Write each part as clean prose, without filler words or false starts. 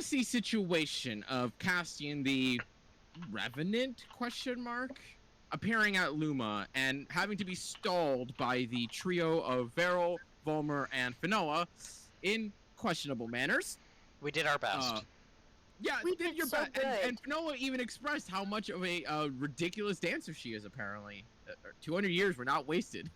messy situation of Castian the Revenant appearing at Luma and having to be stalled by the trio of Veril, Volmer, and Finoa in questionable manners. We did our best. Yeah, We did your so best. good. And Finoa even expressed how much of a ridiculous dancer she is, apparently. 200 years were not wasted.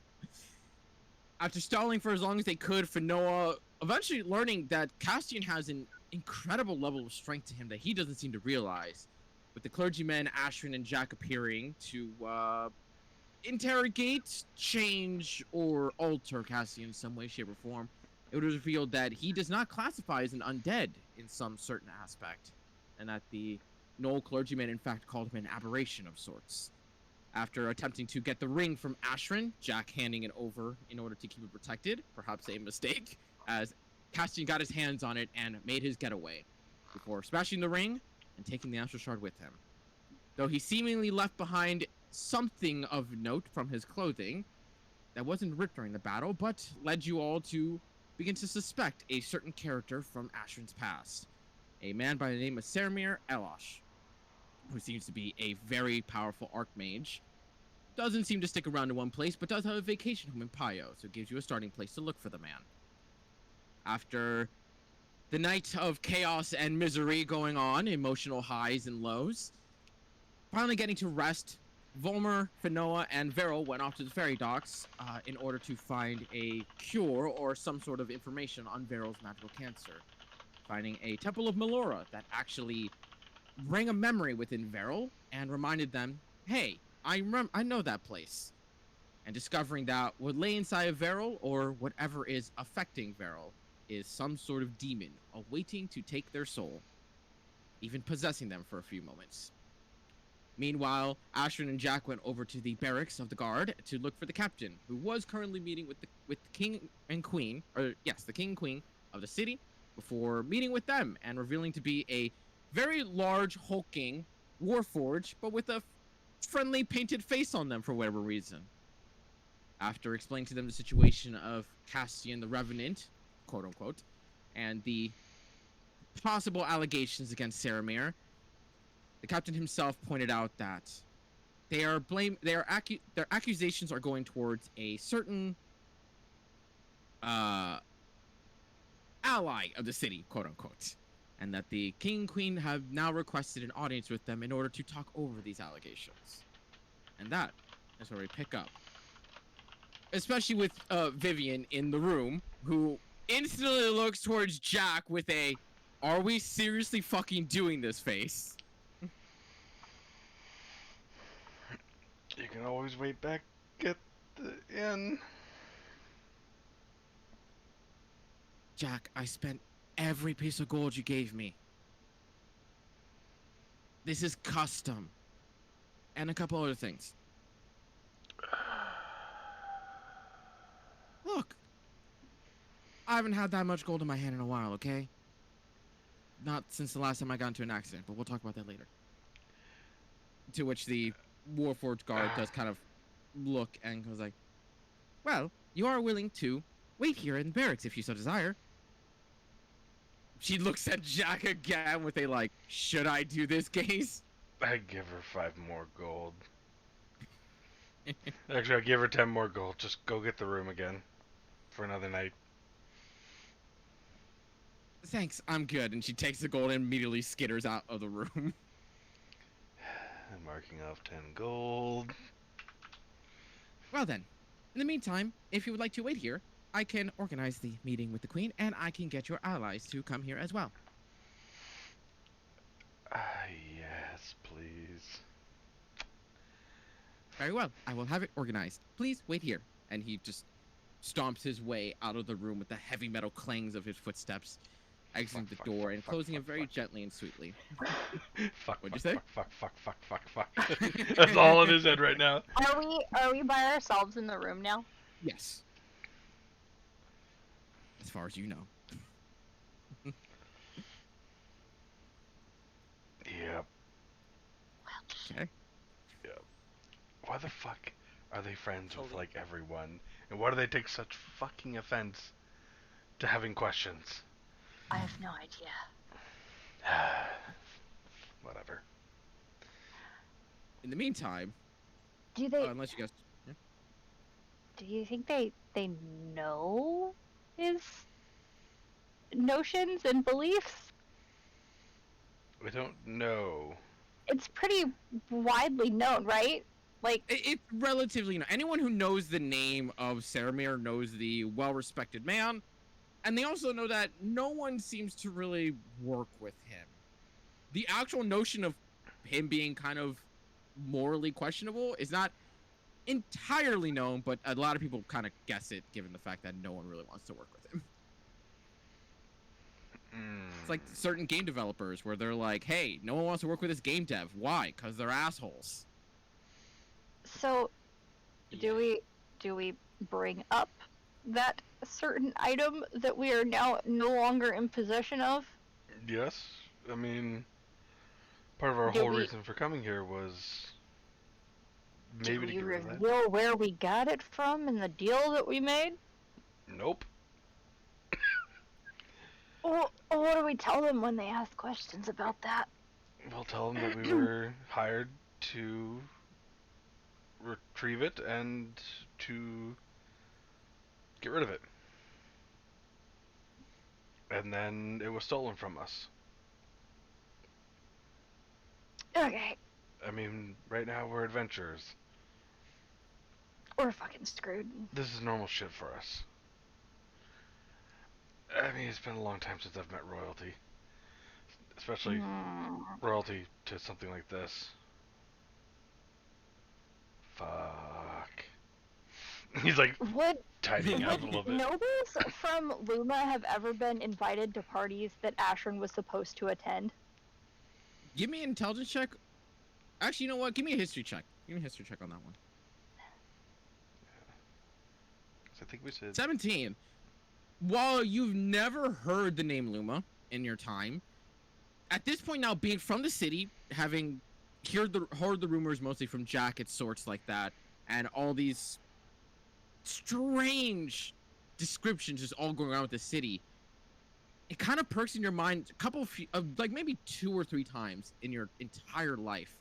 After stalling for as long as they could, Finoa eventually learning that Castian has an incredible level of strength to him that he doesn't seem to realize. With the clergymen, Ashrin, and Jack appearing to interrogate, change, or alter Castian in some way, shape, or form, it was revealed that he does not classify as an undead in some certain aspect, and that the Knoll clergyman in fact called him an aberration of sorts. After attempting to get the ring from Ashrin, Jack handing it over in order to keep it protected, perhaps a mistake, as Castian got his hands on it and made his getaway, before smashing the ring and taking the Astral Shard with him. Though he seemingly left behind something of note from his clothing that wasn't ripped during the battle, but led you all to begin to suspect a certain character from Ashrin's past. A man by the name of Xal'Mel Elosh, who seems to be a very powerful archmage. Doesn't seem to stick around in one place, but does have a vacation home in Payo, so it gives you a starting place to look for the man. After the night of chaos and misery going on, emotional highs and lows, finally getting to rest, Volmer, Finoa, and Veril went off to the ferry docks in order to find a cure or some sort of information on Veril's magical cancer. Finding a Temple of Melora that actually rang a memory within Veril and reminded them, hey, I know that place. And discovering that what lay inside of Veril, or whatever is affecting Veril, is some sort of demon awaiting to take their soul, even possessing them for a few moments. Meanwhile, Ashrin and Jack went over to the barracks of the guard to look for the captain, who was currently meeting with the king and queen, the king and queen of the city, before meeting with them and revealing to be a very large, hulking warforged, but with a friendly painted face on them for whatever reason. After explaining to them the situation of Castian the Revenant, quote unquote, and the possible allegations against Xal'Mel, the captain himself pointed out that their accusations are going towards a certain ally of the city, quote unquote, and that the king and queen have now requested an audience with them in order to talk over these allegations. And that is where we pick up, especially with Vivian in the room, who instantly looks towards Jack with a "Are we seriously fucking doing this?" face. You can always wait back at the inn. Jack, I spent every piece of gold you gave me. This is custom. And a couple other things. Look. I haven't had that much gold in my hand in a while, okay? Not since the last time I got into an accident, but we'll talk about that later. To which the Warforged guard does kind of look and goes like, well, you are willing to wait here in barracks if you so desire. She looks at Jack again with a like, should I do this gaze? I'd give her 5 more gold. Actually, I'd give her 10 more gold. Just go get the room again for another night. Thanks, I'm good. And she takes the gold and immediately skitters out of the room. I'm marking off 10 gold. Well then, in the meantime, if you would like to wait here, I can organize the meeting with the queen, and I can get your allies to come here as well. Yes, please. Very well, I will have it organized. Please wait here. And he just stomps his way out of the room with the heavy metal clangs of his footsteps, exiting the door and closing it very gently and sweetly. What'd you say? Fuck. That's all in his head right now. Are we by ourselves in the room now? Yes. As far as you know. Yep. Okay. Yep. Why the fuck are they friends with like everyone? And why do they take such fucking offense to having questions? I have no idea. In the meantime, Do they? unless you guys, yeah. Do you think they know his notions and beliefs? I don't know. It's pretty widely known, right? Like, It's relatively, anyone who knows the name of Xal'Mel knows the well-respected man, and they also know that no one seems to really work with him. The actual notion of him being kind of morally questionable is not entirely known, but a lot of people kind of guess it, given the fact that no one really wants to work with him. It's like certain game developers where they're like, hey, no one wants to work with this game dev. Why? Because they're assholes. so do we bring up that certain item that we are now no longer in possession of? Yes, I mean, part of our Do whole we- reason for coming here was Do maybe to we get rid of that. reveal where we got it from and the deal that we made? Nope. Or what do we tell them when they ask questions about that? We'll tell them that we were hired to retrieve it and to get rid of it. And then it was stolen from us. Okay, I mean, right now we're adventurers. we're fucking screwed. This is normal shit for us. I mean, it's been a long time since I've met royalty. Especially Mm. royalty to something like this. Fuck. He's like Would tightening up a little bit. nobles from Luma have ever been invited to parties that Ashrin was supposed to attend? Give me an intelligence check. Actually, you know what? Give me a history check. Give me a history check on that one. I think we said 17. While you've never heard the name Luma in your time, at this point now, being from the city, having heard the rumors mostly from jackets, sorts like that, and all these strange descriptions just all going around with the city, it kind of perks in your mind like maybe 2 or 3 times in your entire life.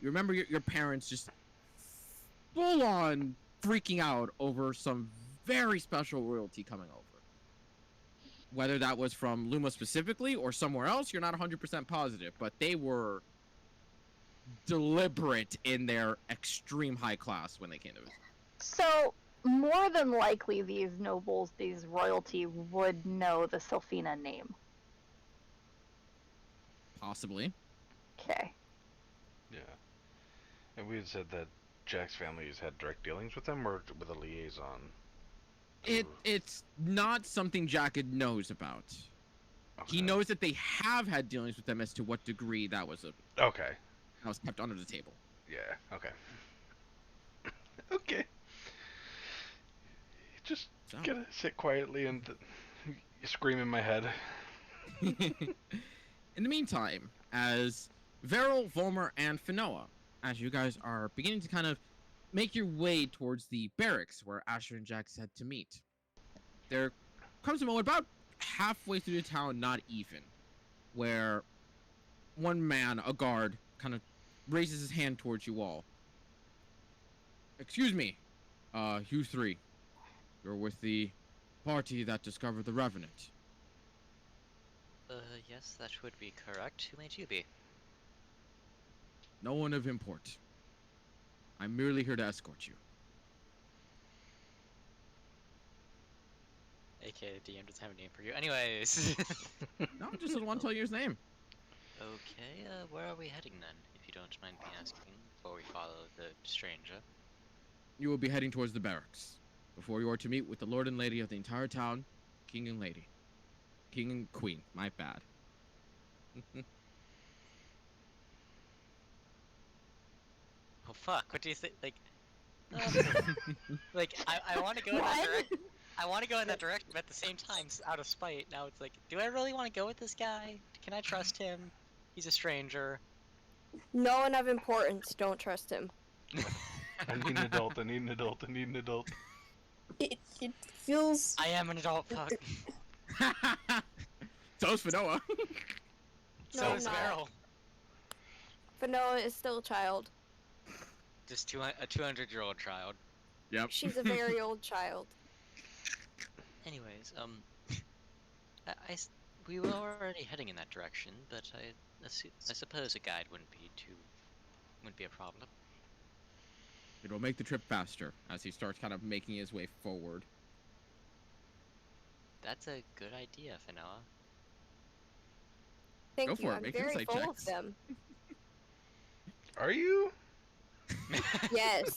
You remember your parents just full on freaking out over some very special royalty coming over. Whether that was from Luma specifically or somewhere else, you're not 100% positive, but they were deliberate in their extreme high class when they came to visit. So, more than likely, these nobles, these royalty, would know the Sylphina name. Possibly. Okay. yeah. And we had said that Jack's family has had direct dealings with them or with a liaison. It's not something Jack knows about. Okay. He knows that they have had dealings with them. As to what degree that was Okay. kept under the table. Yeah. Okay. Okay. Just So. gotta sit quietly and scream in my head. In the meantime, as Veril, Volmer, and Finoa, as you guys are beginning to kind of make your way towards the barracks where Asher and Jack said to meet, there comes a moment about halfway through the town, not even, where one man, a guard, kind of raises his hand towards you all. Excuse me, you 3. You're with the party that discovered the Revenant. Yes, that would be correct. Who might you be? No one of import. I'm merely here to escort you. AKA the DM doesn't have a name for you. Anyways. No, just didn't want to tell you his name. Okay, where are we heading then, if you don't mind me asking, before we follow the stranger? You will be heading towards the barracks, before you are to meet with the Lord and Lady of the entire town, King and Lady. King and Queen, my bad. Oh fuck, what do you think, like... like, I want to go in that What? direction. I want to go in that direction, but at the same time, out of spite, now it's like, do I really want to go with this guy? Can I trust him? He's a stranger. No one of importance. Don't trust him. I need an adult. I need an adult. I need an adult. It feels. I am an adult, fuck. So's Finoa. So No, is not. Meryl. But Noah is still a child. Just a 200-year-old child. Yep. She's a very old child. Anyways, we were already heading in that direction, but I suppose a guide wouldn't be a problem. It will make the trip faster as he starts kind of making his way forward. That's a good idea, Finoa. Thank Go you. for it, I'm make very insight full checks. of them. Are you? Yes.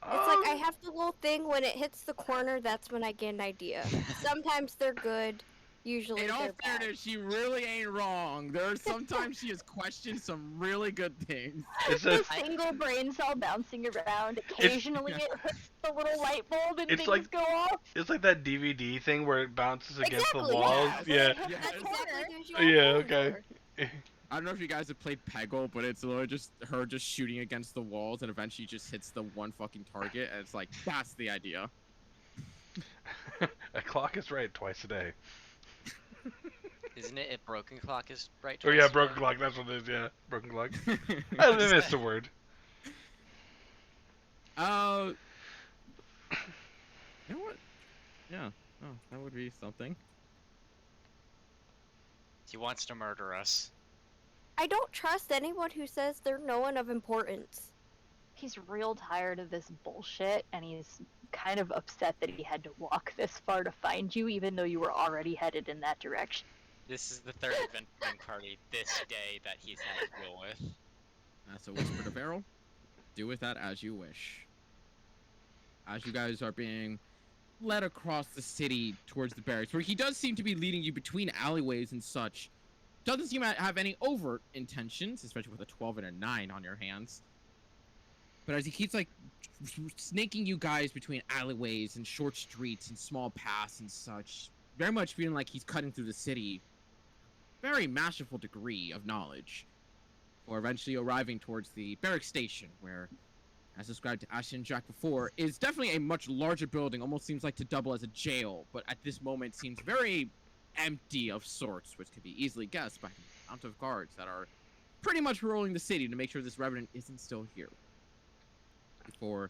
It's like I have the little thing when it hits the corner, that's when I get an idea. Sometimes they're good, usually In all they're bad. fairness, she really ain't wrong. There are sometimes she has questioned some really good things. It's The a, single brain cell bouncing around. Occasionally it hits the little light bulb and It's things like- go off. it's like that DVD thing where it bounces against the Exactly, walls. yeah. Yeah. Hit Yeah. that That's corner. exactly what you're Yeah, going okay. for. I don't know if you guys have played Peggle, but it's literally just her just shooting against the walls and eventually just hits the one fucking target, and it's like, that's the idea. A clock is right twice a day. Isn't it? A broken clock is right. Oh yeah, twice a broken day? clock. That's what it is. Yeah, broken clock. I missed a word. You know what? Yeah, oh, that would be something. He wants to murder us. I don't trust anyone who says they're no one of importance. He's real tired of this bullshit, and he's kind of upset that he had to walk this far to find you, even though you were already headed in that direction. This is the third adventuring party this day that he's had to deal with. So whisper to Beryl. Do with that as you wish. As you guys are being led across the city towards the barracks, where he does seem to be leading you between alleyways and such. Doesn't seem to have any overt intentions, especially with a 12 and a 9 on your hands. But as he keeps like snaking you guys between alleyways and short streets and small paths and such, very much feeling like he's cutting through the city. Very masterful degree of knowledge. Or eventually arriving towards the barracks station, where, as described to Ashton and Jack before, is definitely a much larger building, almost seems like to double as a jail, but at this moment seems very empty of sorts, which could be easily guessed by the amount of guards that are pretty much patrolling the city to make sure this revenant isn't still here. Before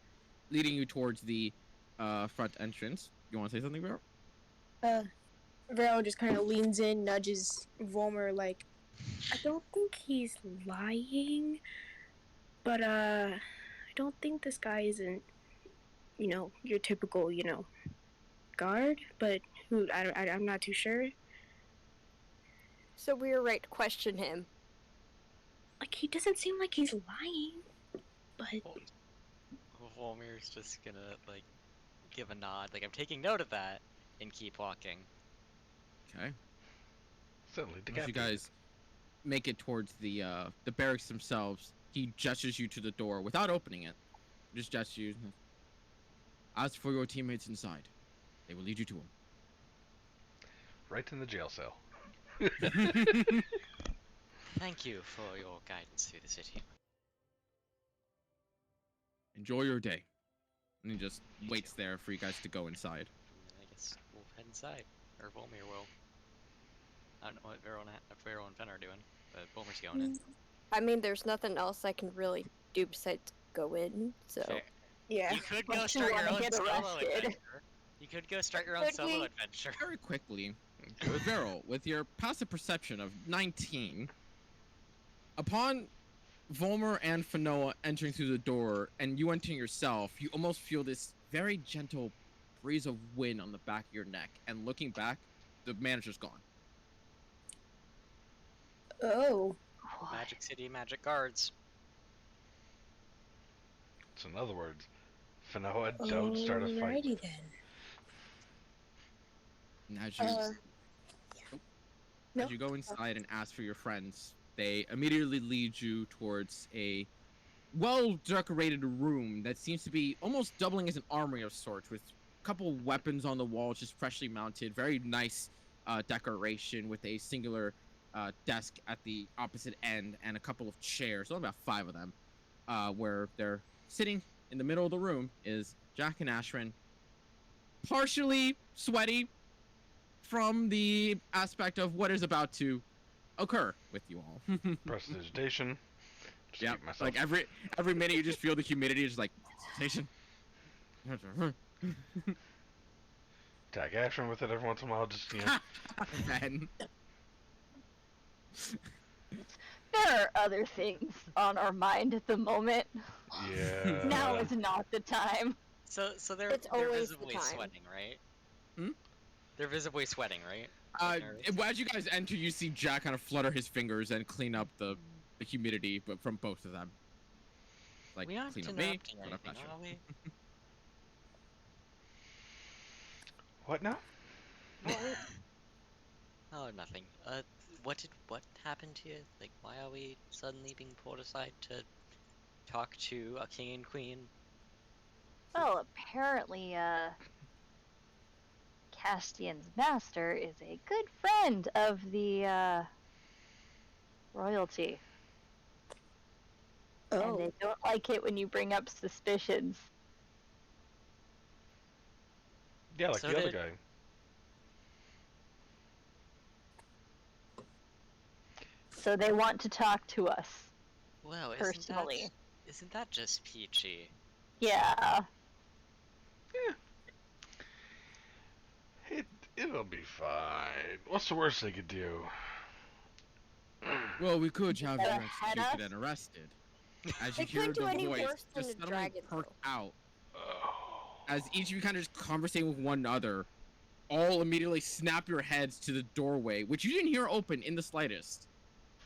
leading you towards the front entrance. You want to say something, Vero? Vero just kind of leans in, nudges Volmer like, I don't think he's lying, but I don't think this guy isn't, your typical, guard, but who, I'm not too sure. So we were right to question him. Like, he doesn't seem like he's lying, but Volmir's just gonna, like, give a nod, like, I'm taking note of that, and keep walking. Okay. Suddenly, As you guys make it towards the barracks themselves, he gestures you to the door without opening it. Just gestures you. As for your teammates inside, they will lead you to him. right in the jail cell. Thank you for your guidance through the city. Enjoy your day. And he just waits there for you guys to go inside. And I guess we'll head inside. Or Volmir will. I don't know what Vero and Fen are doing, but Volmir's going in. I mean, there's nothing else I can really do besides go in, so. Okay. yeah. You could Don't go you start your wanna own get solo arrested? adventure. You could go start your own Could solo we? adventure. Very quickly, Vero, with your passive perception of 19, upon Volmer and Fanoa entering through the door and you entering yourself, you almost feel this very gentle breeze of wind on the back of your neck. And looking back, the manager's gone. Oh. Magic City, magic guards. So in other words, Fanoa, don't start a fight. Alrighty then. And as you, no. as you go inside and ask for your friends, they immediately lead you towards a well-decorated room that seems to be almost doubling as an armory of sorts, with a couple weapons on the wall, just freshly mounted. Very nice decoration with a singular desk at the opposite end and a couple of chairs, only about 5 of them, where they're sitting in the middle of the room is Jack and Ashrin, partially sweaty from the aspect of what is about to occur with you all. Prestidigitation. Just Yeah, keep myself. like every minute you just feel the humidity is just like sensation. Tag action with it every once in a while. Just Ben. There are other things on our mind at the moment. Yeah. Now is not the time. So they're It's they're always the visibly time. sweating, right? Hmm? They're visibly sweating, right? Like nervous? As you guys enter, you see Jack kind of flutter his fingers and clean up the humidity, but from both of them. Like, We aren't clean up me, interrupting but I'm anything, not sure. are we? What now? Oh, nothing. What happened here? Like, why are we suddenly being pulled aside to talk to a king and queen? Well, apparently, Castian's master is a good friend of the, royalty. And they don't like it when you bring up suspicions. Yeah, like So the other did- guy. So they want to talk to us. Well, Personally. isn't that just peachy? Yeah. It'll be fine. What's the worst they could do? Well, we could have you better head executed us? and arrested. As They you hear couldn't do the any voice worse than just a suddenly dragon, perk though. out, Oh. as each of you kind of just conversing with one another, all immediately snap your heads to the doorway, which you didn't hear open in the slightest.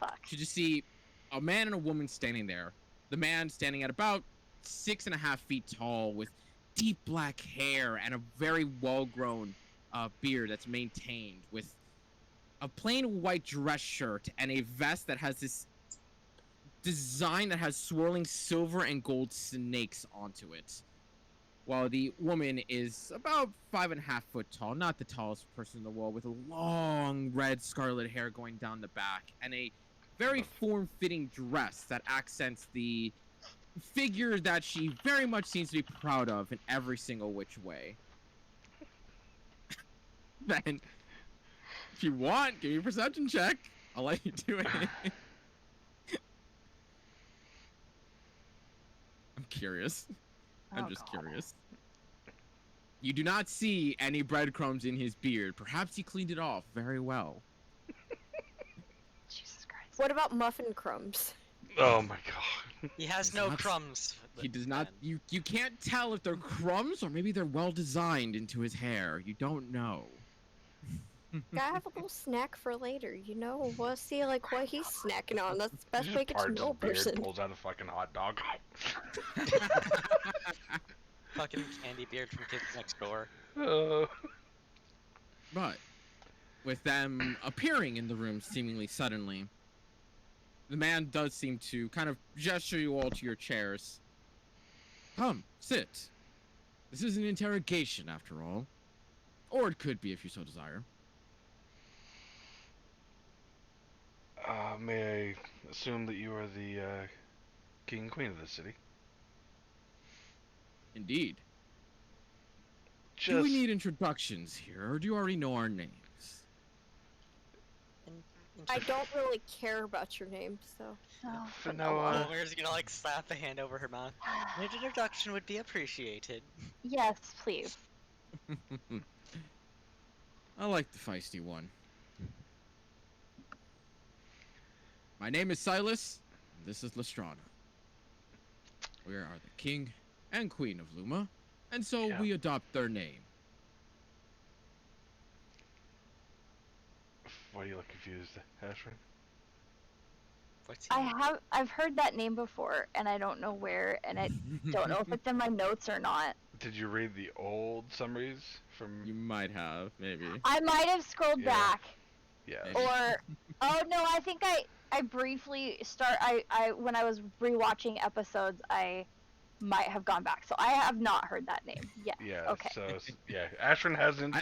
Fuck. You just see a man and a woman standing there. The man standing at about 6.5 feet tall, with deep black hair and a very well-grown beard that's maintained, with a plain white dress shirt and a vest that has this design that has swirling silver and gold snakes onto it. While the woman is about 5.5 foot tall, not the tallest person in the world, with a long red scarlet hair going down the back, and a very form-fitting dress that accents the figure that she very much seems to be proud of in every single which way. Then, if you want, give me a perception check. I'll let you do it. I'm curious. I'm Oh, just God. curious. You do not see any breadcrumbs in his beard. Perhaps he cleaned it off very well. Jesus Christ. What about muffin crumbs? Oh my god. He has Does no not- crumbs. He does not. You can't tell if they're crumbs or maybe they're well designed into his hair. You don't know. Gotta have a little snack for later, you know? We'll see, like, what he's snacking on. That's the best He way just to get to parts know a his beard, person. pulls out a fucking hot dog. Fucking candy beard from Kids Next Door. But with them appearing in the room seemingly suddenly, the man does seem to kind of gesture you all to your chairs. Come, sit. This is an interrogation, after all. Or it could be if you so desire. May I assume that you are the king and queen of this city? Indeed. Just Do we need introductions here, or do you already know our names? I don't really care about your name, so. Oh, Fanoa. Homer's gonna like slap a hand over her mouth. An introduction would be appreciated. Yes, please. I like the feisty one. My name is Silas, and this is Lestrana. We are the king and queen of Luma, and so Yeah. we adopt their name. Why do you look confused, Ashwin? What's he? I've heard that name before, and I don't know where, and I don't know if it's in my notes or not. Did you read the old summaries from? You might have, maybe. I might have scrolled Yeah. back, Yeah. Maybe. or oh no, I think I briefly I when I was rewatching episodes, I might have gone back, so I have not heard that name yet. Yeah. Okay. So yeah, Ashwin hasn't.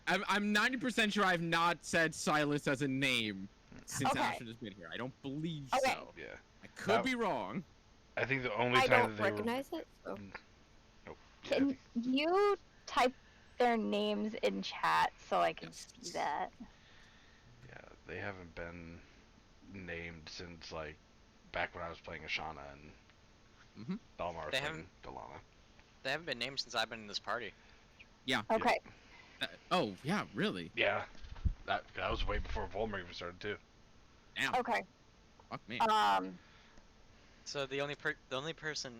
I'm 90% sure I've not said Silas as a name since Okay. Ashton has been here. I don't believe Okay. so. Yeah. I could That- be wrong. I think the only I time don't that they recognize it, so. were. Nope. Yeah, I Can think- you type their names in chat so I can Yes. see that? yeah, they haven't been named since like back when I was playing Ashana and Mhm. Balmar was They playing Delana. They haven't been named since I've been in this party. Okay. Oh yeah, really? Yeah, that was way before Volmer even started too. Damn. Okay. Fuck me. So the only person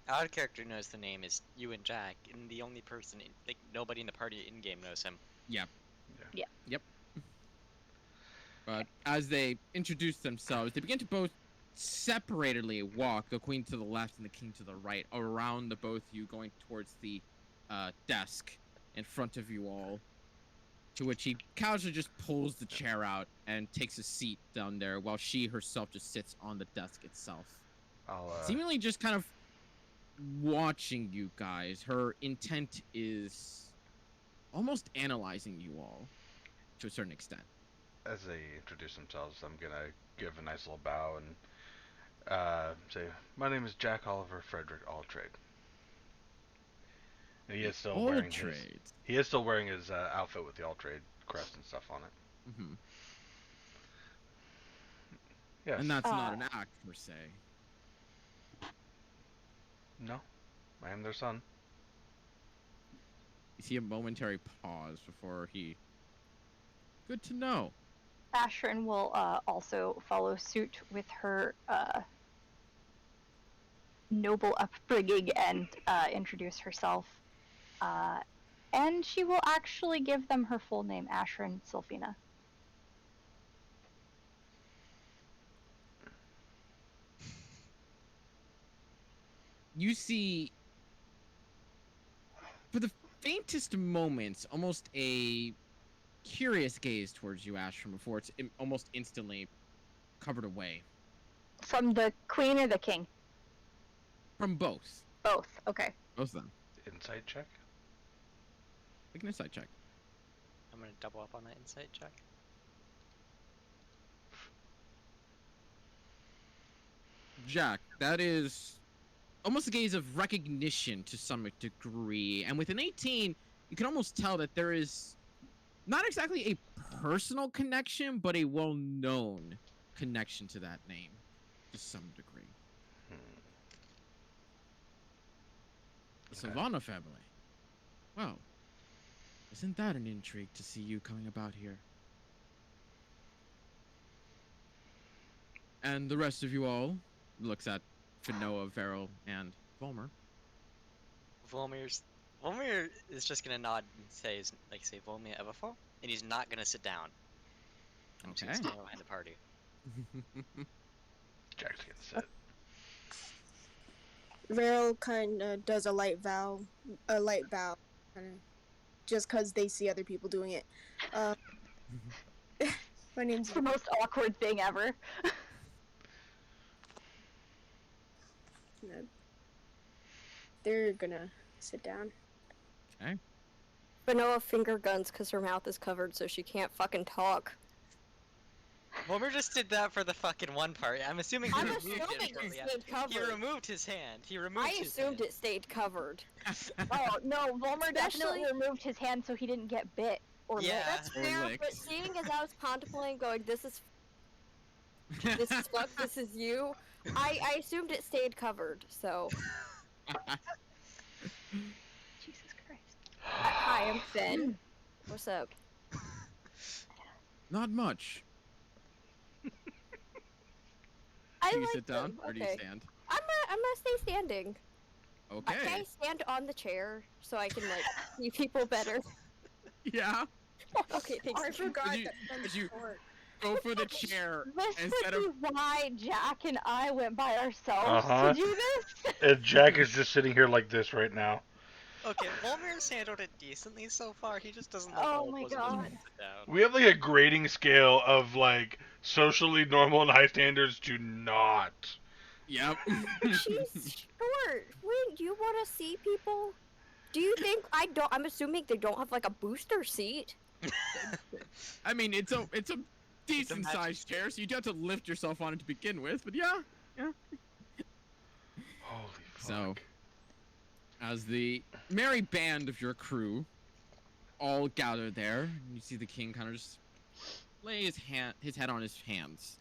out of character knows the name is you and Jack, and the only person like nobody in the party in game knows him. Yep. Yeah. Yep. But as they introduce themselves, they begin to both separately walk, the queen to the left and the king to the right, around the both of you, going towards the desk in front of you all. To which he casually just pulls the chair out and takes a seat down there, while she herself just sits on the desk itself. I'll Seemingly just kind of watching you guys. Her intent is almost analyzing you all to a certain extent. as they introduce themselves, I'm gonna give a nice little bow and say, "My name is Jack Oliver Frederick Alltrade." And he is still All wearing trades. his outfit with the Alltrade crest and stuff on it. Mm-hmm. Yes. And that's not an act per se. No, I am their son. You see a momentary pause before he. Good to know. Ashrin will also follow suit with her noble upbringing and introduce herself. And she will actually give them her full name, Ashrin Sylphina. You see, for the faintest moments, almost a curious gaze towards you, Ashram, before it's almost instantly covered away. From the queen or the king? From both. Both. Okay. Both of them. Insight check. Make an insight check. I'm gonna double up on that insight check. Jack, that is almost a gaze of recognition to some degree. And with an 18, you can almost tell that there is not exactly a personal connection, but a well-known connection to that name to some degree. The Okay. Sylvana family. Well, isn't that an intrigue to see you coming about here? And the rest of you all looks at Finoa, Veril, and Volmer. Volmir is just gonna nod and say Volmir Everfall, and he's not gonna sit down. Okay. He's standing behind the party. Jack's gonna sit. Varel kind of does a light bow, kinda, just because they see other people doing it. My name's It's the most awkward thing ever. They're gonna sit down. Okay. But Noah finger guns because her mouth is covered, so she can't fucking talk. Volmir just did that for the fucking one part. I'm assuming he I'm removed assuming it. it Yeah. stayed He covered. removed his hand. He removed I his assumed hand. it stayed covered. Oh no, Volmer definitely Especially- removed his hand so he didn't get bit or Yeah. licked. That's Or fair, licked. but seeing as I was contemplating going, this is fuck, this is you, I assumed it stayed covered, so. Jesus Christ. Hi, I'm Finn. What's up? Not much. I Do you like sit down them. or do you Okay. stand? I'm gonna stay standing. Okay. Can I stand on the chair so I can like see people better? Yeah. Okay, thanks. I forgot Would you- that would Finn's you- short. Go for the chair This instead would of. be why Jack and I went by ourselves Uh-huh. to do this. And Jack is just sitting here like this right now. Okay, Volmir's handled it decently so far. He just doesn't look Oh old, my wasn't able to God. sit down. We have like a grading scale of like socially normal and high standards to not. Yep. She's short. Wait, do you want to see people? Do you think I don't? I'm assuming they don't have like a booster seat. I mean, it's a decent magic sized chair, so you do have to lift yourself on it to begin with. But yeah. Holy fuck. So, as the merry band of your crew all gather there, you see the king kind of just lay his head on his hands.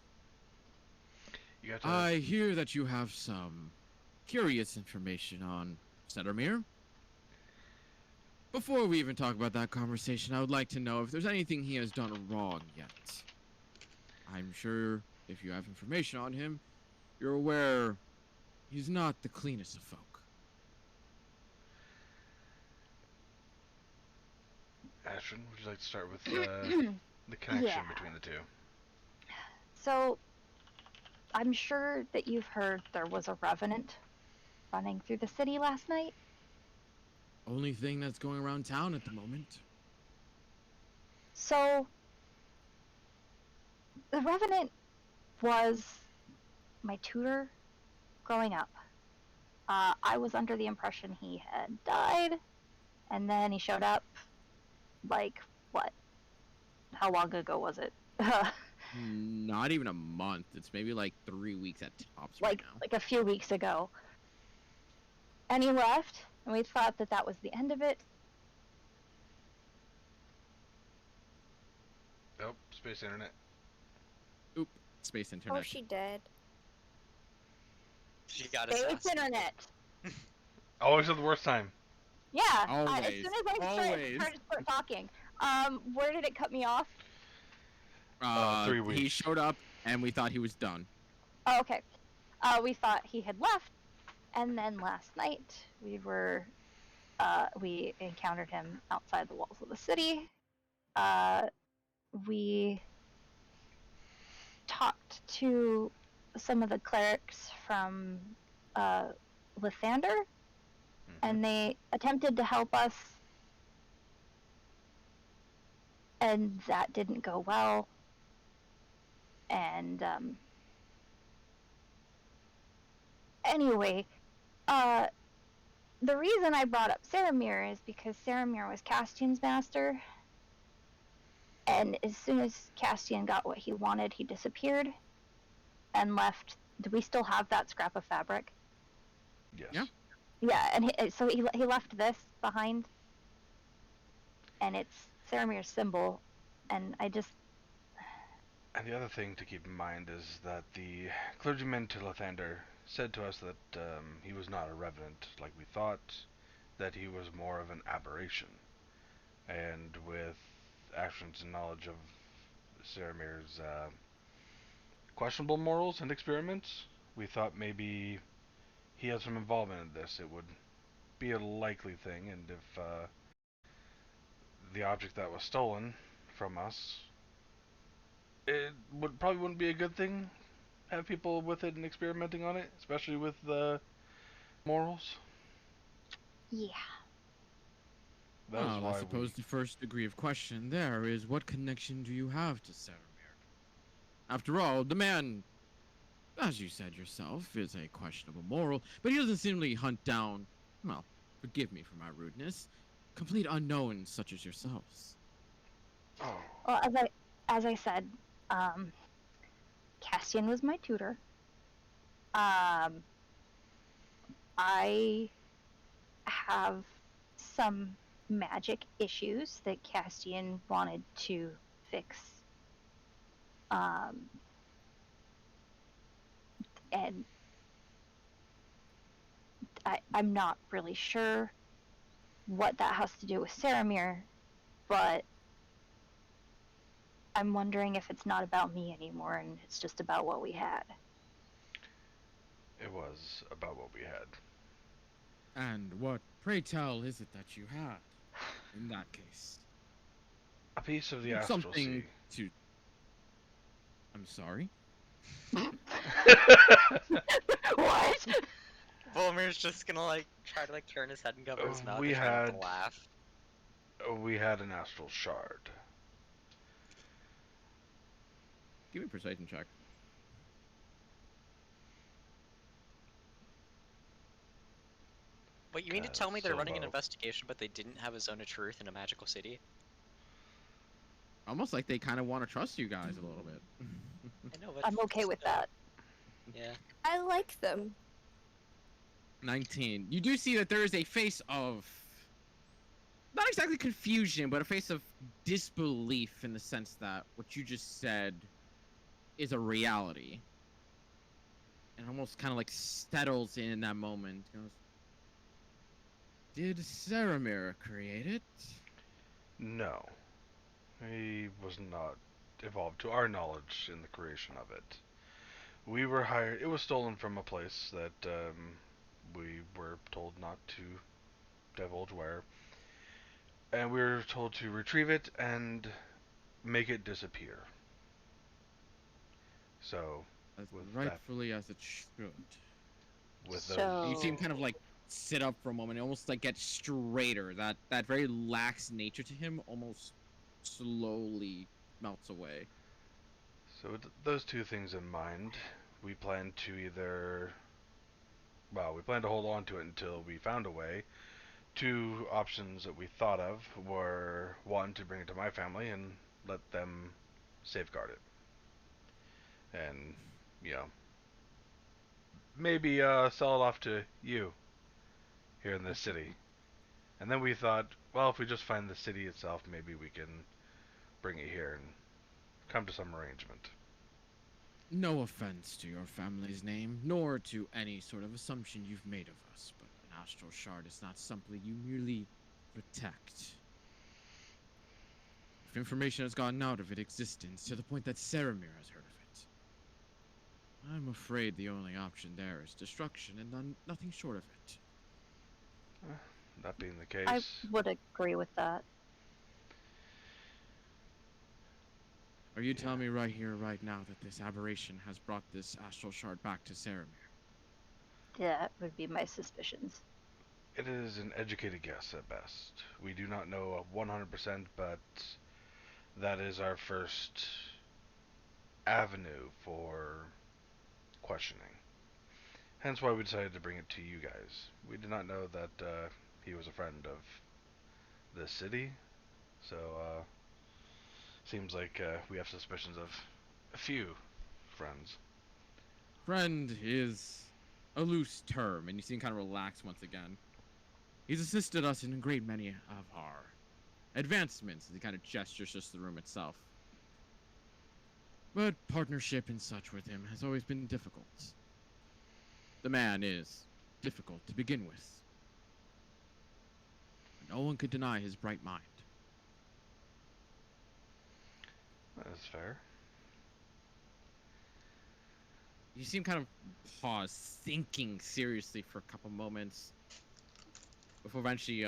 You got to. I hear that you have some curious information on Xal'Mel. Before we even talk about that conversation, I would like to know if there's anything he has done wrong yet. I'm sure if you have information on him, you're aware he's not the cleanest of folk. Ashton, would you like to start with the connection Yeah. between the two? So, I'm sure that you've heard there was a revenant running through the city last night. Only thing that's going around town at the moment. So, the revenant was my tutor growing up. I was under the impression he had died, and then he showed up, like, what? How long ago was it? Not even a month. It's maybe like 3 weeks at tops right now. like a few weeks ago. And he left, and we thought that that was the end of it. Oh, space internet. Oop, space internet. Oh, she dead. She got It's assassinated. internet. Always at the worst time. Yeah. As Always, soon as I always. started talking, where did it cut me off? 3 He weeks. showed up, and we thought he was done. Oh, okay. We thought he had left, and then last night we encountered him outside the walls of the city. We talked to some of the clerics from Lathander, and they attempted to help us, and that didn't go well. And anyway, the reason I brought up Xal'Mel is because Xal'Mel was Castian's master, and as soon as Castian got what he wanted, he disappeared and left. Do we still have that scrap of fabric? Yes. Yeah. Yeah, and so he left this behind, and it's Xal'Mel's symbol, and I just... And the other thing to keep in mind is that the clergyman to Lathander said to us that he was not a revenant like we thought, that he was more of an aberration. And with Ashton's knowledge of Saramir's questionable morals and experiments, we thought maybe he had some involvement in this. It would be a likely thing, and if the object that was stolen from us, it probably wouldn't be a good thing. Have people with it and experimenting on it, especially with the morals. Yeah. That is Well, why I suppose the first degree of question there is, what connection do you have to Xal'Mel? After all, the man, as you said yourself, is a questionable moral, but he doesn't simply hunt down, well, forgive me for my rudeness, complete unknowns such as yourselves. Oh, Well, as I said, Castian was my tutor. I have some magic issues that Castian wanted to fix. And I'm not really sure what that has to do with Xal'Mel, but I'm wondering if it's not about me anymore and it's just about what we had. it was about what we had. And what, pray tell, is it that you had, in that case? A piece of the astral Something sea. to... I'm sorry? What? Volmir's just gonna try to turn his head and cover his mouth We and try not had- to laugh. We had an astral shard. Give me a persuasion check. Wait, you mean to tell me they're so running an low. investigation, but they didn't have a zone of truth in a magical city? Almost like they kind of want to trust you guys a little bit. I know, but I'm okay with that. Yeah. I like them. 19. You do see that there is a face of... not exactly confusion, but a face of disbelief in the sense that what you just said is a reality. and almost kind of like settles in that moment. Goes, did Saramir create it? No, he was not involved to our knowledge in the creation of it. We were hired. It was stolen from a place that we were told not to divulge where, and we were told to retrieve it and make it disappear. So, As with that, rightfully as it should. with those, You see him kind of So- like sit up for a moment, almost like get straighter. That very lax nature to him almost slowly melts away. so with those two things in mind, we plan to we plan to hold on to it until we found a way. Two options that we thought of were one to bring it to my family and let them safeguard it, and you know maybe sell it off to you here in this city. And then we thought, well, if we just find the city itself, maybe we can bring it here and come to some arrangement. No offense to your family's name, nor to any sort of assumption you've made of us, but an astral shard is not something you merely protect. If information has gotten out of its existence to the point that Saramir has heard of it, I'm afraid the only option there is destruction and nothing short of it. That being the I case, would agree with that. Are you telling me right here, right now, that this aberration has brought this astral shard back to Saramir? That would be my suspicions. it is an educated guess at best. We do not know 100%, but that is our first avenue for questioning. Hence why we decided to bring it to you guys. We did not know that he was a friend of this city, so seems like we have suspicions of a few friends. Friend is a loose term, and you see him kind of relax once again. He's assisted us in a great many of our advancements, as he kind of gestures just the room itself. But partnership and such with him has always been difficult. The man is difficult to begin with. But no one could deny his bright mind. That is fair. You see him kind of pause, thinking seriously for a couple moments, before eventually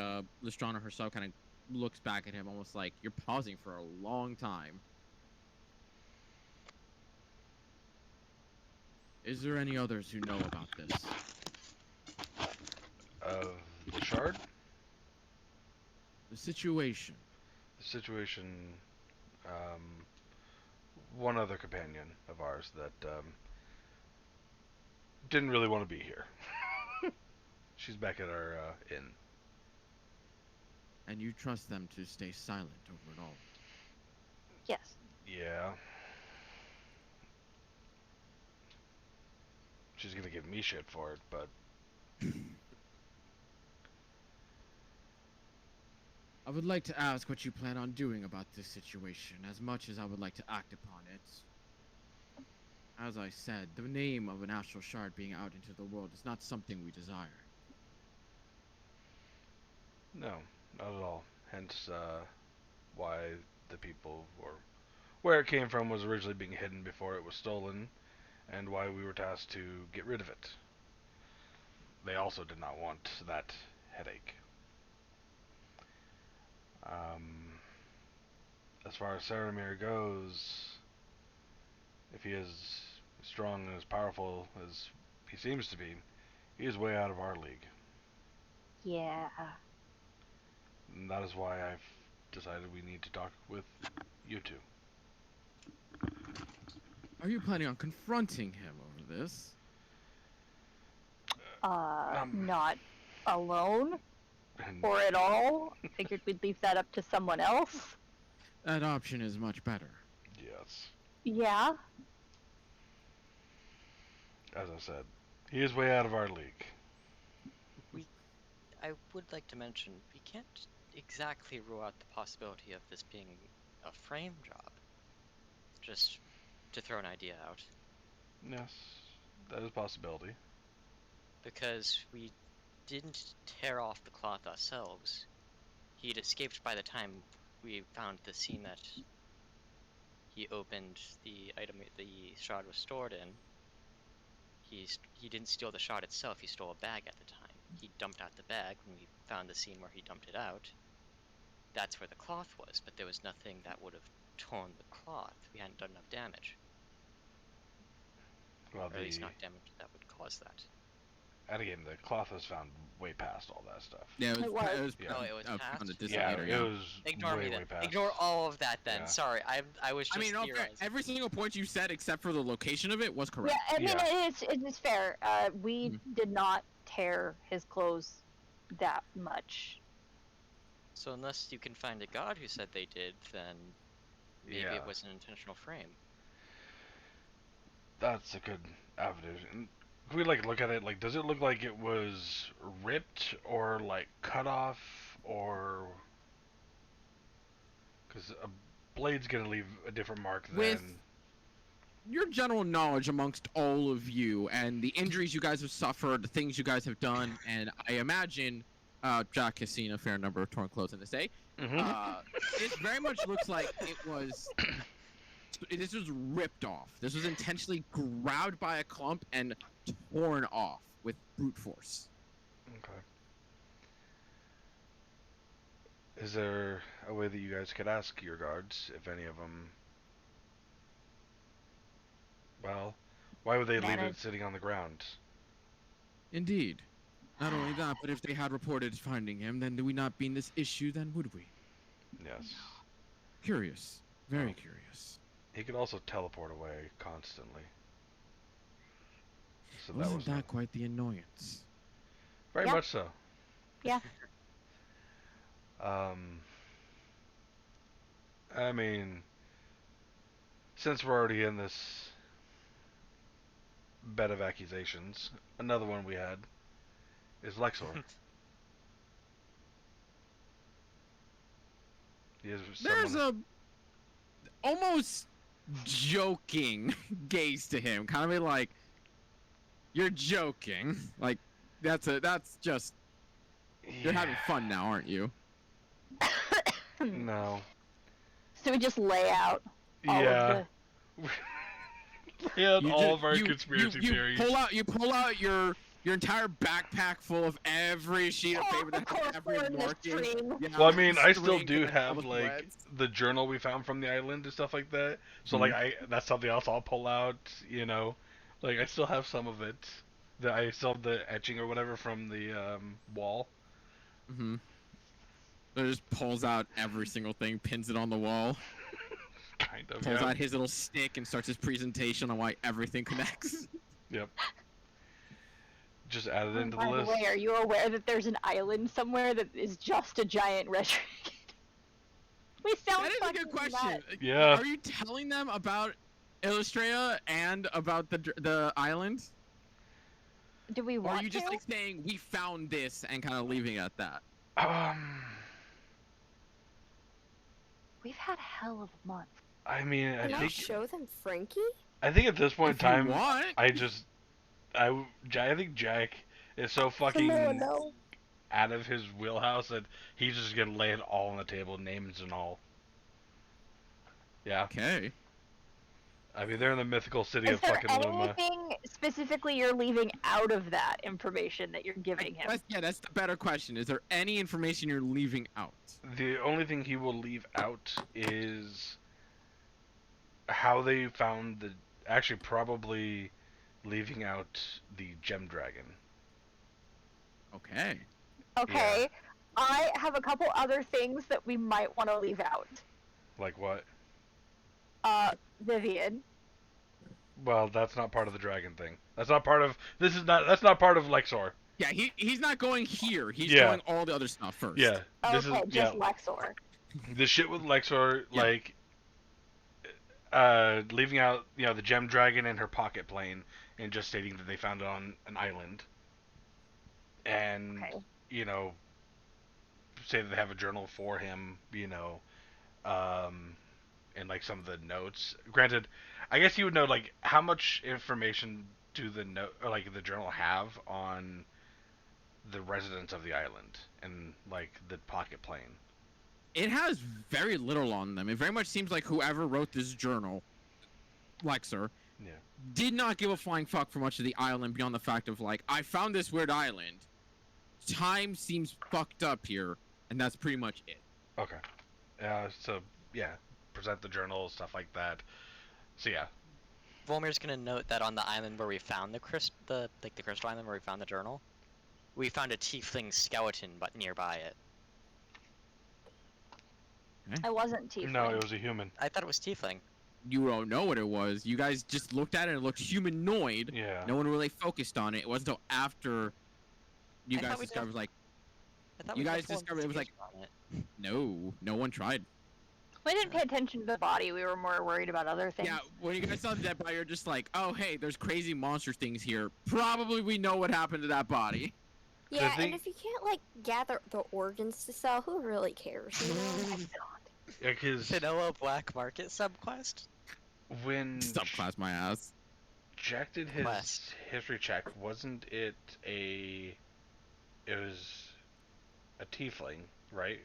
Lestrana herself kind of looks back at him, almost like you're pausing for a long time. Is there any others who know about this? Of the shard, The situation. the situation, one other companion of ours that didn't really want to be here. She's back at our inn. And you trust them to stay silent over it all. Yes. Yeah. She's gonna give me shit for it, but I would like to ask what you plan on doing about this situation, as much as I would like to act upon it. As I said, the name of an astral shard being out into the world is not something we desire. no, not at all. Hence, why the people, or where it came from, was originally being hidden before it was stolen, and why we were tasked to get rid of it. They also did not want that headache. As far as Saramir goes, if he is as strong and as powerful as he seems to be, he is way out of our league. Yeah. And that is why I've decided we need to talk with you two. Are you planning on confronting him over this? Not alone And or at all. Figured we'd leave that up to someone else. That option is much better. yes, Yeah. as I said, he is way out of our league. I would like to mention we can't exactly rule out the possibility of this being a frame job. Just to throw an idea out. Yes, That is a possibility. Because we didn't tear off the cloth ourselves. He'd escaped by the time we found the scene that he opened the item the shard was stored in. He didn't steal the shard itself, he stole a bag at the time. He dumped out the bag when we found the scene where he dumped it out. That's where the cloth was, but there was nothing that would have torn the cloth. We hadn't done enough damage. Well, Or at least not damage that would cause that. and again, the cloth was found way past all that stuff. Yeah, It was. It was Yeah. Oh, it was past? on the disc Yeah, later, it yeah. was Ignore me way then. past. Ignore all of that then. Yeah. Sorry, I was just I mean, theorizing. every single point you said except for the location of it was correct. Yeah, I mean, Yeah. it's fair. We did not tear his clothes that much. So unless you can find a god who said they did, then maybe Yeah. it was an intentional frame. That's a good avenue. And can we look at it? Does it look like it was ripped or cut off, or because a blade's gonna leave a different mark With than. your general knowledge amongst all of you and the injuries you guys have suffered, the things you guys have done, and I imagine Jack has seen a fair number of torn clothes in this day. It very much looks like this was ripped off. This was intentionally grabbed by a clump and torn off with brute force. Okay. Is there a way that you guys could ask your guards if any of them? Well, why would they leave it sitting on the ground? Indeed. Not only that, but if they had reported finding him, then do we not be in this issue, then would we? Yes. Curious. Very curious. He could also teleport away constantly. So that Wasn't was that quite the annoyance? very Yeah. much so. Yeah. I mean, since we're already in this bed of accusations, another one we had is Lexor. He is There's someone- a almost joking gaze to him, kind of be like, "You're joking." Like that's just you're having fun now, aren't you? No. So we just lay out all Yeah. of We had You all ju- of our you- conspiracy you theories. You pull out your entire backpack full of every sheet of paper that has every marking. Yeah, Well, I mean, I still string do and have all the threads. the journal we found from the island and stuff like that. So that's something else I'll pull out. I still have some of it. I still have the etching or whatever from the wall. Mm-hmm. So it just pulls out every single thing, pins it on the wall, Kind of. pulls Yeah. out his little stick, and starts his presentation on why everything connects. Yep. Just add it into the By the list. way, are you aware that there's an island somewhere that is just a giant red dragon? We sound That is a fucking good question. nuts. Yeah. Are you telling them about Illustria and about the island? Do we Or want are you just to? saying we found this and kind of leaving it at that? We've had a hell of a month. I mean, Can I show them Frankie? I think at this point in If you time, want. I think Jack is so fucking No. out of his wheelhouse that he's just gonna lay it all on the table, names and all. Yeah. Okay. I mean, they're in the mythical city Is of there fucking Luma. anything specifically you're leaving out of that information that you're giving him? That's the better question. Is there any information you're leaving out? The only thing he will leave out is how they found the. Actually, probably leaving out the gem dragon. Okay. Okay. Yeah. I have a couple other things that we might want to leave out. Like what? Vivian. Well, that's not part of the dragon thing. That's not part of. That's not part of Lexor. Yeah, he's not going here. He's Yeah. going all the other stuff first. Yeah. This Okay, is just Lexor. the shit with Lexor, Yeah. leaving out the gem dragon and her pocket plane, and just stating that they found it on an island, and Okay. say that they have a journal for him, and some of the notes. Granted, I guess you would know how much information do the note or like the journal have on the residents of the island and like the pocket plane? It has very little on them. It very much seems like whoever wrote this journal, Lexer, Yeah. did not give a flying fuck for much of the island beyond the fact of like, I found this weird island. Time seems fucked up here, and that's pretty much it. Okay. So yeah, present the journal, stuff like that. So yeah. Volmir's gonna note that on the island where we found the crystal island where we found the journal, we found a tiefling skeleton but nearby it. I wasn't tiefling. No, it was a human. I thought it was tiefling. You don't know what it was. You guys just looked at it and it looked humanoid. Yeah. No one really focused on it. It wasn't until after you I thought guys we discovered, did- like, I thought You we did guys full discovered it was like- investigation on it. no one tried. We didn't pay attention to the body. We were more worried about other things. Yeah, when you guys saw the dead body, you're just like, oh, hey, there's crazy monster things here. Probably we know what happened to that body. Yeah, thing- and if you can't like gather the organs to sell, who really cares? You know? Yeah, because Vanilla Black Market subquest? when Subclass my ass. Jack did his Quest. history check, wasn't it it was a tiefling, right?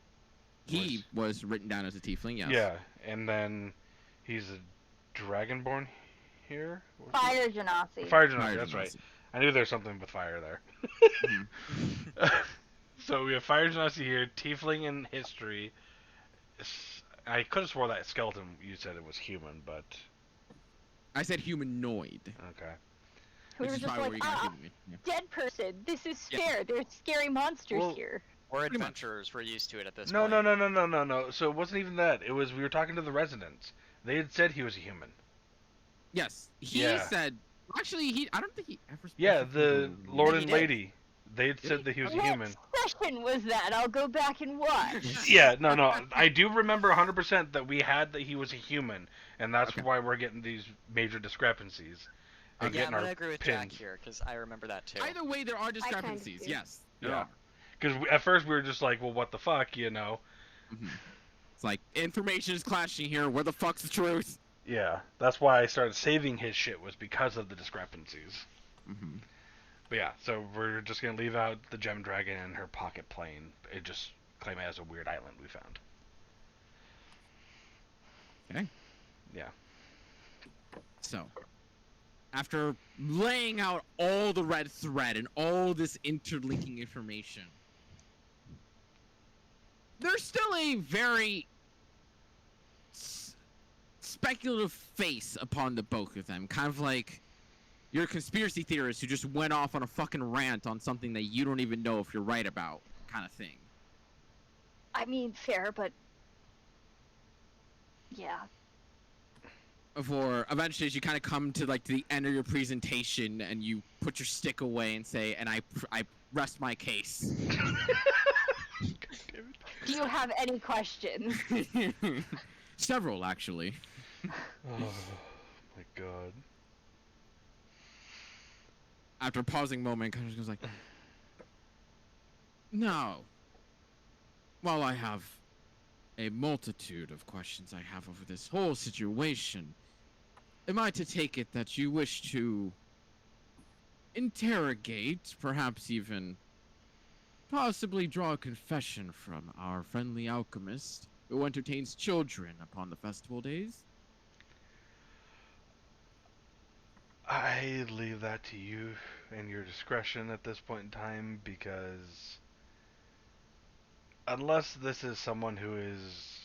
He was written down as a tiefling, yes. Yeah, and then he's a dragonborn here? Fire Genasi. Fire Fire Genasi, that's right. Genasi. I knew there was something with fire there. Mhm. So we have Fire Genasi here, tiefling in history. I could have swore that skeleton you said it was human, but I said humanoid. okay. We Which were is just probably where like, you got ah, human. Yeah. dead person. This is Yeah. fair. There's scary monsters Well, here. We're Pretty much. adventurers, we're used to it at this No, point. no. So it wasn't even that. It was we were talking to the residents. They had said he was a human. Yes, he Yeah. said. Actually, I don't think he ever. Yeah, specified the Lord he and did. Lady. They had Did said he? that he was a What human. session was that? I'll go back and watch. Yeah, no. I do remember 100% that we had that he was a human, and that's Okay. why we're getting these major discrepancies. And Yeah, I'm getting gonna our agree with pins. Jack here, because I remember that too. Either way, there are kind of discrepancies. do. Yes, there Yeah. are. Because at first we were just like, well, what the fuck, you know? Mhm. It's like information is clashing here. Where the fuck's the truth? Yeah, that's why I started saving his shit was because of the discrepancies. Mm-hmm. But yeah, so we're just gonna leave out the gem dragon and her pocket plane. It just claim it as a weird island we found. Okay. Yeah. So, after laying out all the red thread and all this interlinking information, there's still a very speculative face upon the both of them. Kind of like you're a conspiracy theorist who just went off on a fucking rant on something that you don't even know if you're right about, kind of thing. I mean, fair, but yeah. For eventually, as you kind of come to like to the end of your presentation, and you put your stick away and say, "And I rest my case." Do you have any questions? Several, actually. Oh my god. After a pausing moment, kind of goes like, "No. While I have a multitude of questions I have over this whole situation, am I to take it that you wish to interrogate, perhaps even possibly draw a confession from our friendly alchemist who entertains children upon the festival days?" I leave that to you and your discretion at this point in time because unless this is someone who is,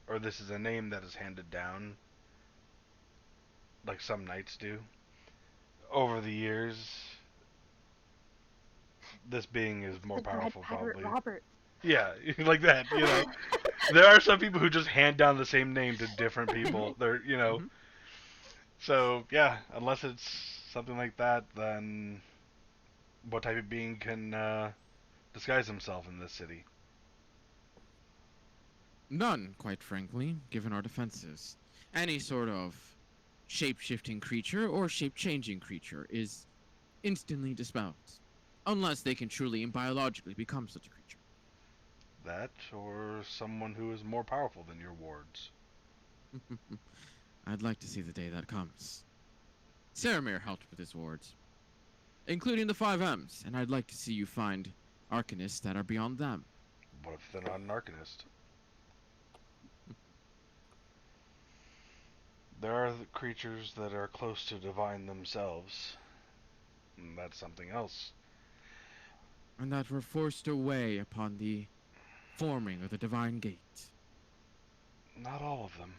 or this is a name that is handed down, like some knights do, over the years, this being is more The Dread powerful Pirate probably. Robert. Yeah, like that, you know. There are some people who just hand down the same name to different people. They're, you know. Mhm. So, yeah, unless it's something like that, then what type of being can disguise himself in this city? None, quite frankly, given our defenses. Any sort of shape-shifting creature or shape-changing creature is instantly dispelled, unless they can truly and biologically become such a creature. That, or someone who is more powerful than your wards. I'd like to see the day that comes. Saramir helped with his wards, including the 5Ms, and I'd like to see you find Arcanists that are beyond them. What if they're not an Arcanist? There are creatures that are close to divine themselves. And that's something else. And that were forced away upon the forming of the Divine Gate. Not all of them.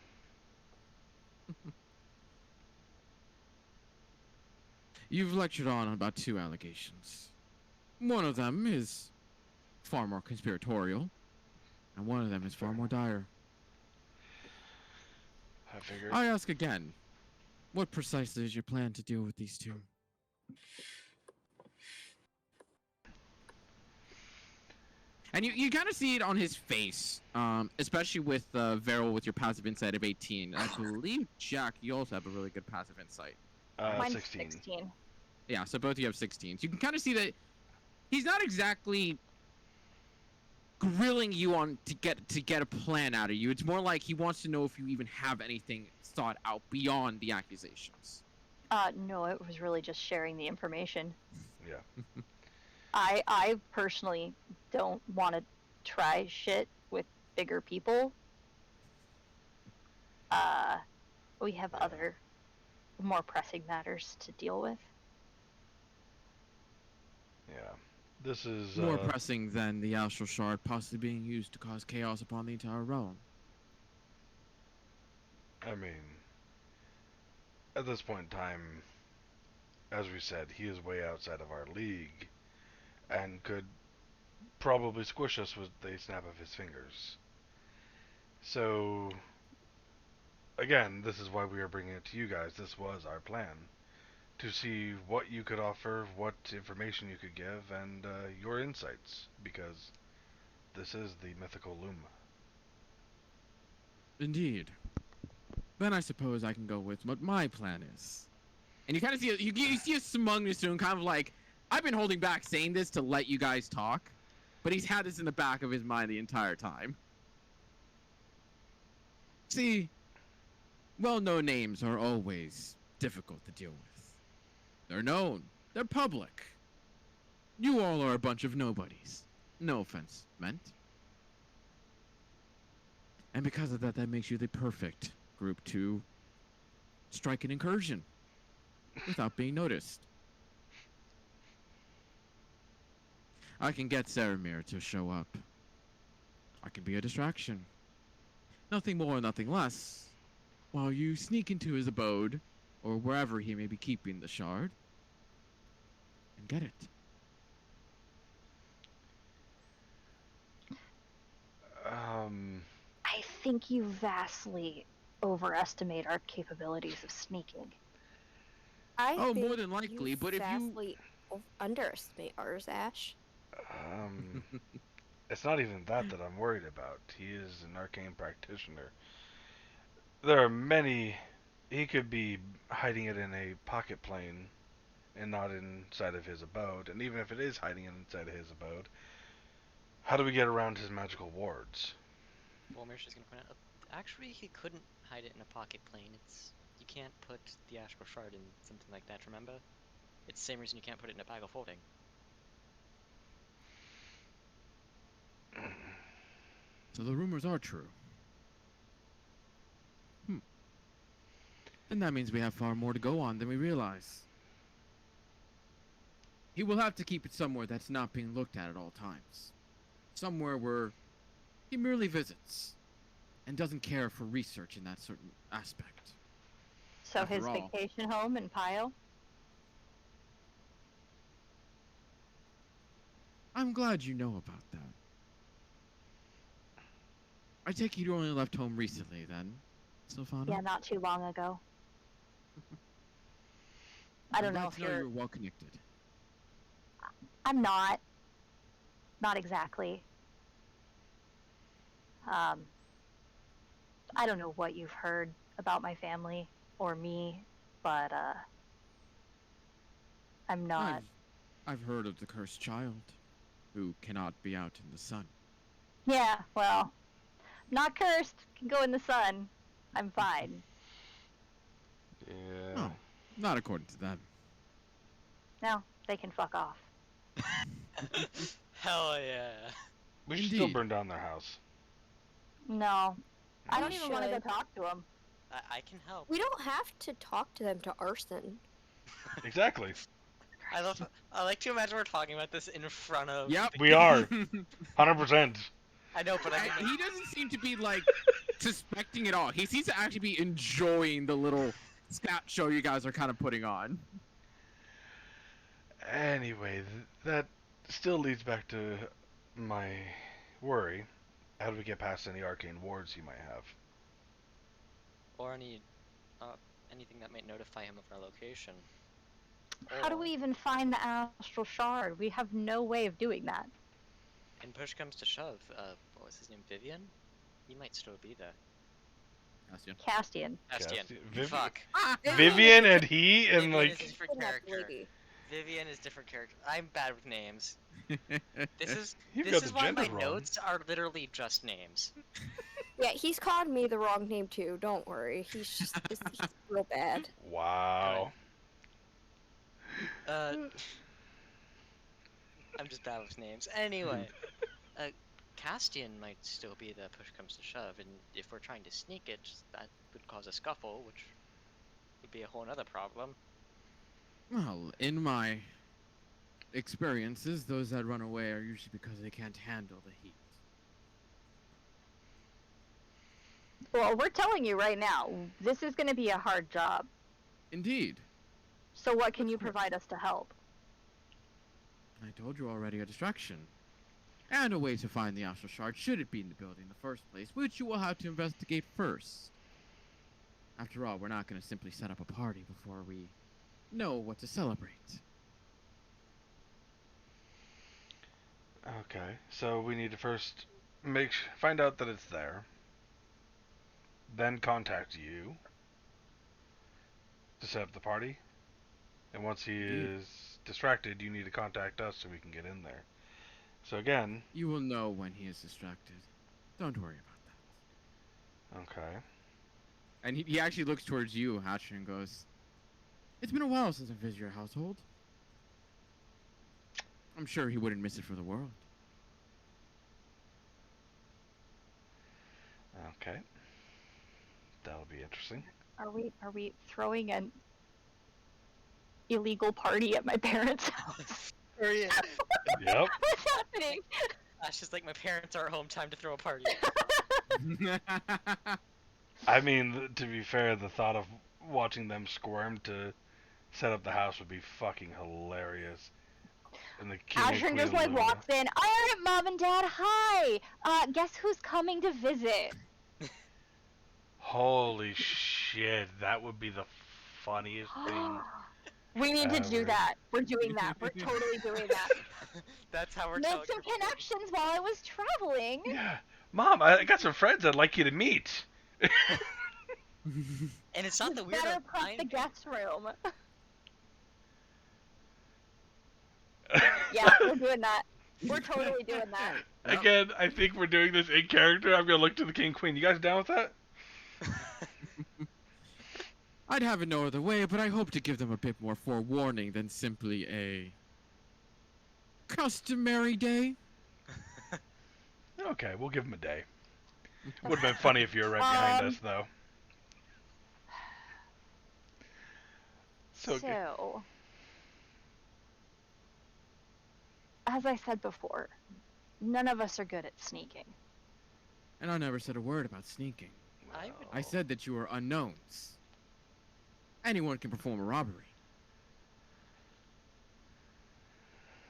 You've lectured on about 2 allegations. One of them is far more conspiratorial, and one of them is far more dire. I figured. I ask again, what precisely is your plan to deal with these 2? And you kind of see it on his face, especially with Varel with your passive insight of 18. I believe, Jack, you also have a really good passive insight. Mine's 16. 16. Yeah, so both of you have 16s. You can kind of see that he's not exactly grilling you on to get a plan out of you. It's more like he wants to know if you even have anything thought out beyond the accusations. No, it was really just sharing the information. Yeah. I personally don't want to try shit with bigger people. We have other more pressing matters to deal with. Yeah. This is More pressing than the Astral Shard possibly being used to cause chaos upon the entire realm. I mean, at this point in time, as we said, he is way outside of our league and could probably squish us with a snap of his fingers. So, again, this is why we are bringing it to you guys. This was our plan. To see what you could offer, what information you could give, and your insights, because this is the mythical loom. Indeed. Then I suppose I can go with what my plan is. And you kind of see you see a smugness to him, kind of like, I've been holding back saying this to let you guys talk, but he's had this in the back of his mind the entire time. See, well-known names are always difficult to deal with. They're known. They're public. You all are a bunch of nobodies. No offense meant. And because of that, that makes you the perfect group to strike an incursion without being noticed. I can get Saramir to show up. I can be a distraction. Nothing more, nothing less. While you sneak into his abode, or wherever he may be keeping the shard, and get it. I think you vastly overestimate our capabilities of sneaking. I Oh, think more than likely, but if you... vastly underestimate ours, Ash. It's not even that I'm worried about. He is an arcane practitioner. There are many. He could be hiding it in a pocket plane and not inside of his abode. And even if it is hiding it inside of his abode, how do we get around his magical wards? Volmir's just gonna point out. Actually, he couldn't hide it in a pocket plane. You can't put the astral shard in something like that. Remember? It's the same reason you can't put it in a bag of holding. So the rumors are true. And that means we have far more to go on than we realize. He will have to keep it somewhere that's not being looked at all times. Somewhere where he merely visits and doesn't care for research in that certain aspect. So After his all. vacation home in Pyle? I'm glad you know about that. I take it you only left home recently, then, Sylvana? Yeah, not too long ago. I don't know if you're well connected. I'm not. Not exactly. I don't know what you've heard about my family or me, but I'm not. I've heard of the cursed child who cannot be out in the sun. Yeah, well, not cursed. Can go in the sun. I'm fine. Yeah. Oh. Not according to them. No, they can fuck off. Hell yeah. We should still Indeed. burn down their house. No. I don't We even want to go should. talk to them. I can help. We don't have to talk to them to arson. Exactly. I like to imagine we're talking about this in front of. Yep. We are. 100%. I know, but I mean, He doesn't seem to be like suspecting at all. He seems to actually be enjoying the little scat show you guys are kind of putting on. Anyway, that still leads back to my worry. How do we get past any arcane wards he might have? or anything that might notify him of our location. How do Or, we even find the astral shard? We have no way of doing that. And push comes to shove, what was his name? Vivian? He might still be there. Castian. Bastian. Viv- Fuck. Vivian and he and Vivian like is a different Kidnapped character. lady. Vivian is different character. I'm bad with names. This is You've this got is the why gender my wrong. notes are literally just names. Yeah, he's called me the wrong name too. Don't worry. He's real bad. Wow. I'm just bad with names. Anyway, Castian might still be the push comes to shove, and if we're trying to sneak it, that would cause a scuffle, which would be a whole other problem. Well, in my experiences, those that run away are usually because they can't handle the heat. Well, we're telling you right now, this is going to be a hard job. Indeed. So what can you provide us to help? I told you already, a distraction. And a way to find the astral shard should it be in the building in the first place, which you will have to investigate first. After all, we're not going to simply set up a party before we know what to celebrate. Okay, so we need to first find out that it's there, then contact you to set up the party, and once he is distracted, you need to contact us so we can get in there. So again, You will know when he is distracted. Don't worry about that. okay, And he actually looks towards you, Hatcher, and goes, "It's been a while since I visited your household. I'm sure he wouldn't miss it for the world." okay, that'll be interesting. Are we throwing an illegal party at my parents' house? Yep. What's happening? That's just like my parents are at home, time to throw a party. I mean, to be fair, the thought of watching them squirm to set up the house would be fucking hilarious. And the king and Ashton queen just like Luna. walks in. Alright, Mom and Dad, hi! Guess who's coming to visit? Holy shit, that would be the funniest thing. We need to do Ever. that. We're doing that. We're totally doing that. That's how we're Made telling some people. connections while I was traveling. Yeah. Mom, I got some friends I'd like you to meet. And it's not the weird Better of prep the mine. guest room. Yeah, we're doing that. We're totally doing that. Again, I think we're doing this in character. I'm gonna look to the king and queen. You guys down with that? I'd have it no other way, but I hope to give them a bit more forewarning than simply a customary day. Okay, we'll give them a day. Would have been funny if you were right behind us, though. So, as I said before, none of us are good at sneaking. And I never said a word about sneaking. I said that you are unknowns. Anyone can perform a robbery.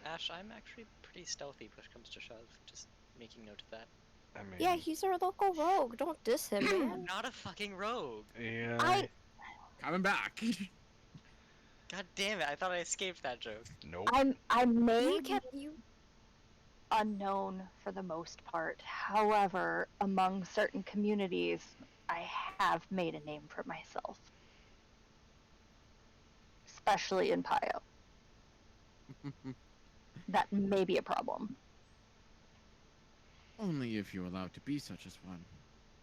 Ash, I'm actually pretty stealthy, push comes to shove. Just making note of that. I mean, Yeah, he's our local rogue. Don't diss him, I'm man. not a fucking rogue. yeah. Coming back. God damn it, I thought I escaped that joke. Nope. I may You get unknown for the most part. However, among certain communities, I have made a name for myself. Especially in Pio. That may be a problem. Only if you're allowed to be such as one.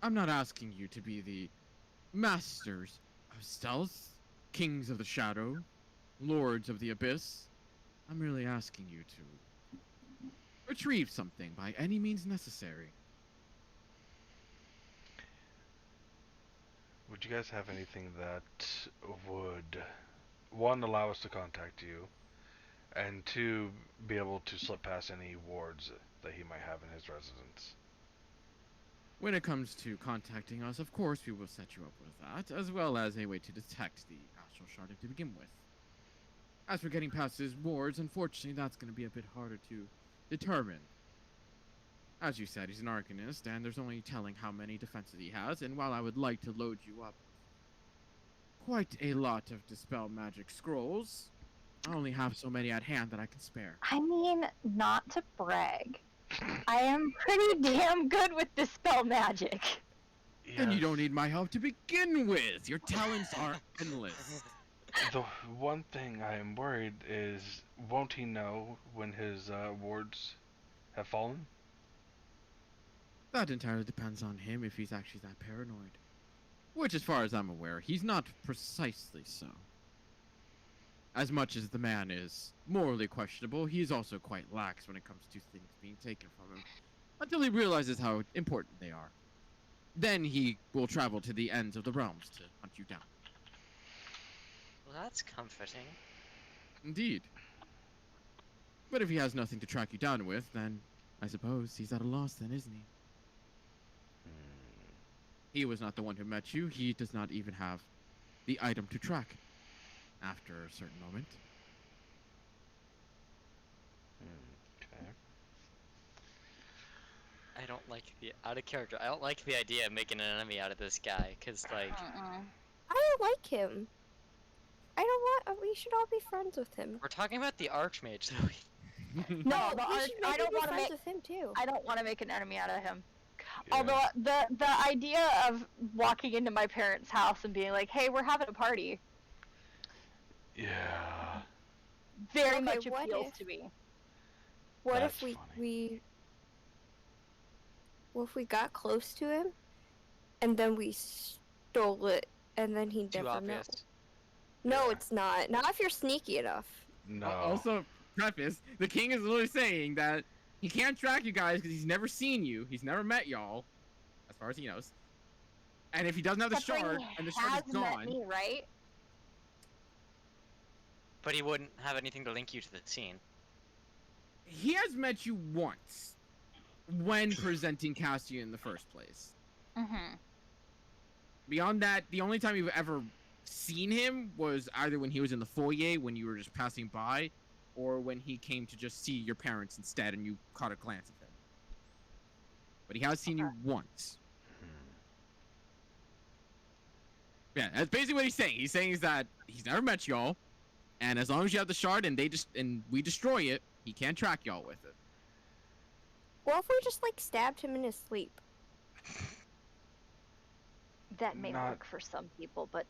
I'm not asking you to be the masters of stealth, Kings of the Shadow, Lords of the Abyss, I'm merely asking you to retrieve something by any means necessary. Would you guys have anything that would, one, allow us to contact you, and two, be able to slip past any wards that he might have in his residence? When it comes to contacting us, of course we will set you up with that, as well as a way to detect the astral sharding to begin with. As for getting past his wards, unfortunately that's going to be a bit harder to determine. As you said, he's an arcanist, and there's only telling how many defenses he has, and while I would like to load you up quite a lot of Dispel Magic scrolls, I only have so many at hand that I can spare. I mean, not to brag, I am pretty damn good with Dispel Magic. And you don't need my help to begin with! Your talents are endless. The one thing I am worried is, won't he know when his wards have fallen? That entirely depends on him if he's actually that paranoid. Which, as far as I'm aware, he's not precisely so. As much as the man is morally questionable, he is also quite lax when it comes to things being taken from him, until he realizes how important they are. Then he will travel to the ends of the realms to hunt you down. Well, that's comforting. Indeed. But if he has nothing to track you down with, then I suppose he's at a loss then, isn't he? He was not the one who met you. He does not even have the item to track after a certain moment. Okay. I don't like the out of character. I don't like the idea of making an enemy out of this guy, cause like Uh-uh. I don't like him. I don't want. We should all be friends with him. we're talking about the Archmage, though. No, we the arch, should I maybe don't be want to friends make. with him too. I don't want to make an enemy out of him. Yeah. Although the idea of walking into my parents' house and being like, "Hey, we're having a party," Yeah. very Okay, much what appeals if- to me. What That's if we funny. what if we got close to him, and then we stole it, and then he Too never obvious. knows? No, Yeah. it's not. Not if you're sneaky enough. No. Also, preface, the king is literally saying that he can't track you guys because he's never seen you. He's never met y'all, as far as he knows. And if he doesn't have the Except for shard, he and the shard has is met gone, me, right? But he wouldn't have anything to link you to the scene. he has met you once when presenting Cassian in the first place. Mm-hmm. Beyond that, the only time you've ever seen him was either when he was in the foyer when you were just passing by, or when he came to just see your parents instead and you caught a glance of him. But he has seen you once. Yeah, that's basically what he's saying. He's saying is that he's never met y'all, and as long as you have the shard and we destroy it, he can't track y'all with it. What if we just like stabbed him in his sleep? That may Not- work for some people, but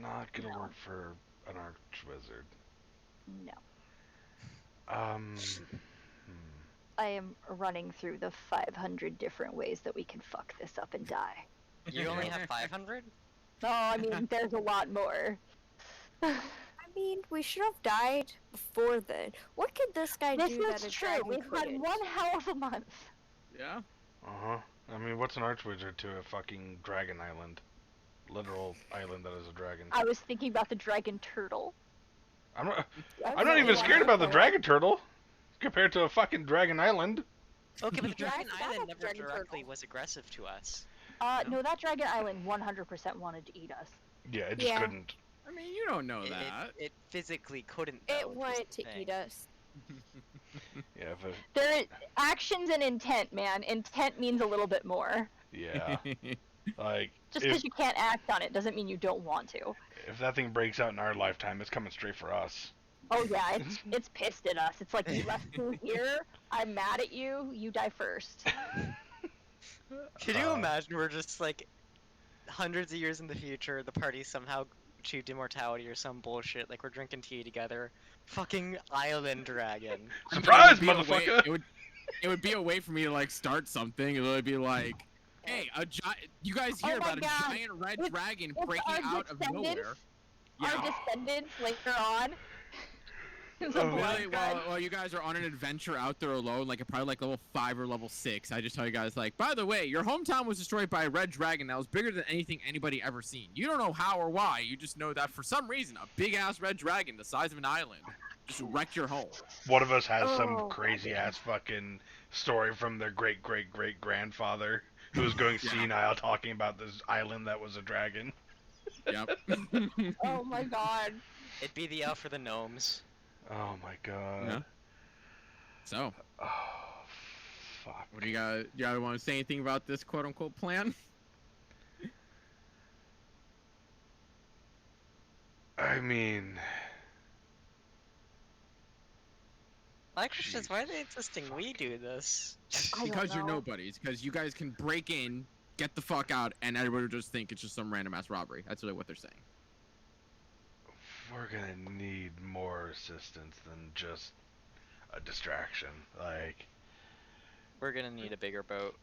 Not gonna No. work for an archwizard. no. Hmm. I am running through the 500 different ways that we can fuck this up and die. You only have 500? No, I mean, there's a lot more. I mean, we should have died before then. What could this guy This do that is a true. dragon We've had couldn't? one hell of a month. Yeah. Uh-huh. I mean, what's an archwizard to a fucking dragon island? Literal island that is a dragon. I was thinking about the dragon turtle. I'm not That's I'm not even what scared I about the thought. dragon turtle compared to a fucking dragon island. Okay, but the Yeah, I Dragon forgot Island about never Dragon directly Turtle. was aggressive to us. No, that dragon island 100% wanted to eat us. Yeah, it just Yeah. couldn't. I mean, you don't know It, that. it physically couldn't. Though, It was wanted the to thing. eat us. Yeah, but There, actions and intent, man. Intent means a little bit more. yeah, like Just if because you can't act on it doesn't mean you don't want to. if that thing breaks out in our lifetime, it's coming straight for us. Oh yeah, it's pissed at us. It's like, you left me here. I'm mad at you. You die first. Could you Uh, imagine we're just like hundreds of years in the future, the party somehow achieved immortality or some bullshit, like we're drinking tea together. Fucking island dragon. Surprise, It would be a way- motherfucker! it would be a way for me to like start something. It would be like, hey, you guys hear Oh my about a God. giant red If- dragon if breaking our out of descendants- nowhere? our descendants later on. The Oh. blood Really, grudge. while you guys are on an adventure out there alone, like probably like level 5 or level 6, I just tell you guys, like, by the way, your hometown was destroyed by a red dragon that was bigger than anything anybody ever seen. You don't know how or why, you just know that for some reason, a big-ass red dragon the size of an island just wrecked your home. One of us has Oh, some my crazy ass fucking story from their great great great grandfather who was going Yeah. senile talking about this island that was a dragon. Yep. Oh my god. It'd be the elf for the gnomes. Oh my god. Yeah. So, Oh, fuck. what do you guys want to say anything about this quote-unquote plan? I mean, My question is, why are they Jesus insisting we do this? I don't Because you're know. nobodies. Because you guys can break in, get the fuck out, and everybody will just think it's just some random ass robbery. That's really what they're saying. we're gonna need more assistance than just a distraction. Like, We're gonna need a bigger boat.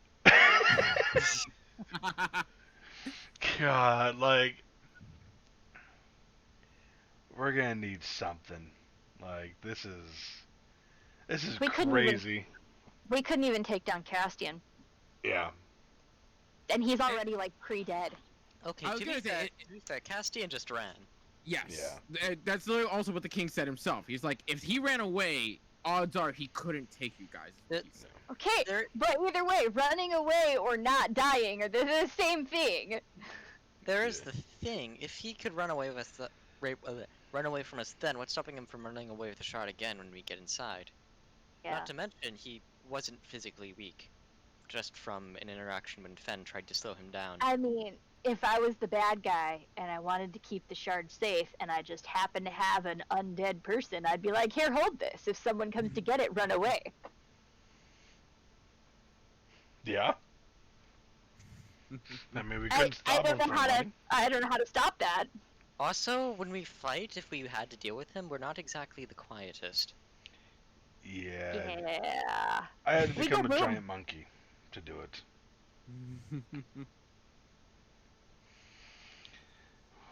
God, like, we're gonna need something. Like, this is We couldn't even- crazy. We couldn't even take down Castian, Yeah. and he's already like pre-dead. Okay, I was to gonna be say, fair, Castian just ran. Yes. That's literally also what the king said himself. He's like, if he ran away, odds are he couldn't take you guys. is what he said. Okay, There, but either way, running away or not dying are the same thing. there is the thing. If he could run away with the run away from us, then what's stopping him from running away with the shard again when we get inside? Yeah. Not to mention, he wasn't physically weak, just from an interaction when Fen tried to slow him down. I mean, if I was the bad guy and I wanted to keep the shard safe and I just happened to have an undead person, I'd be like, here, hold this. If someone comes to get it, run away. Yeah. I mean, we I, couldn't I stop him don't know from how to. running. I don't know how to stop that. Also, when we fight, if we had to deal with him, we're not exactly the quietest. Yeah. Yeah. I had to We become a got room. giant monkey to do it.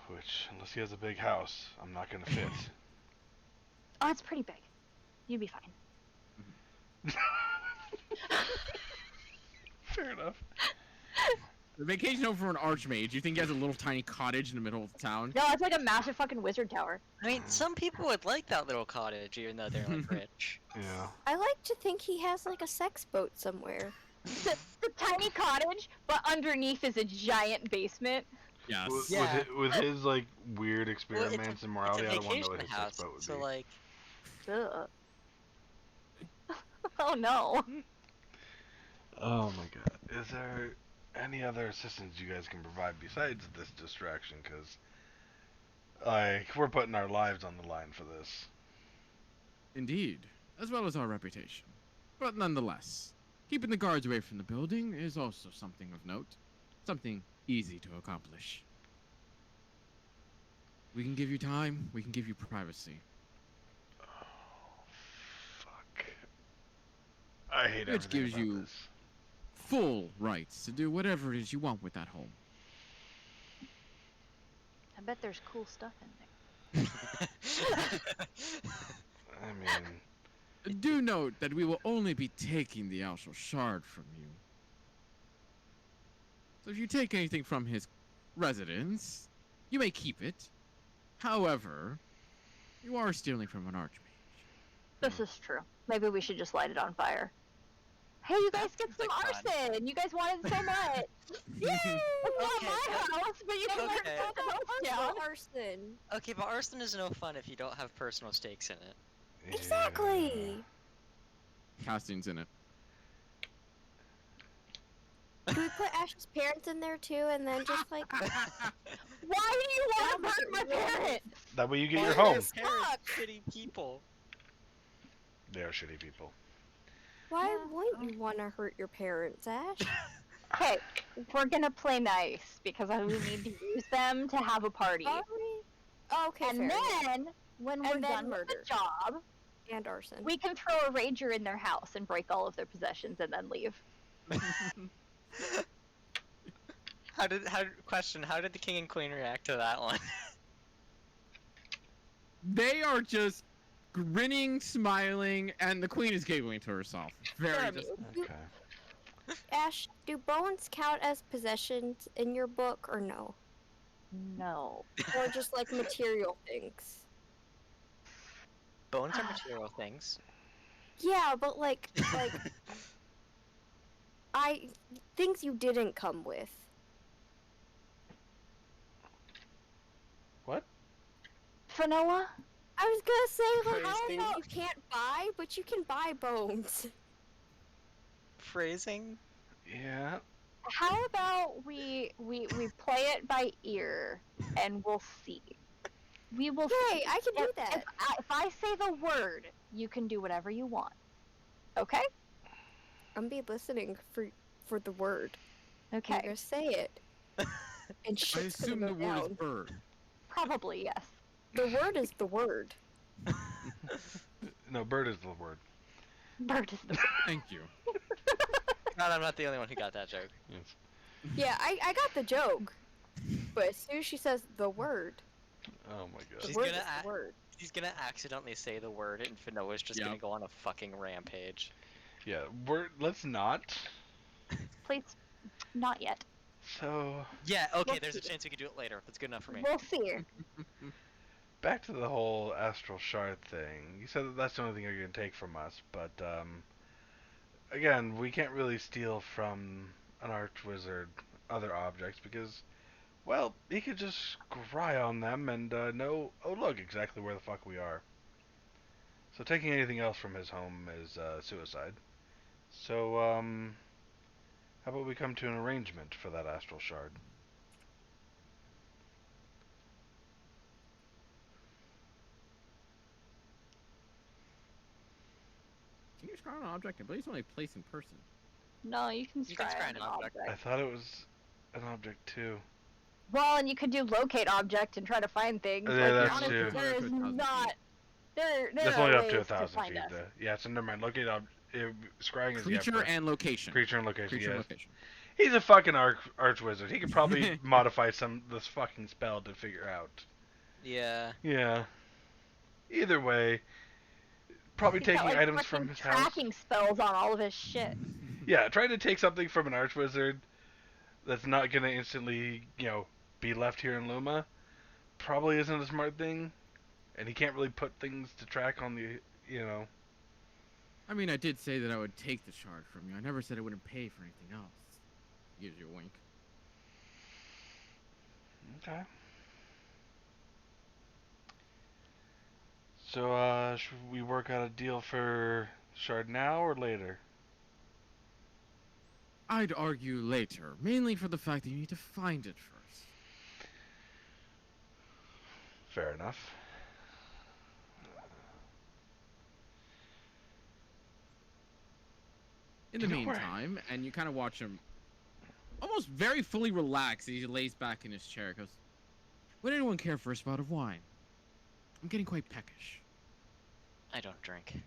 Which, unless he has a big house, I'm not gonna fit. Oh, it's pretty big. You'd be fine. Fair enough. The vacation home for an archmage. You think he has a little tiny cottage in the middle of the town? No, it's like a massive fucking wizard tower. I mean, some people would like that little cottage, even though they're like rich. Yeah. I like to think he has like a sex boat somewhere. The tiny cottage, but underneath is a giant basement. Yes. Yeah. With his like weird Well, experiments in morality, it's I a don't want to know vacation what his house, sex boat would so be. like, Ugh. Oh no. Oh my god. Is there any other assistance you guys can provide besides this distraction? Because, like, we're putting our lives on the line for this. Indeed, as well as our reputation. But nonetheless, keeping the guards away from the building is also something of note. Something easy to accomplish. We can give you time, we can give you privacy. Oh, fuck. I hate Which everything gives about you- this. Full rights to do whatever it is you want with that home. I bet there's cool stuff in there. I mean, Do note that we will only be taking the Alshal Shard from you. So if you take anything from his residence, you may keep it. However, you are stealing from an archmage. This is true. Maybe we should just light it on fire. Hey, you guys get Seems some like fun. arson! You guys wanted so much! Yay! It's not Okay, my house, but you can okay. burn the house down. Arson. okay, but arson is no fun if you don't have personal stakes in it. yeah. Exactly. Casting's in it. Do we put Ash's parents in there too, and then just like Why do you want to burn my parents? That way you get Why your are home. their parents Fuck. shitty people. They are shitty people. why Yeah. wouldn't you want to hurt your parents, Ash? Okay, we're gonna play nice because we need to use them to have a party. Are we? Oh, okay, And fair enough. then, when we're And then done with murder. the job, And arson. we can throw a rager in their house and break all of their possessions and then leave. How did the king and queen react to that one? They are just grinning, smiling, and the queen is giggling to herself. Very They're just. amused. Okay. Ash, do bones count as possessions in your book or no? No. Or just like material things? Bones are material things. Yeah, but like I things you didn't come with. What? Fanoa? I was gonna say like Phrasing. things you can't buy, but you can buy bones. Phrasing. Yeah. How about we play it by ear and we'll see. We will Yay, see. I can do If- that. If I say the word, you can do whatever you want. Okay? I'm be listening for the word. You're Okay. gonna say it. And I shit's gonna assume go the word is down. bird. Probably, yes. The word is the word. No, bird is the word. Bird is the Thank you. God, I'm not the only one who got that joke. Yes. Yeah, I got the joke. But as soon as she says the word, Oh my the god. She's word gonna is the word. He's gonna accidentally say the word, and Finoa's just gonna Yep. go on a fucking rampage. Yeah, let's not. Please, not yet. So, Yeah, okay, Let's there's a see. chance we can do it later. That's good enough for me. We'll see. back to the whole astral shard thing. You said that that's the only thing you're going to take from us, but, again, we can't really steal from an archwizard other objects because, well, he could just scry on them and, know, oh look, exactly where the fuck we are. So taking anything else from his home is, suicide. So, how about we come to an arrangement for that astral shard? Can you scry on an object? I believe it's only placed in person. No, you can You can scry scry on an an object. I object. thought it was an object too. Well, and you could do locate object and try to find things. Yeah, like, that's honestly, true. there is Up to 1,000 not. feet. There That's are only up ways to 1,000 find feet. us. Yeah, so never mind. Locate scrying is Creature yeah, and location. creature and location. Creature and Yes. location. He's a fucking archwizard. He could probably modify this fucking spell to figure out. Yeah. Yeah. Either way, probably He's got, taking like, items from fucking his house. tracking spells on all of his shit. Yeah, trying to take something from an archwizard that's not gonna instantly, be left here in Luma probably isn't a smart thing. And he can't really put things to track on the. I mean, I did say that I would take the shard from you. I never said I wouldn't pay for anything else. Gives you a wink. Okay. So, should we work out a deal for shard now or later? I'd argue later, mainly for the fact that you need to find it first. Fair enough. In the You know where- meantime, and you kind of watch him almost very fully relaxed as he lays back in his chair. Goes, would anyone care for a spout of wine? I'm getting quite peckish. I don't drink.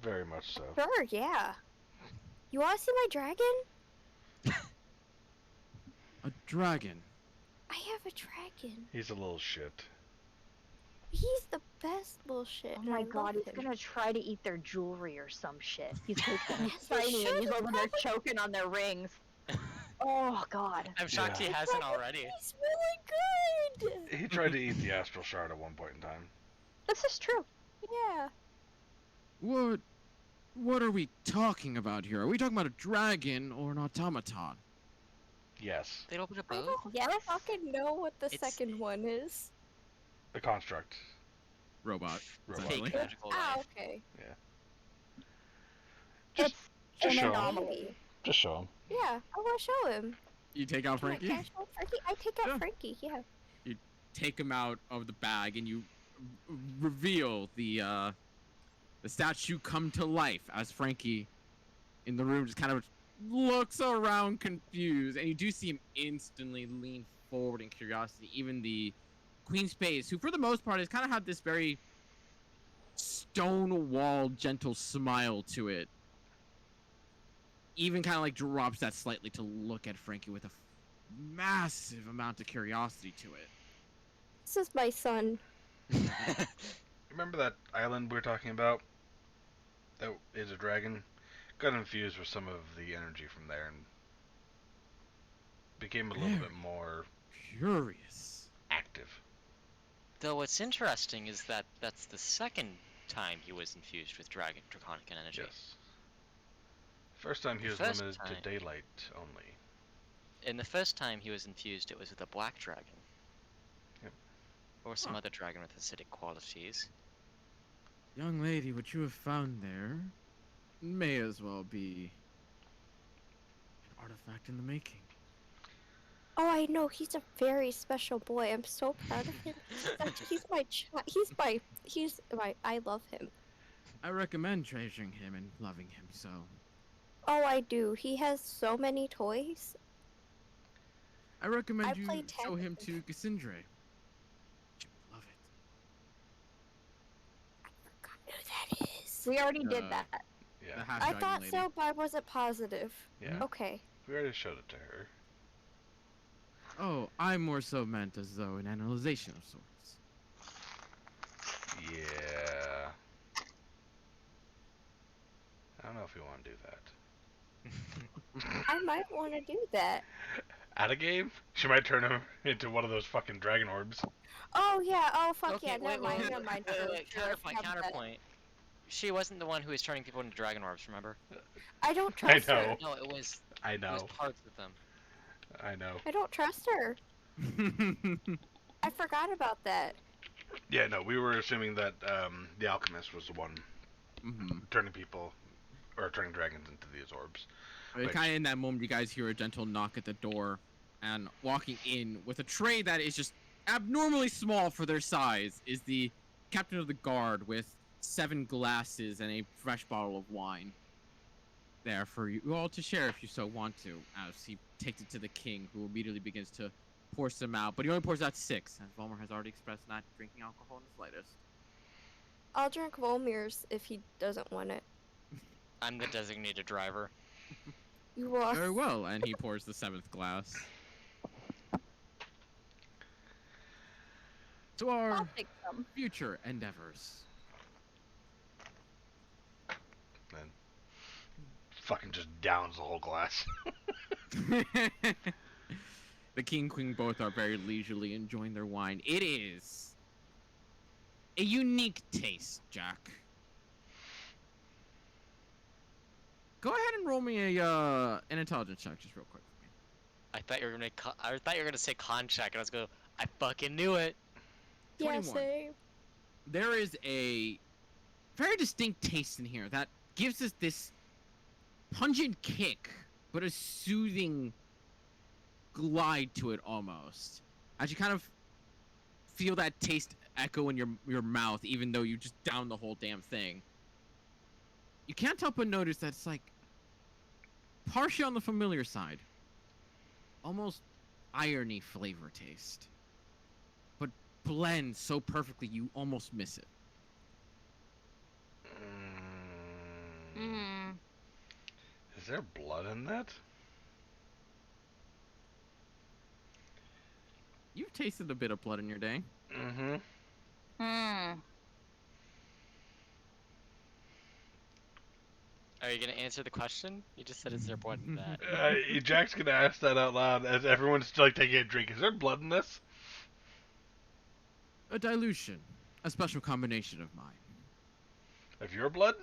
Very much so. Sure, yeah. You wanna see my dragon? A dragon. I have a dragon. He's a little shit. He's the best bullshit. Oh and my I god, love he's him. gonna try to eat their jewelry or some shit. He's taking Yes, he tiny and should. he's over there choking on their rings. Oh god. I'm shocked Yeah. he hasn't already. He's really good. He tried to eat the astral shard at one point in time. This is true. Yeah. What are we talking about here? Are we talking about a dragon or an automaton? Yes, They opened a I boat? don't Yes. fucking know what the It's- second one is. a construct. Robot. Robot. essentially. Fake magical Ah, life. okay. Just, It's an show him. anomaly. Just show him. Yeah, I want to show him. You take out Frankie? Can I show Frankie? I take out Yeah. Frankie, yeah. Take him out of the bag and you reveal the statue come to life as Frankie in the room just kind of looks around confused, and you do see him instantly lean forward in curiosity. Even the Queen Space, who for the most part has kind of had this very stone-walled, gentle smile to it, even kind of like drops that slightly to look at Frankie with a massive amount of curiosity to it. This is my son. Remember that island we were talking about? That is a dragon? Got infused with some of the energy from there and became a little bit Very more curious. active. Though what's interesting is that that's the second time he was infused with draconic energy. Yes. First time he The was first limited time- to daylight only. And the first time he was infused, it was with a black dragon. Yep. Or some Huh. other dragon with acidic qualities. Young lady, what you have found there may as well be an artifact in the making. Oh, I know. He's a very special boy. I'm so proud of him. He's my child. He's my. I love him. I recommend treasuring him and loving him so. Oh, I do. He has so many toys. I recommend I you play tag show with him to him. Cassandra. She would love it. Who that is? We already did Uh, that. The Yeah. half I dragon thought lady. so, but I wasn't positive. Yeah. Okay. We already showed it to her. Oh, I more so meant as though an analyzation of sorts. Yeah. I don't know if we want to do that. I might want to do that. At a game? She might turn him into one of those fucking dragon orbs. Oh yeah. Oh fuck Okay, yeah. wait, Never mind. wait, Never mind. wait, Sure, wait, sure, I counterpoint, forgot about that. counterpoint. She wasn't the one who was turning people into dragon orbs, remember? I don't I trust her. know. No, it was I it was know. parts of them. I know. I don't trust her. I forgot about that. Yeah, no, we were assuming that the alchemist was the one Mm-hmm. turning people, or turning dragons into these orbs. Kind of in that moment, you guys hear a gentle knock at the door, and walking in with a tray that is just abnormally small for their size is the captain of the guard with 7 glasses and a fresh bottle of wine. There for you all to share if you so want to, as he takes it to the king, who immediately begins to pour some out. But he only pours out 6, as Vollmer has already expressed not drinking alcohol in the slightest. I'll drink Volmir's if he doesn't want it. I'm the designated driver. You are. Very well, and he pours the 7th glass. To our I'll take some. future endeavors. And fucking just downs the whole glass. The king and queen both are very leisurely enjoying their wine. It is a unique taste, Jack. Go ahead and roll me an intelligence check, just real quick for me. I thought you were gonna say con check, and I was going, I fucking knew it. Yeah, 21. same. There is a very distinct taste in here that gives us this pungent kick, but a soothing glide to it almost. As you kind of feel that taste echo in your mouth, even though you just down the whole damn thing. You can't help but notice that it's like partially on the familiar side. Almost irony flavor taste. But blends so perfectly you almost miss it. Mm. Is there blood in that? You've tasted a bit of blood in your day. Mm-hmm. Mm. Are you gonna answer the question? You just said, is there blood in that? Jack's gonna ask that out loud as everyone's still like taking a drink. Is there blood in this? A dilution. A special combination of mine. Of your blood?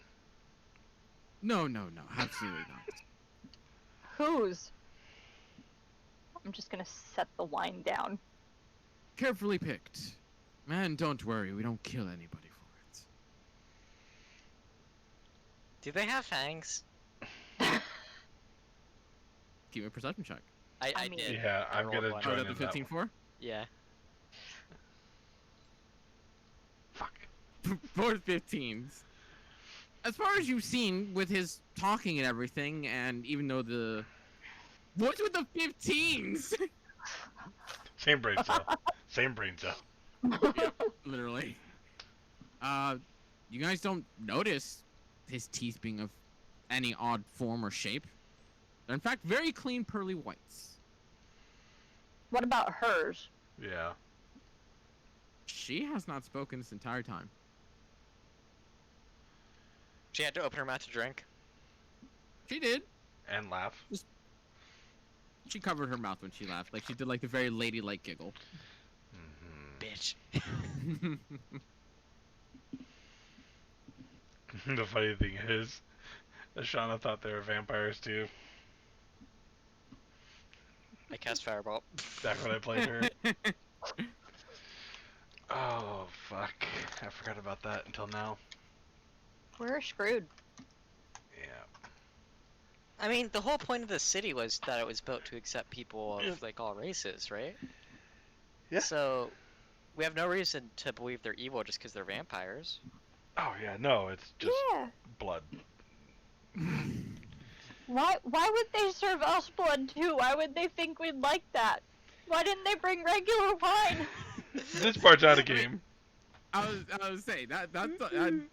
No, absolutely not. Whose? I'm just gonna set the wine down. Carefully picked. And don't worry, we don't kill anybody for it. Do they have fangs? Give me a perception check. I I mean- did. Yeah, I I'm rolled gonna one. Oh, join is that in the that 15 one. for? Yeah. Fuck. Both 15s. As far as you've seen with his talking and everything, and even though the... What's with the 15s? Same brain cell. Same brain cell. Literally. You guys don't notice his teeth being of any odd form or shape. They're in fact very clean pearly whites. What about hers? Yeah. She has not spoken this entire time. She had to open her mouth to drink. She did. And laugh. She covered her mouth when she laughed. Like, she did, like, the very ladylike giggle. Bitch. The funny thing is, Ashana thought they were vampires too. I cast Fireball. Back when I played her. Oh, fuck. I forgot about that until now. We're screwed. Yeah. I mean, the whole point of the city was that it was built to accept people of, like, all races, right? Yeah. So, we have no reason to believe they're evil just because they're vampires. Oh, yeah, no, it's just Yeah. blood. Why would they serve us blood too? Why would they think we'd like that? Why didn't they bring regular wine? This part's out of game. I was saying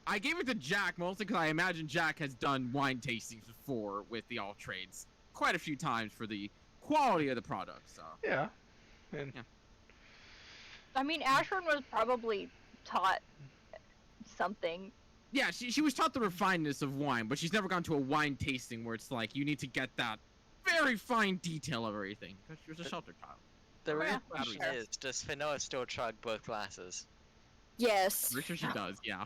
I gave it to Jack mostly because I imagine Jack has done wine tastings before with the all trades quite a few times for the quality of the product. So Yeah. And Yeah. I mean, Ashburn was probably taught something. yeah, she was taught the refinedness of wine, but she's never gone to a wine tasting where it's like you need to get that very fine detail of everything because she was a shelter child. The real Yeah, question sure. is, does Finoa still chug both glasses? Yes. I'm sure she does, yeah.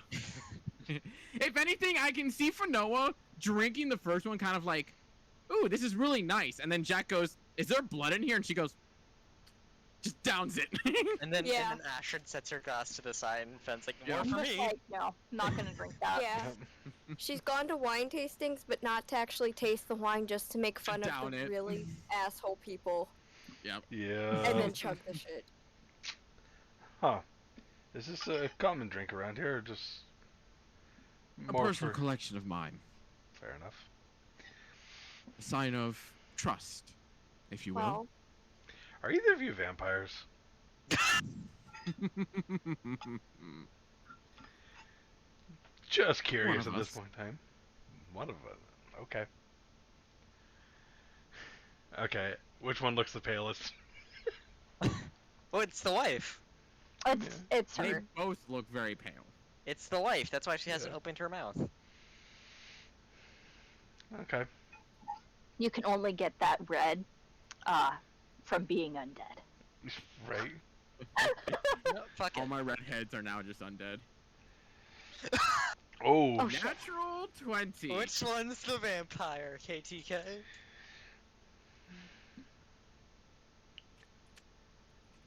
If anything, I can see Finoa drinking the first one kind of like, ooh, this is really nice. And then Jack goes, is there blood in here? And she goes, just downs it. And then, Yeah. and then Ashford sets her glass to the side and Fenn's like, Yeah. more I'm for just me. like, no, I'm not gonna drink that. Yeah. She's gone to wine tastings, but not to actually taste the wine, just to make fun down of the it. really asshole people, yeah. and then chug the shit. Huh. Is this a common drink around here, or just A more personal for... collection of mine. Fair enough. A sign of trust, if you will. Well, Are either of you vampires? Just curious of at this us. point in time. One of us. Okay. Okay. Which one looks the palest? Oh, it's the wife. It's They her. both look very pale. It's the wife. That's why she hasn't Yeah. opened her mouth. Okay. You can only get that red, from being undead. Right. No, fuck All it. my redheads are now just undead. Oh. Oh, shit. Natural 20. Which one's the vampire, KTK?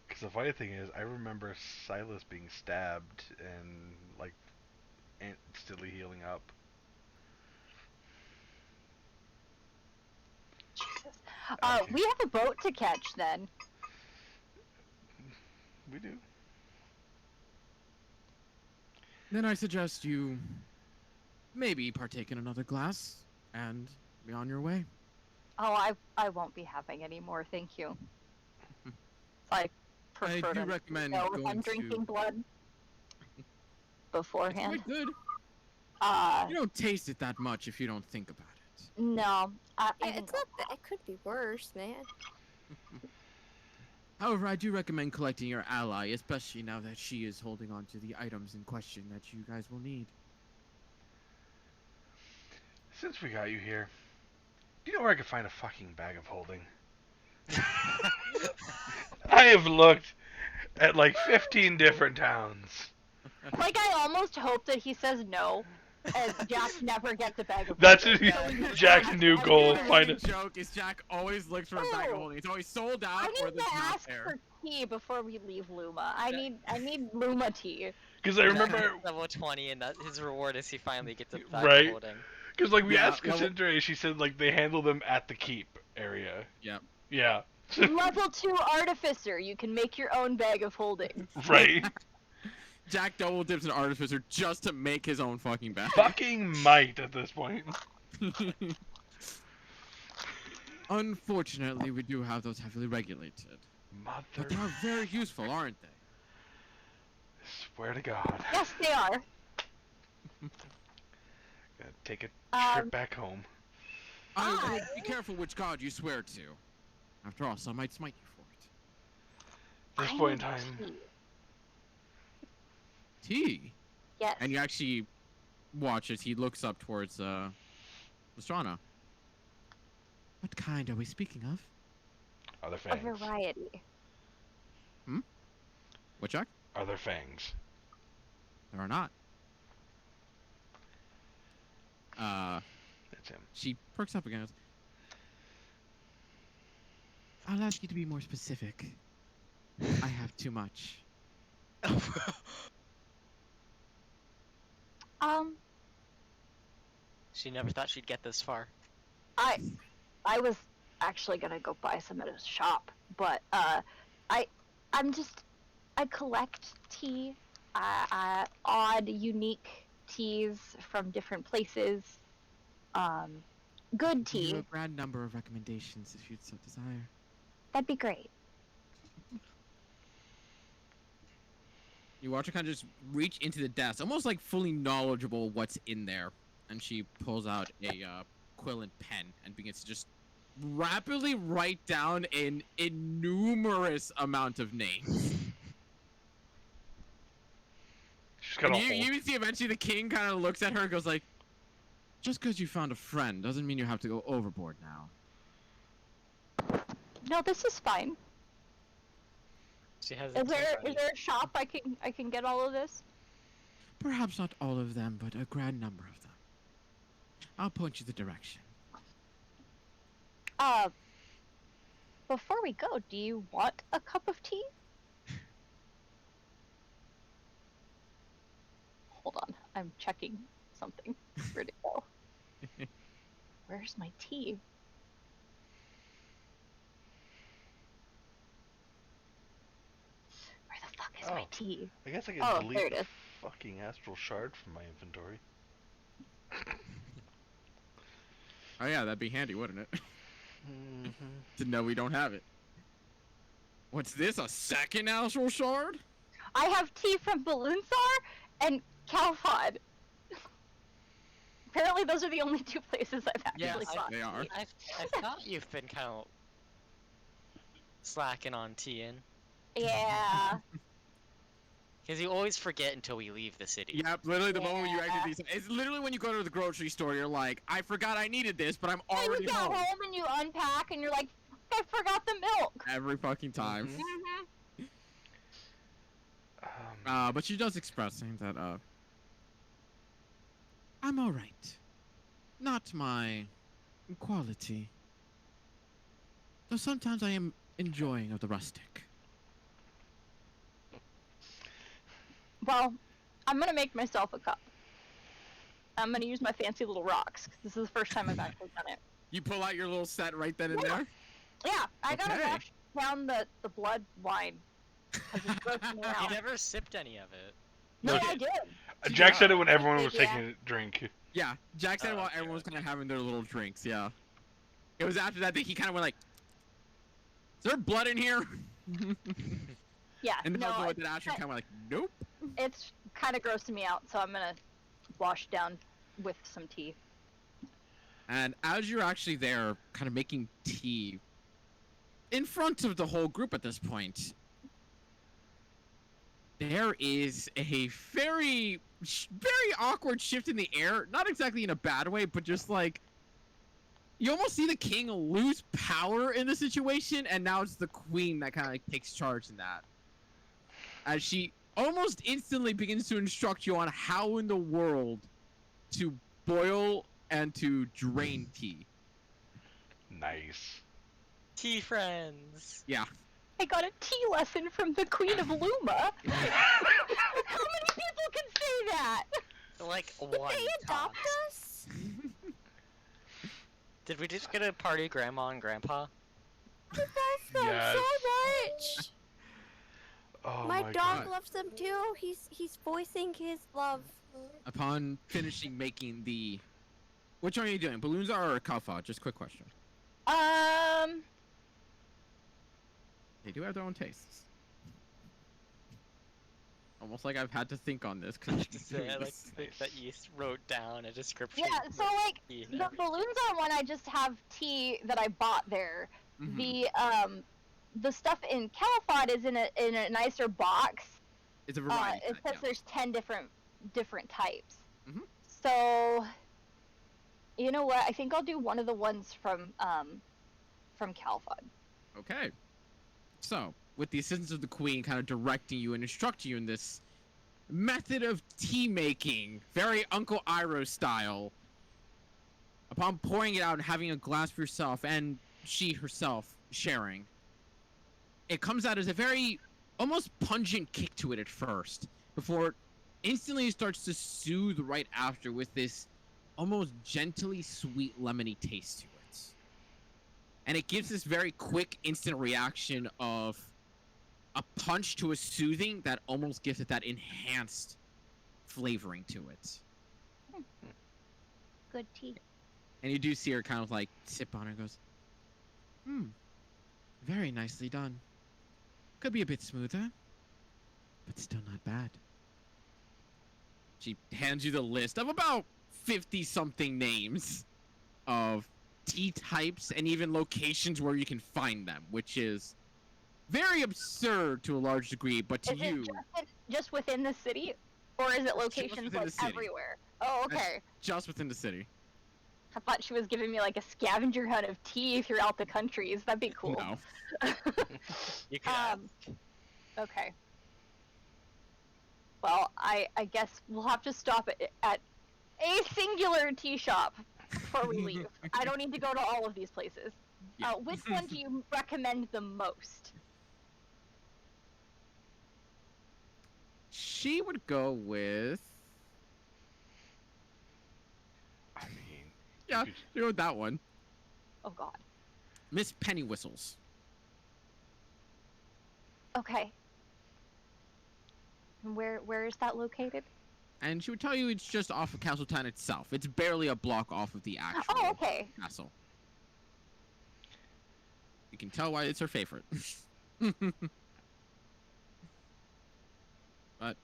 Because the funny thing is, I remember Silas being stabbed and like instantly healing up. Jesus. Okay. We have a boat to catch then. We do. Then I suggest you maybe partake in another glass and be on your way. Oh, I won't be having any more, thank you. I prefer do to recommend know if going I'm to- drinking blood It's beforehand. quite good. Uh, You don't taste it that much if you don't think about it. no. I yeah, think it's not that. It could be worse, man. However, I do recommend collecting your ally, especially now that she is holding on to the items in question that you guys will need. Since we got you here, do you know where I could find a fucking bag of holding? I have looked at like 15 different towns. Like, I almost hope that he says no, as Jack never gets a bag of That's holding. Jack's new goal. The Find running it. joke is Jack always looks for a bag of Oh. holding. It's always sold out I or need there's to not ask there. for tea before we leave Luma. I need Luma tea. Because I remember, Level 20, and that his reward is he finally gets a back Right. holding. because like we Yeah, asked Cassandra, she said like they handle them at the keep area. Yep. Yeah. Level 2 artificer. You can make your own bag of holding. Right. Jack double dips an artificer just to make his own fucking bag. Fucking might at this point. Unfortunately, we do have those heavily regulated. But Mother. they are very useful, aren't they? Swear to God. Yes, they are. Gonna take a Um, trip back home. I would be careful which god you swear to. After all, some might smite you for it. At this I point in need time, tea. Tea. Yes. And you actually watch as he looks up towards Lestrana. What kind are we speaking of? Are there A fangs? variety. What, Jack? Are there fangs? There are not. That's him. She perks up again. and goes, I'll ask you to be more specific. I have too much. She never thought she'd get this far. I was actually gonna go buy some at his shop, but I collect tea, odd, unique teas from different places. Good I'll give tea. you a grand number of recommendations if you'd so desire. That'd be great. You watch her kind of just reach into the desk, almost like fully knowledgeable of what's in there. And she pulls out a quill and pen and begins to just rapidly write down an innumerous amount of names. She's got And a you whole. even see eventually the king kind of looks at her and goes like, just because you found a friend doesn't mean you have to go overboard now. No, this is fine. She has. Is there a shop I can get all of this? Perhaps not all of them, but a grand number of them. I'll point you the direction. Before we go, do you want a cup of tea? Hold on, I'm checking something. Where'd it go? Where's my tea? Where the fuck is my Oh. tea? I guess I can Oh, delete there it the is. fucking astral shard from my inventory. Oh yeah, that'd be handy, wouldn't it? Mm-hmm. To know we don't have it. What's this, a second astral shard? I have tea from Balloonsar and Calfod. Apparently those are the only two places I've actually Yes, bought. they are. I've thought you've been kind of slacking on TN. Yeah. Because you always forget until we leave the city. Yep, literally the moment you Yeah. actually it's literally when you go to the grocery store, you're like, I forgot I needed this, but I'm And already you get home. home and you unpack and you're like, I forgot the milk. Every fucking time. Mhm. Mm-hmm. But she does express saying that, I'm alright. Not my quality. Though sometimes I am enjoying of the rustic. Well, I'm gonna make myself a cup. I'm gonna use my fancy little rocks, because this is the first time I've actually done it. You pull out your little set right then and Yeah. there? Yeah, I gotta Okay. wash down the blood wine. 'Cause it's grossing me You out. never sipped any of it. No, Okay. I did. Jack said it when everyone was Yeah. taking a drink. Yeah, Jack said Oh, while okay. everyone was kind of having their little drinks, yeah. It was after that he kind of went like, is there blood in here? Yeah, And no, no, that Asher kind of went like, nope. it's kind of grossing me out, so I'm gonna wash down with some tea. And as you're actually there, kind of making tea, in front of the whole group at this point, there is a very awkward shift in the air. Not exactly in a bad way, but just like, you almost see the king lose power in the situation, and now it's the queen that kind of like takes charge in that. As she almost instantly begins to instruct you on how in the world to boil and to drain tea. Nice. Tea friends. Yeah. I got a tea lesson from the Queen of Luma. How many people can say that? Like Did one. they adopt tops. us? Did we just get a party grandma and grandpa? I love them Yes. so much. Oh my my dog God. loves them too. He's voicing his love. Upon finishing making the... Which one are you doing? Balloons or Kalfa? Just quick question. They do have their own tastes. Almost like I've had to think on this. Cause To say, I like to think that you wrote down a description. Yeah, so like, tea. the balloons are one I just have tea that I bought there. Mhm. The stuff in Califod is in a nicer box. It's a variety. It set, says there's 10 different types. Mhm. So, you know what? I think I'll do one of the ones from Calfod. yeah. Okay. So, with the assistance of the queen kind of directing you and instructing you in this method of tea making, very Uncle Iroh style, upon pouring it out and having a glass for yourself and she herself sharing, it comes out as a very almost pungent kick to it at first, before it instantly starts to soothe right after with this almost gently sweet lemony taste to it. And it gives this very quick instant reaction of a punch to a soothing that almost gives it that enhanced flavoring to it. Good tea. And you do see her kind of like sip on it and goes, very nicely done. Could be a bit smoother, but still not bad. She hands you the list of about 50-something names of tea types and even locations where you can find them, which is very absurd to a large degree, but to Is you, it just within the city, or is it locations within like the city. everywhere? Oh, okay. just within the city. I thought she was giving me like a scavenger hunt of tea throughout the countries. That'd be cool. No. You could ask. Okay. Well, I guess we'll have to stop at a singular tea shop before we leave. I don't need to go to all of these places. Yeah. Which one do you recommend the most? She would go with. I mean, Yeah, you could- you go with that one. Oh God. Miss Penny Whistles. Okay. And where is that located? And she would tell you it's just off of Castletown itself. It's barely a block off of the actual Oh, okay. castle. You can tell why it's her favorite. But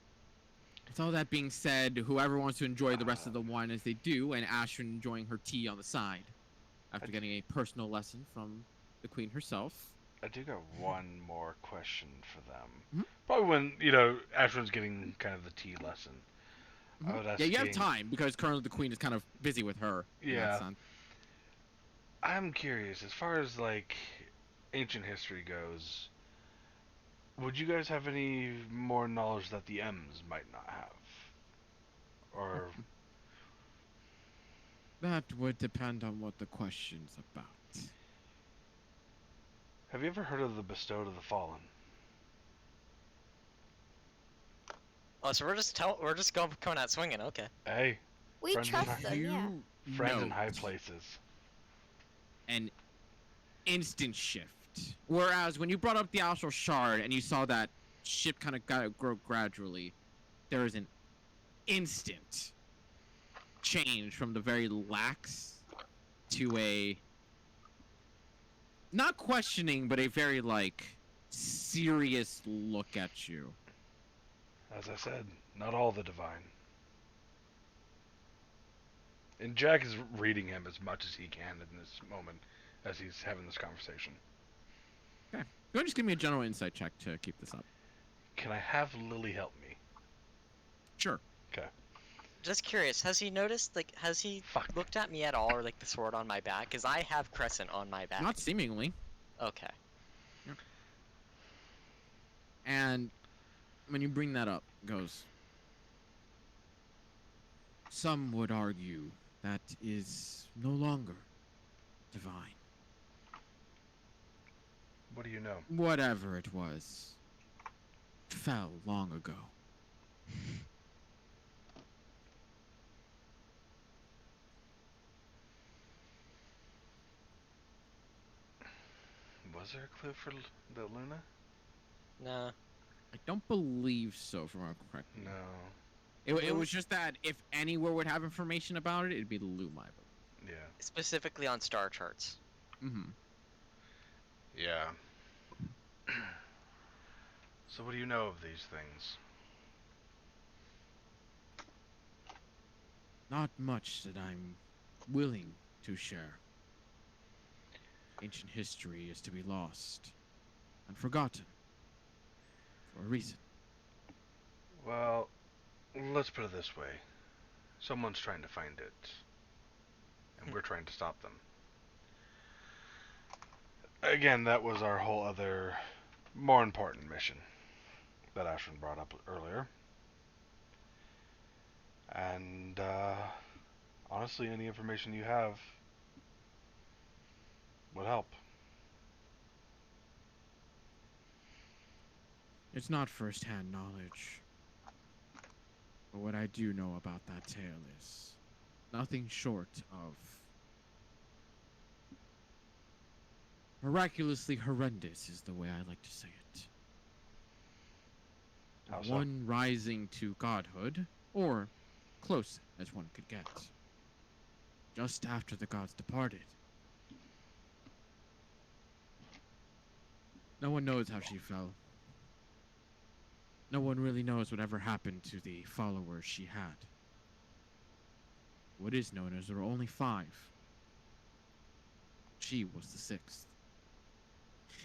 with all that being said, whoever wants to enjoy the rest of the wine as they do, and Ashton enjoying her tea on the side, after getting a personal lesson from the queen herself. I do got one more question for them. Mhm. Probably when, Ashwin's getting kind of the tea lesson. I was Yeah, you have asking- time, because currently the queen is kind of busy with her. in that Yeah. sense. I'm curious, as far as, like, ancient history goes, would you guys have any more knowledge that the M's might not have? Or, That would depend on what the question's about. have you ever heard of the Bestowed of the Fallen? Oh, so we're just coming out swinging. Okay. Hey, We Friends trust and them, yeah. friends in note high places. an instant shift. Whereas when you brought up the Astral Shard and you saw that ship kind of grow gradually, there is an instant change from the very lax to a not questioning, but a very like serious look at you. As I said, not all the divine. And Jack is reading him as much as he can in this moment as he's having this conversation. Go ahead and just give me a general insight check to keep this up. Can I have Lily help me? Sure. Okay. Just curious, has he noticed, like, has he Fuck. looked at me at all, or like the sword on my back? Because I have Crescent on my back. Not seemingly. Okay. And when you bring that up, it goes, some would argue that is no longer divine. What do you know? Whatever it was, fell long ago. Was there a clue for the Luna? No. I don't believe so, if I'm correct. No. It was just that if anywhere would have information about it, it'd be the Loom, I Yeah. Specifically on star charts. believe. Mm-hmm. Yeah. So what do you know of these things? Not much that I'm willing to share. Ancient history is to be lost and forgotten for a reason. Well, let's put it this way. Someone's trying to find it, and we're trying to stop them. Again, that was our whole other, more important mission that Ashwin brought up earlier. And, honestly, any information you have would help. It's not first-hand knowledge. But what I do know about that tale is nothing short of miraculously horrendous is the way I like to say it. How so? One rising to godhood, or close as one could get, just after the gods departed. No one knows how she fell. No one really knows whatever happened to the followers she had. What is known is there were only 5. She was the 6th.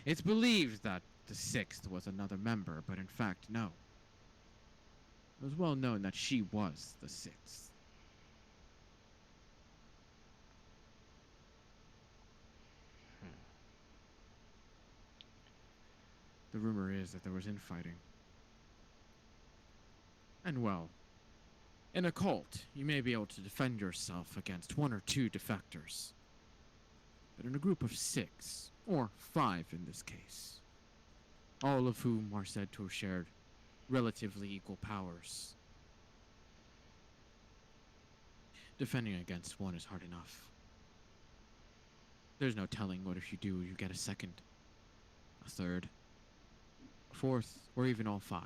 It's believed that the 6th was another member, but in fact, no. It was well known that she was the 6th. The rumor is that there was infighting. And well, in a cult, you may be able to defend yourself against 1 or 2 defectors. But in a group of 6, or 5 in this case, all of whom are said to have shared relatively equal powers, defending against one is hard enough. There's no telling what if you do, you get a second, a third, a fourth, or even all 5.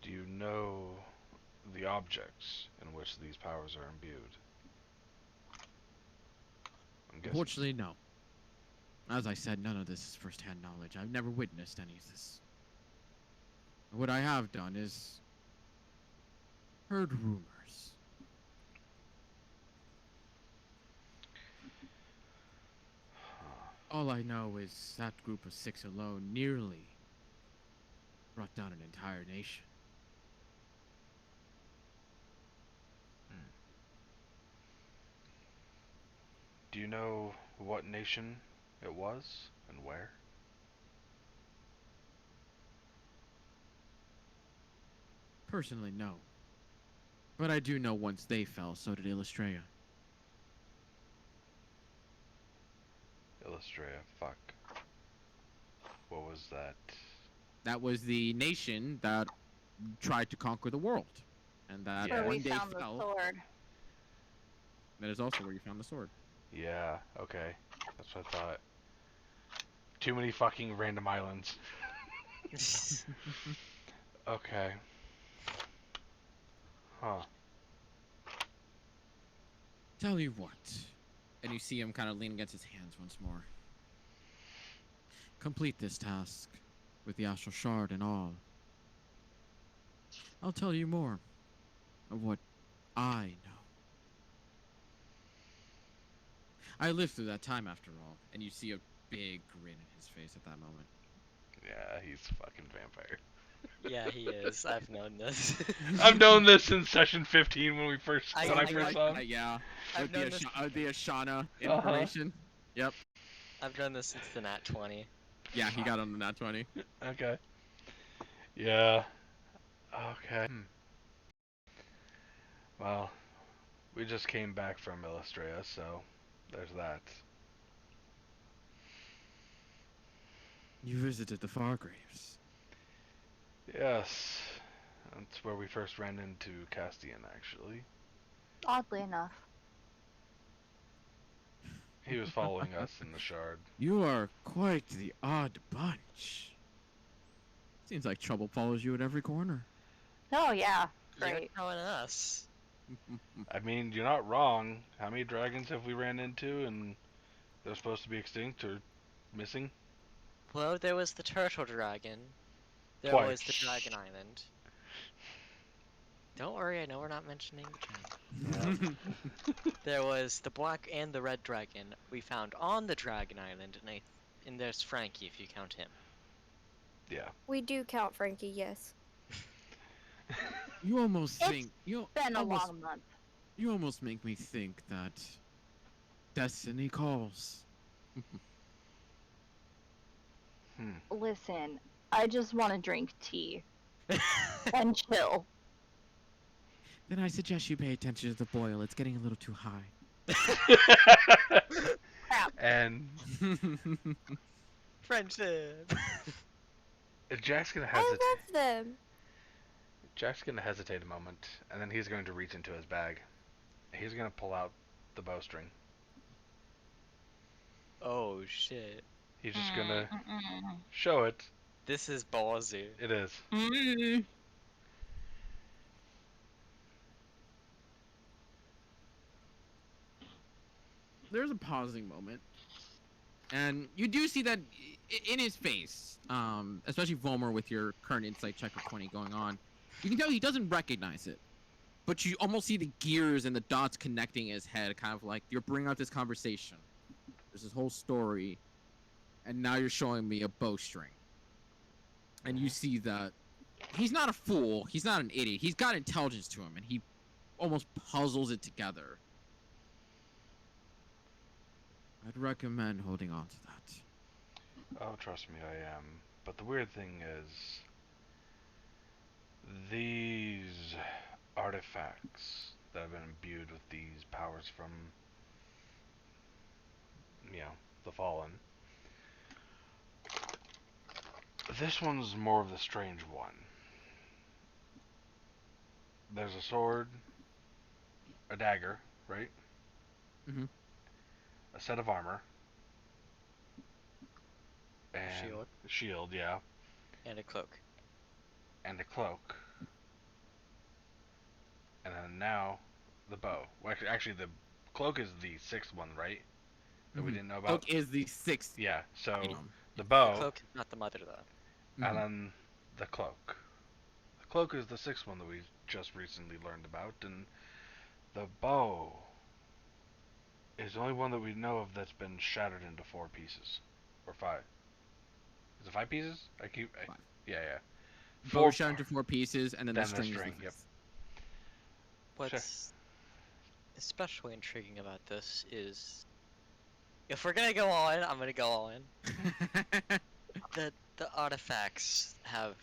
Do you know the objects in which these powers are imbued? I'm guessing. Unfortunately, no. As I said, none of this is first-hand knowledge. I've never witnessed any of this. What I have done is heard rumors. All I know is that group of 6 alone nearly brought down an entire nation. Do you know what nation it was and where? Personally, no. But I do know once they fell, so did Illustria. Illustria, fuck. What was that? That was the nation that tried to conquer the world. And that Yeah. Where we one day found the fell. sword. That is also where you found the sword. Yeah, okay. That's what I thought. Too many fucking random islands. Okay. Huh. Tell you what. And you see him kind of lean against his hands once more. Complete this task with the astral shard and all. I'll tell you more of what I know. I lived through that time after all, and you see a big grin in his face at that moment. Yeah, he's a fucking vampire. Yeah, he is. I've known this. I've known this since session 15 when I first saw him. Yeah, I've with the, known this. the Ashana information. Yep. I've known this since the Nat 20. Yeah, he got on the nat 20. Okay. Yeah. Okay. Well, we just came back from Illustria, so there's that. You visited the Fargraves. Yes. That's where we first ran into Castian, actually. Oddly enough. He was following us in the shard. You are quite the odd bunch. Seems like trouble follows you at every corner. Oh yeah, You're great. telling us. I mean, you're not wrong. How many dragons have we ran into and they're supposed to be extinct or missing? Well, there was the turtle dragon. There Twice. was the Dragon Island. Don't worry, I know we're not mentioning the dragon. There was the black and the red dragon we found on the Dragon Island, and there's Frankie if you count him. Yeah. We do count Frankie, yes. You almost It's think you Been a almost long month. you almost make me think that destiny calls. Listen, I just want to drink tea and chill. Then I suggest you pay attention to the boil. It's getting a little too high. Crap. And Friendship! Jack's gonna I hesitate. love them. Jack's gonna hesitate a moment, and then he's going to reach into his bag. He's gonna pull out the bowstring. Oh shit. He's just gonna show it. This is ballsy. It is. There's a pausing moment, and you do see that in his face, especially Volmer with your current insight check of 20 going on. You can tell he doesn't recognize it, but you almost see the gears and the dots connecting in his head, kind of like you're bringing up this conversation. There's this whole story, and now you're showing me a bowstring. And you see that he's not a fool, he's not an idiot, he's got intelligence to him, and he almost puzzles it together. I'd recommend holding on to that. Oh, trust me, I am. But the weird thing is, these artifacts that have been imbued with these powers from, the Fallen. This one's more of the strange one. There's a sword, a dagger, right? Mhm. A set of armor. And Shield. Shield, yeah. And a cloak. And a cloak. And then now, the bow. Well, actually, the cloak is the sixth one, right? That we didn't know about? Cloak is the sixth. Yeah, so item. the bow, The cloak is not the mother, though. and then the cloak. The cloak is the sixth one that we just recently learned about, and the bow is the only one that we know of that's been shattered into 4 pieces. Or 5. Is it 5 pieces? Five. Yeah. Bow shot into 4 pieces, and then the string is the yep. fifth. What's especially intriguing about this is, if we're gonna go all in, I'm gonna go all in. The artifacts have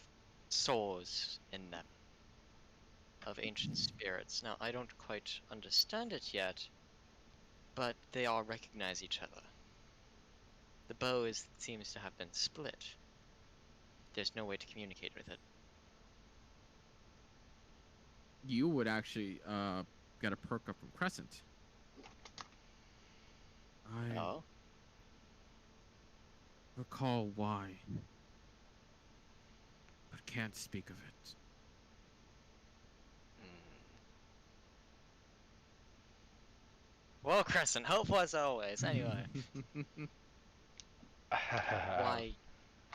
souls in them of ancient spirits. Now, I don't quite understand it yet, but they all recognize each other. The bow seems to have been split. There's no way to communicate with it. You would actually get a perk up from Crescent. I Oh? recall why, but can't speak of it. Well, Crescent, hopeful as always. Anyway, why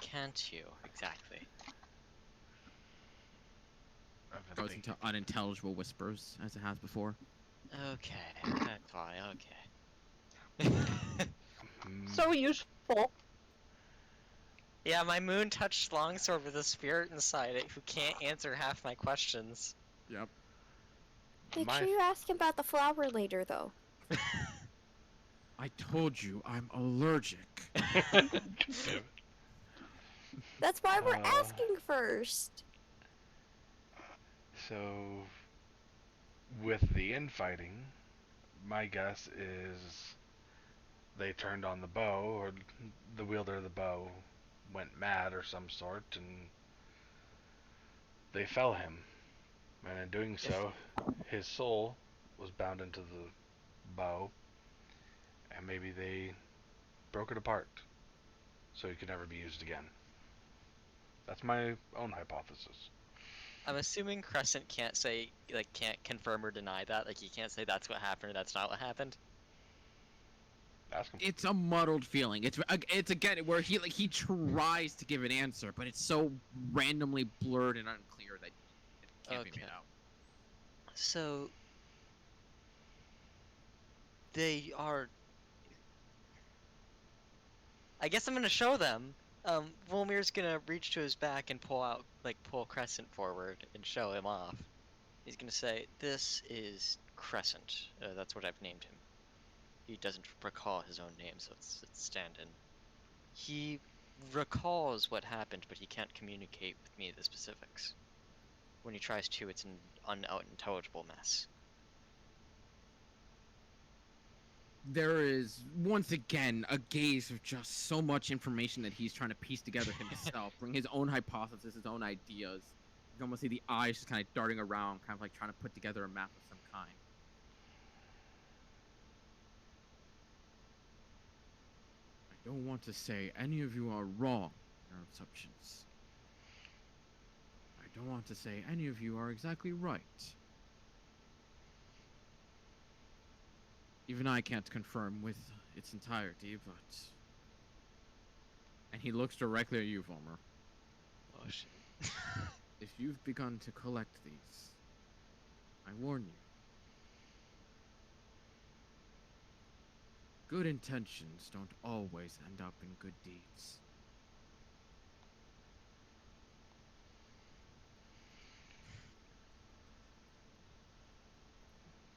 can't you exactly? Goes into unintelligible whispers, as it has before. Okay, that's why. Okay. So useful. Yeah, my moon touched longsword with a spirit inside it who can't answer half my questions. Yep. Make sure you ask him about the flower later, though. I told you I'm allergic. That's why we're asking first. So, with the infighting, my guess is they turned on the bow, or the wielder of the bow went mad or some sort, and they fell him. And in doing so, his soul was bound into the bow, and maybe they broke it apart so it could never be used again. That's my own hypothesis. I'm assuming Crescent can't say, can't confirm or deny that. Like, he can't say that's what happened or that's not what happened. Ask him. It's a muddled feeling. It's again where he tries to give an answer, but it's so randomly blurred and unclear that it can't be made out. So they are. I guess I'm gonna show them. Volmir's gonna reach to his back and pull Crescent forward and show him off. He's gonna say, "This is Crescent. That's what I've named him." He doesn't recall his own name, so it's stand-in. He recalls what happened, but he can't communicate with me the specifics. When he tries to, it's an unintelligible mess. There is once again a gaze of just so much information that he's trying to piece together himself, bring his own hypothesis, his own ideas. You can almost see the eyes just kind of darting around, kind of like trying to put together a map of some kind. I don't want to say any of you are wrong in your assumptions. I don't want to say any of you are exactly right. Even I can't confirm with its entirety, but... And he looks directly at you, Volmer. Oh shit. If you've begun to collect these, I warn you. Good intentions don't always end up in good deeds.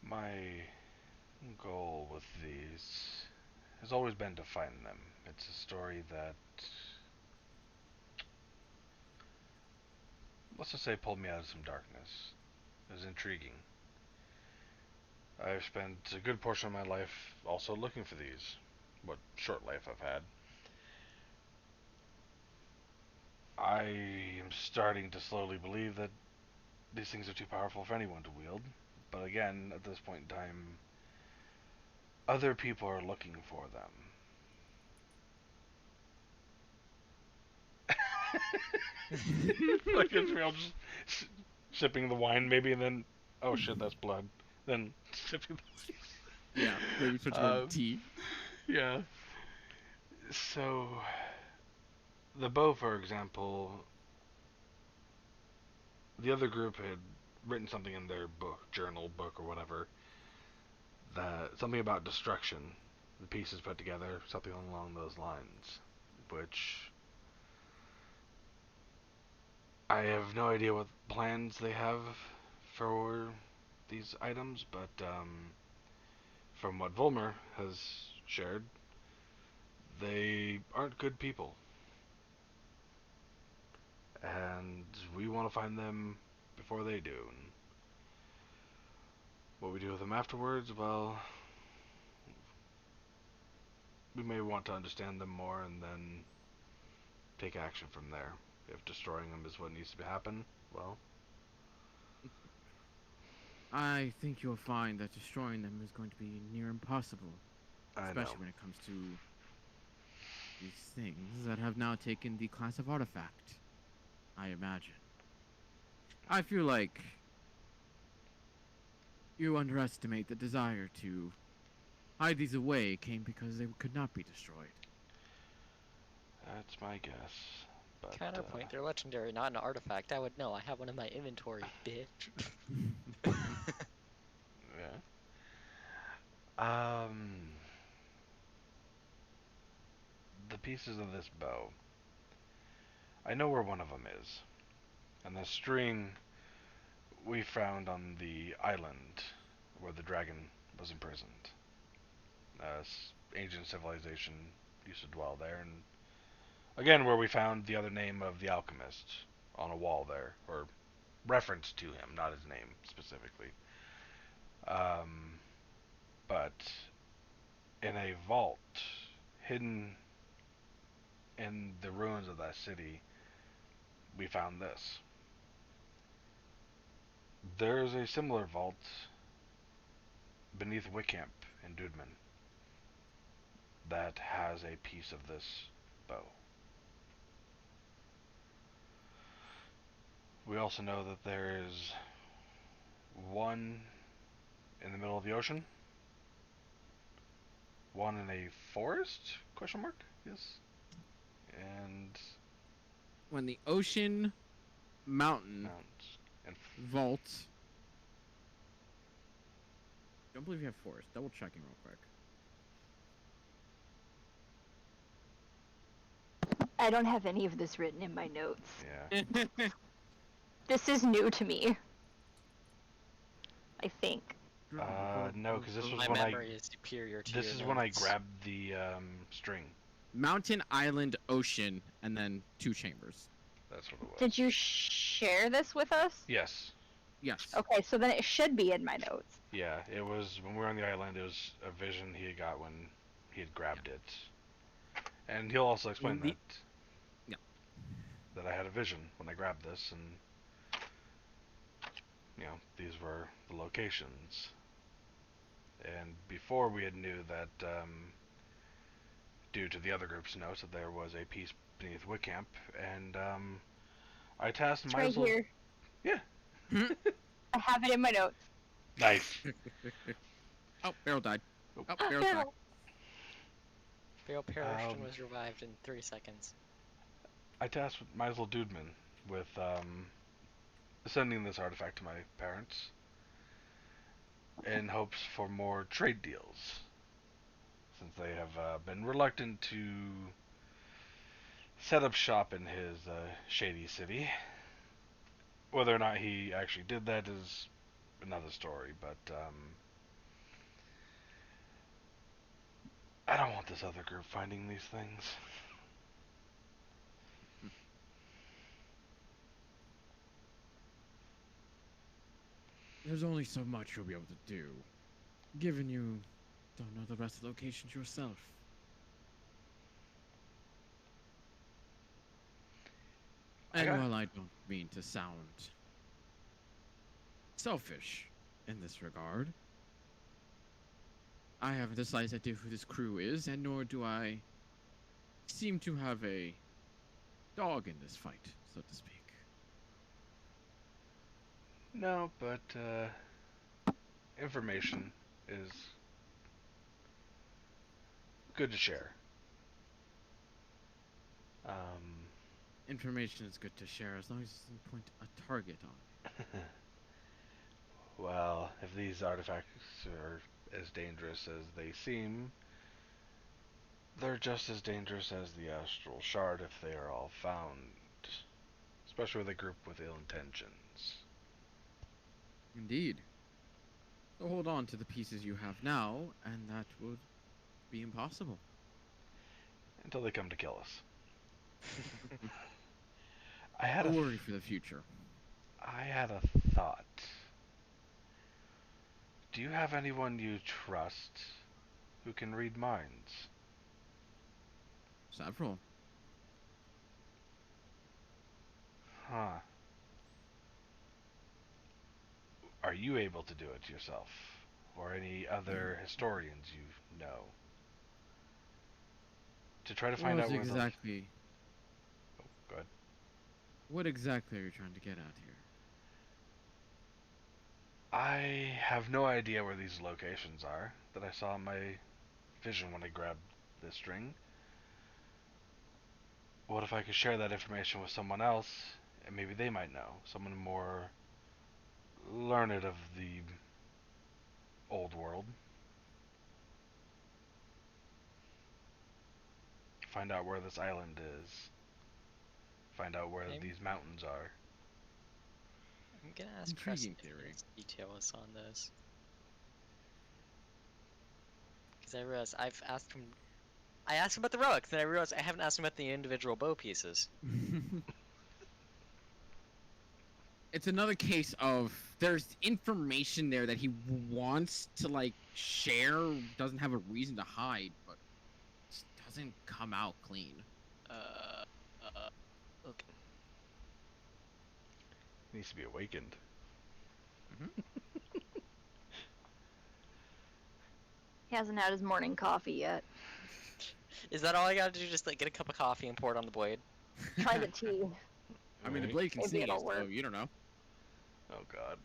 My goal with these has always been to find them. It's a story that, let's just say, pulled me out of some darkness. It was intriguing. I've spent a good portion of my life also looking for these. What short life I've had. I am starting to slowly believe that these things are too powerful for anyone to wield. But again, at this point in time, other people are looking for them. Like it's real, just sipping the wine maybe, and then, oh shit, that's blood. Then sipping the Yeah, maybe switch over to tea. yeah. So, the bow, for example, the other group had written something in their book, journal, book, or whatever, that something about destruction. The pieces put together, something along those lines, which I have no idea what plans they have for these items, but from what Volmer has shared, they aren't good people. And we want to find them before they do. And what we do with them afterwards, well, we may want to understand them more and then take action from there. If destroying them is what needs to happen, well, I think you'll find that destroying them is going to be near impossible. I know. Especially when it comes to these things that have now taken the class of artifact, I imagine. I feel like you underestimate the desire to hide these away came because they could not be destroyed. That's my guess. But, Counterpoint, they're legendary, not an artifact. I would know. I have one in my inventory, bitch. yeah. The pieces of this bow. I know where one of them is. And the string we found on the island where the dragon was imprisoned. Ancient civilization used to dwell there, and again, where we found the other name of the alchemist on a wall there, or reference to him, not his name specifically. But in a vault hidden in the ruins of that city, we found this. There's a similar vault beneath Wickamp in Dudman that has a piece of this bow. We also know that there is one in the middle of the ocean, one in a forest? Question mark? Yes. And When the ocean, mountain, mountains and vault, don't believe you have forest. Double checking real quick. I don't have any of this written in my notes. Yeah. This is new to me. I think. No, because this was My when memory is superior to This your is when I notes. grabbed the string. Mountain, island, ocean, and then 2 chambers. That's what it was. Did you share this with us? Yes. Yes. Okay, so then it should be in my notes. Yeah, it was when we were on the island. It was a vision he had got when he had grabbed it, and he'll also explain Indeed. that. Yeah. That I had a vision when I grabbed this, and these were the locations. And before we had knew that, due to the other group's notes, that there was a piece beneath Wickamp, and I tasked It's right Meisel. here. Yeah. I have it in my notes. Nice. Oh, Barrel died. Oh. Oh, Barrel's back. Barrel perished was revived in 3 seconds. I tasked Meisel Dudman with sending this artifact to my parents in hopes for more trade deals, since they have been reluctant to set up shop in his shady city. Whether or not he actually did that is another story, but I don't want this other group finding these things. There's only so much you'll be able to do, given you don't know the rest of the locations yourself. And while I don't mean to sound selfish in this regard, I haven't the slightest idea who this crew is, and nor do I seem to have a dog in this fight, so to speak. No, but information is good to share. Information is good to share as long as you can point a target on it. Well, if these artifacts are as dangerous as they seem, they're just as dangerous as the astral shard if they are all found. Especially with a group with ill intentions. Indeed. So hold on to the pieces you have now, and that would be impossible. Until they come to kill us. A worry for the future. I had a thought. Do you have anyone you trust who can read minds? Several. Huh. Are you able to do it yourself? Or any other historians you know? To try to find out where exactly... Oh, go ahead. What exactly are you trying to get at here? I have no idea where these locations are that I saw in my vision when I grabbed this string. What if I could share that information with someone else, and maybe they might know? Someone more learned of the old world. Find out where this island is. Find out where these mountains are. I'm gonna ask Preston if he has details on this. Because I realized I've asked him... I asked him about the relics, then I realized I haven't asked him about the individual bow pieces. It's another case of there's information there that he wants to, like, share, doesn't have a reason to hide, but it doesn't come out clean. Okay. Needs to be awakened. He hasn't had his morning coffee yet. Is that all I gotta do? Just like get a cup of coffee and pour it on the blade? Try the tea. I mean, the blade can Maybe sneeze, it'll so work. you don't know. Oh god.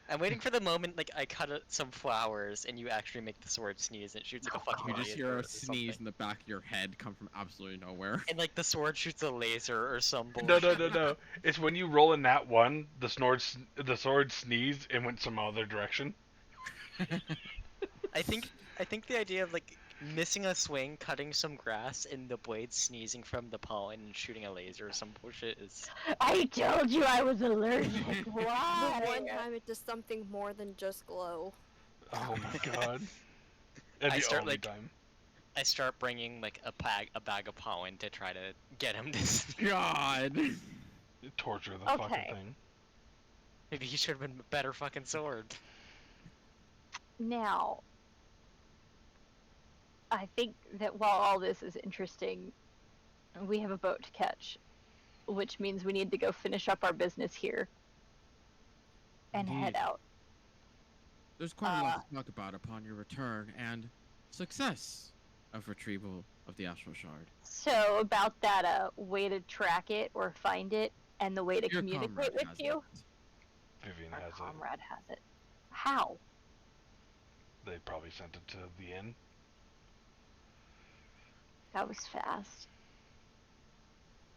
I'm waiting for the moment like I cut some flowers and you actually make the sword sneeze and it shoots like a fucking You just laser hear or a sneeze something. in the back of your head come from absolutely nowhere. And like the sword shoots a laser or some bullshit. No. It's when you roll in that one, the sword sneezed and went some other direction. I think the idea of like missing a swing, cutting some grass, and the blade sneezing from the pollen and shooting a laser or some bullshit is. I told you I was allergic. The Why? one time it does something more than just glow. Oh my god. And I the start, only like- time. I start bringing like a bag of pollen to try to get him to sneeze. God. You torture the fucking Okay. thing. Maybe he should have been a better fucking sword. Now, I think that while all this is interesting, we have a boat to catch, which means we need to go finish up our business here and head Indeed. out. There's quite a lot to talk about upon your return and success of retrieval of the Astral Shard. So about that way to track it or find it and the way to Your communicate comrade with has you. it. Vivian Our has it. comrade has it. How? They probably sent it to the inn. That was fast.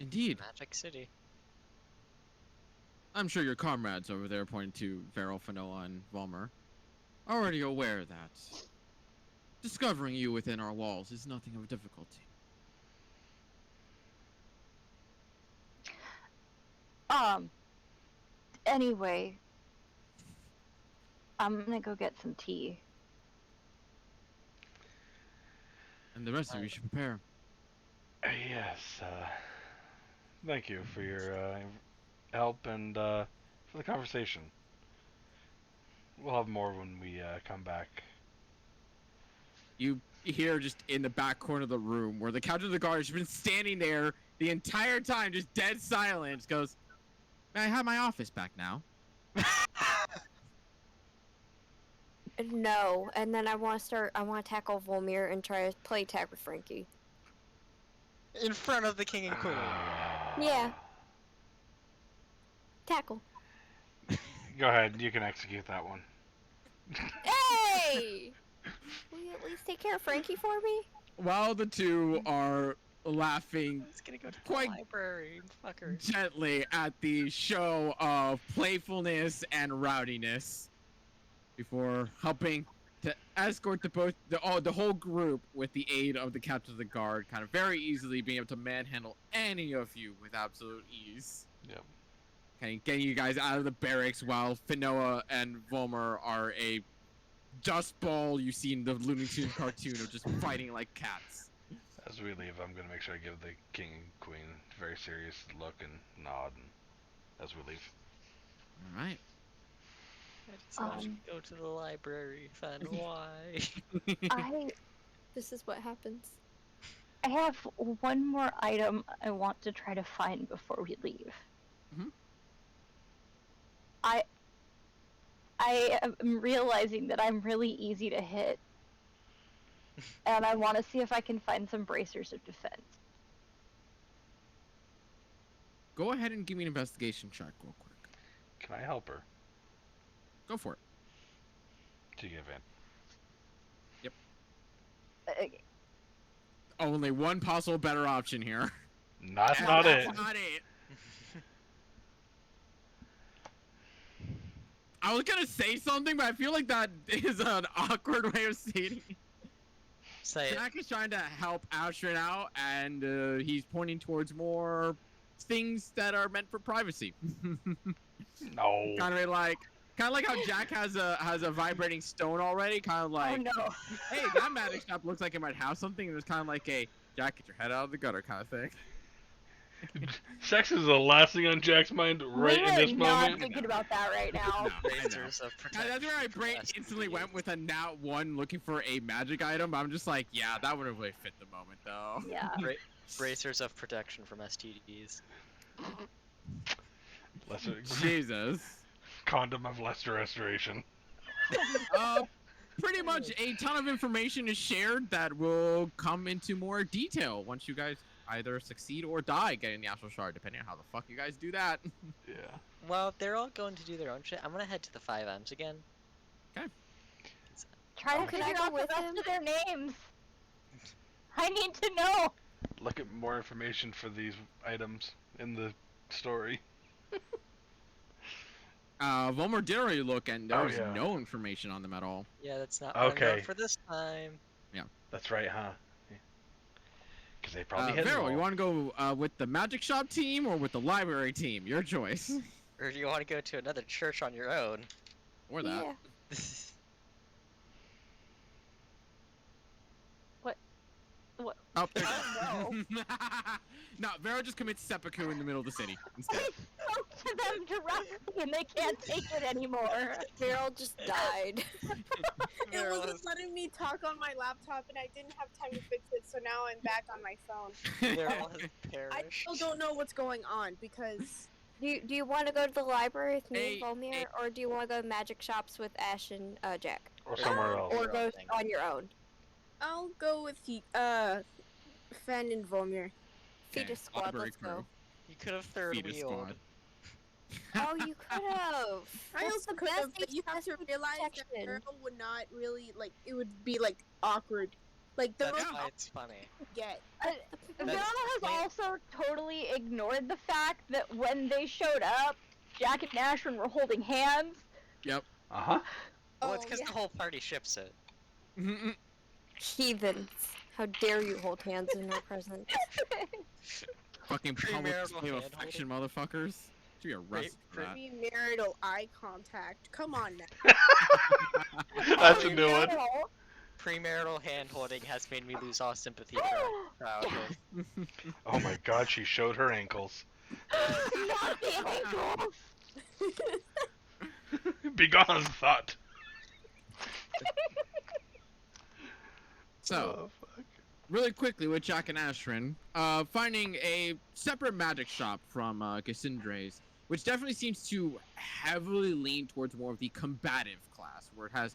Indeed. Magic City. I'm sure your comrades over there, pointing to Varel, Fanoa, and Volmer, are already aware that discovering you within our walls is nothing of difficulty. Anyway, I'm gonna go get some tea. And the rest of you should prepare. Yes, thank you for your help and for the conversation. We'll have more when we come back. You hear just in the back corner of the room where the captain of the guard has been standing there the entire time, just dead silent, goes, "May I have my office back now?" No, and then I want to tackle Volmir and try to play tag with Frankie. In front of the king and queen. Yeah. Tackle. Go ahead, you can execute that one. Hey! Will you at least take care of Frankie for me? While the two are laughing He's gonna go to the Quite- library, fucker. gently at the show of playfulness and rowdiness before helping to escort the whole group with the aid of the captain of the guard, kind of very easily being able to manhandle any of you with absolute ease. Yep. Kind of getting you guys out of the barracks while Finoa and Volmer are a dust ball you see in the Looney Tunes cartoon of just fighting like cats. As we leave, I'm gonna make sure I give the king and queen a very serious look and nod as we leave. All right. I just want to go to the library, find why. This is what happens. I have one more item I want to try to find before we leave. Mhm. I am realizing that I'm really easy to hit, and I want to see if I can find some bracers of defense. Go ahead and give me an investigation check real quick. Can I help her? Go for it. To give in. Only one possible better option here. That's And not that's it. not it. I was gonna say something, but I feel like that is an awkward way of stating it. Say it. Jack is trying to help Astrid out, and he's pointing towards more things that are meant for privacy. No. kind of like how Jack has a vibrating stone already. Kind of like, oh no! hey, that magic shop looks like it might have something. And there's kind of like a Jack, get your head out of the gutter kind of thing. Sex is the last thing on Jack's mind right we in are this not moment. thinking about that right now. No, I know. Razors of protection. That's where my from brain STDs. instantly went with a nat 1 looking for a magic item. But I'm just like, yeah, that wouldn't really fit the moment though. Yeah. Bracers of protection from STDs. Lesser Jesus. condom of lesser restoration. Pretty much a ton of information is shared that will come into more detail once you guys either succeed or die getting the Astral Shard, depending on how the fuck you guys do that. Yeah. Well, if they're all going to do their own shit, I'm gonna head to the 5Ms again. Try to Can I figure go out the with rest him? of their names. I need to know. Look at more information for these items in the story. Volmer did already look, and Oh, there's yeah. no information on them at all. Yeah, that's not what I'm Okay. going for this time. That's right, huh? Because they probably hit Vero, them you all. want to go with the magic shop team or with the library team? Your choice. Or do you want to go to another church on your own? Or that. Yeah. Oh, there Oh, you go. No, Vero just commits seppuku in the middle of the city instead. I spoke to them directly and they can't take it anymore. Meryl just died. It Meryl wasn't has- letting me talk on my laptop, and I didn't have time to fix it, so now I'm back on my phone. Meryl has I perished. still don't know what's going on because Do you want to go to the library with me Hey, and Volmir, or do you want to go to magic shops with Ash and Jack? Or somewhere else. Or Your go own thing. on your own? I'll go with Fen and Volmir. Fetus squad, library let's crew. go. You could have third Fetus wheeled. squad. Oh, you could have. I also could have, but you have to realize that protection. Meryl would not really like. It would be like awkward, like the That's most why awkward it's funny. you get. Vero has wait. also totally ignored the fact that when they showed up, Jack and Ashwin were holding hands. Uh-huh. Well, it's Oh, because yeah. the whole party ships it. Heathens. How dare you hold hands in our presence? Fucking public Premarital display of hand affection, motherfuckers. Should be arrested for that. Premarital eye contact. Come on now. That's a new one. Premarital hand-holding has made me lose all sympathy for our crowd. Oh my god, she showed her ankles. Not the ankles. Begone, thought. So, Oh, fuck. really quickly with Jack and Ashrin, finding a separate magic shop from Cassandre's, which definitely seems to heavily lean towards more of the combative class, where it has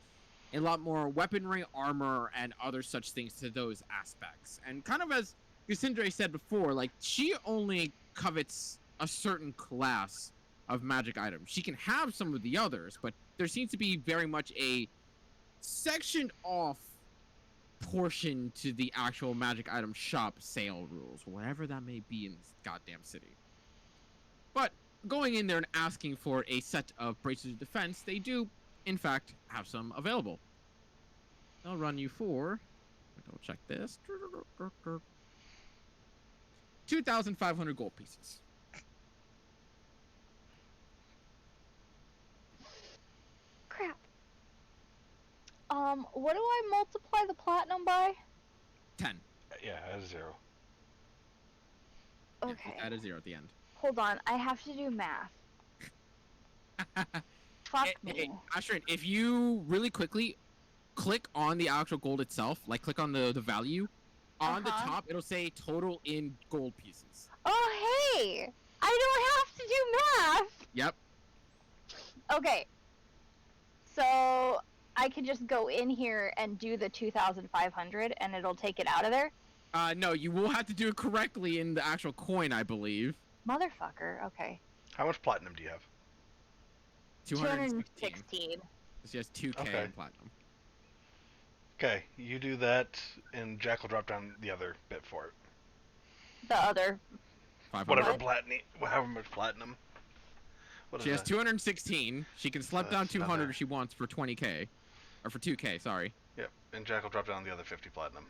a lot more weaponry, armor, and other such things to those aspects. And kind of as Cassandre said before, like, she only covets a certain class of magic items. She can have some of the others, but there seems to be very much a sectioned off portion to the actual magic item shop sale rules, whatever that may be in this goddamn city. But going in there and asking for a set of braces of defense, they do, in fact, have some available. They'll run you for, double check this, 2,500 gold pieces. Crap. What do I multiply the platinum by? 10. Yeah, that's 0. Yeah, Okay. add a 0 at the end. Hold on, I have to do math. Fuck me. Hey, Ashrin, if you really quickly click on the actual gold itself, like click on the value, on the Uh-huh. top it'll say total in gold pieces. Oh, hey! I don't have to do math! Yep. Okay. So, I can just go in here and do the 2,500 and it'll take it out of there? No, you will have to do it correctly in the actual coin, I believe. Motherfucker, okay. How much platinum do you have? 216. 216. She has 2k Okay. in platinum. Okay, you do that, and Jack will drop down the other bit for it. The other. 500. Whatever What? platinum, however much platinum. What She is has that? 216. She can slap down That's 200 another- if she wants for 20k. Or for 2k, sorry. Yep, and Jack will drop down the other 50 platinum.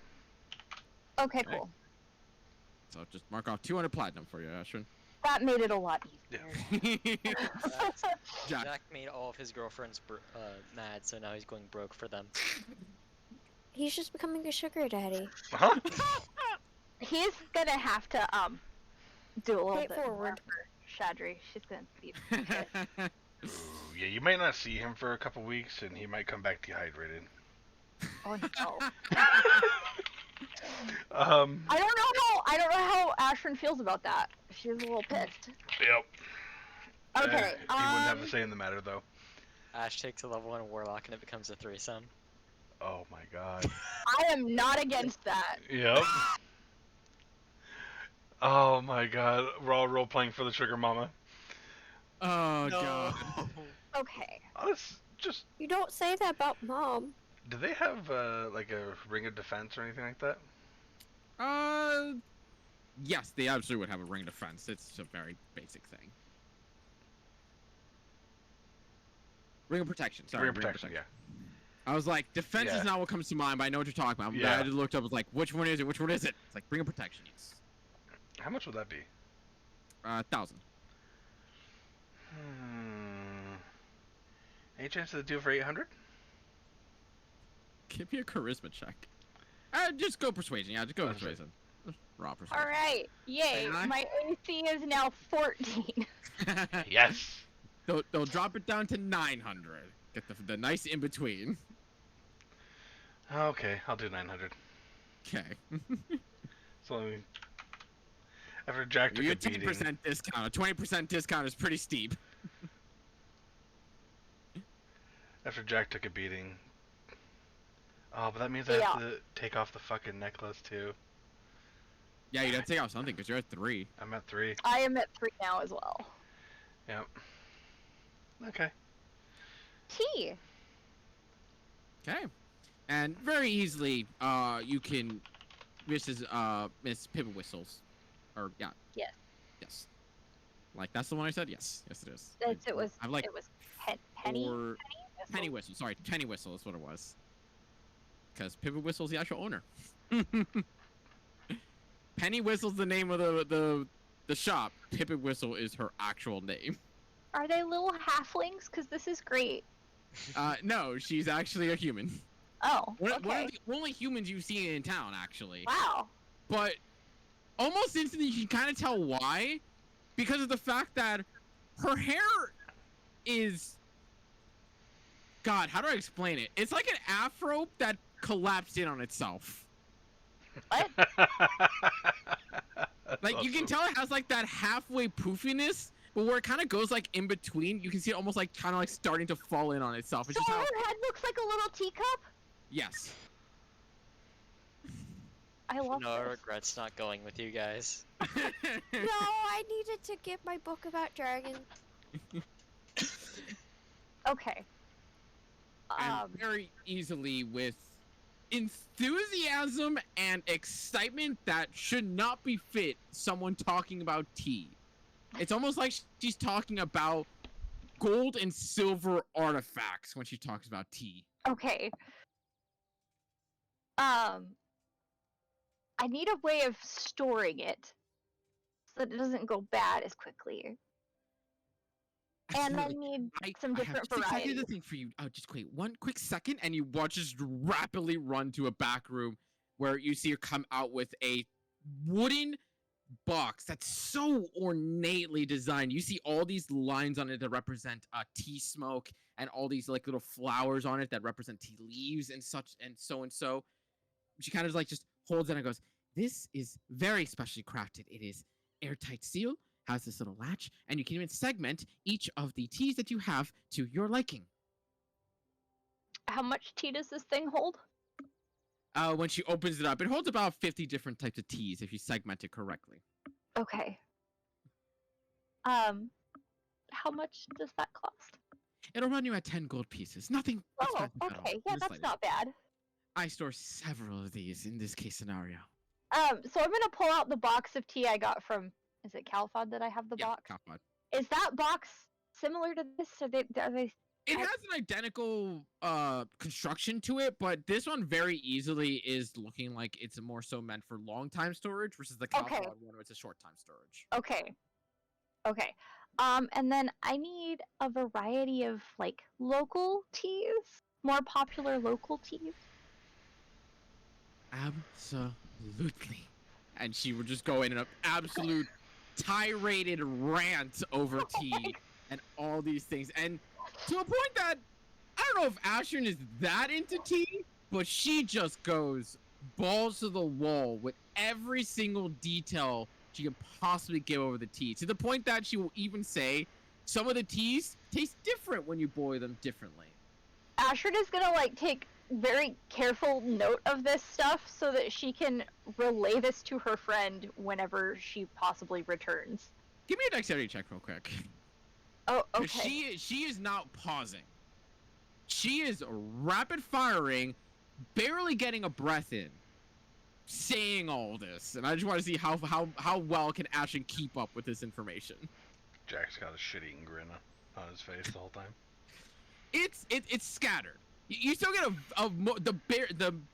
Okay, Okay. cool. So just mark off 200 platinum for you, Ashwin. That made it a lot easier. Jack. Jack made all of his girlfriends mad, so now he's going broke for them. He's just becoming a sugar daddy. Huh? He's gonna have to, do a little bit more Straightforward. for Shadri. She's gonna be Ooh, yeah, you might not see him for a couple weeks, and he might come back dehydrated. Oh no. I don't know how Ashrin feels about that. She's a little pissed. Yep. Okay, He wouldn't have a say in the matter, though. Ash takes a level 1 warlock and it becomes a threesome. Oh my god. I am not against that. Yep. Oh my god, we're all role playing for the sugar mama. Oh, God. Okay. Honest, just You don't say that about mom. do they have like a ring of defense or anything like that? Yes, they absolutely would have a ring of defense. It's a very basic thing. Ring of protection. Sorry, Ring of protection, yeah. I was like, defense Yeah. is not what comes to mind, but I know what you're talking about. Yeah. I just looked up, was like, which one is it? Which one is it? It's like ring of protection. Yes. How much would that be? 1,000. Any chance to do it for 800? Give me a charisma check. Just go persuasion. Yeah, just go persuasion. Just raw persuasion. All right, yay! Alright. My AC is now 14. Yes. They'll drop it down to 900. Get the nice in between. Okay, I'll do 900. Okay. So let me... After Jack took You a get beating... 10% discount. A 20% discount is pretty steep. After Jack took a beating... Oh, but that means I have to take off the fucking necklace, too. Yeah, you gotta take off something, because you're at 3. I'm at 3. I am at 3 now as well. Yep. Okay. T. Okay. And very easily, you can... Miss Pivot Whistles. Or, yeah. Yes. Yes. Like, that's the one I said? Yes. Yes, it is. It was. I've like It was Penny. or Penny Whistle. Sorry, Penny Whistle is what it was. Because Pivot Whistle's the actual owner. Penny Whistle's the name of the shop. Pivot Whistle is her actual name. Are they little halflings? Because this is great. No, she's actually a human. Oh, One okay. of the only humans you see in town, actually. Wow. But almost instantly, you can kind of tell why. Because of the fact that her hair is... God, how do I explain it? It's like an afro that collapsed in on itself. What? Like, you can tell it has, like, that halfway poofiness, but where it kind of goes, like, in between, you can see it almost, like, kind of, like, starting to fall in on itself. It's So just how... her head looks like a little teacup? Yes. I love No this. regrets not going with you guys. No, I needed to get my book about dragons. Okay. And very easily with enthusiasm and excitement that should not befit someone talking about tea. It's almost like she's talking about gold and silver artifacts when she talks about tea. Okay. I need a way of storing it so that it doesn't go bad as quickly. And I Absolutely. need some I have different just exactly varieties. the thing for you. Oh, just wait one quick second, and you watch us rapidly run to a back room where you see her come out with a wooden box that's so ornately designed. You see all these lines on it that represent tea smoke, and all these like little flowers on it that represent tea leaves and such, and so and so. She kind of like just holds it and goes, "This is very specially crafted. It is airtight seal, has this little latch, and you can even segment each of the teas that you have to your liking." How much tea does this thing hold? When she opens it up, it holds about 50 different types of teas if you segment it correctly. Okay. How much does that cost? It'll run you at 10 gold pieces. Nothing Oh, expensive at all. okay. Yeah, Just that's like not bad. I store several of these in this case scenario. So I'm gonna pull out the box of tea I got from. Is it Calfod that I have the Yeah, box? Calpod. Is that box similar to this? Are they? It I- has an identical construction to it, but this one very easily is looking like it's more so meant for long time storage versus the Calpod Okay. one where it's a short time storage. Okay. Okay. And then I need a variety of like local teas, more popular local teas. Absolutely. And she would just go in an absolute tiraded rant over tea and all these things. And to a point that I don't know if Ashton is that into tea, but she just goes balls to the wall with every single detail she can possibly give over the tea. To the point that she will even say some of the teas taste different when you boil them differently. Ashford is gonna like take very careful note of this stuff so that she can relay this to her friend whenever she possibly returns. Give me a dexterity check real quick. Oh, 'Cause okay. She is not pausing. She is rapid firing, barely getting a breath in, saying all this. And I just want to see how well can Ashton keep up with this information. Jack's got a shit-eating grin on his face the whole time. It's scattered. You still get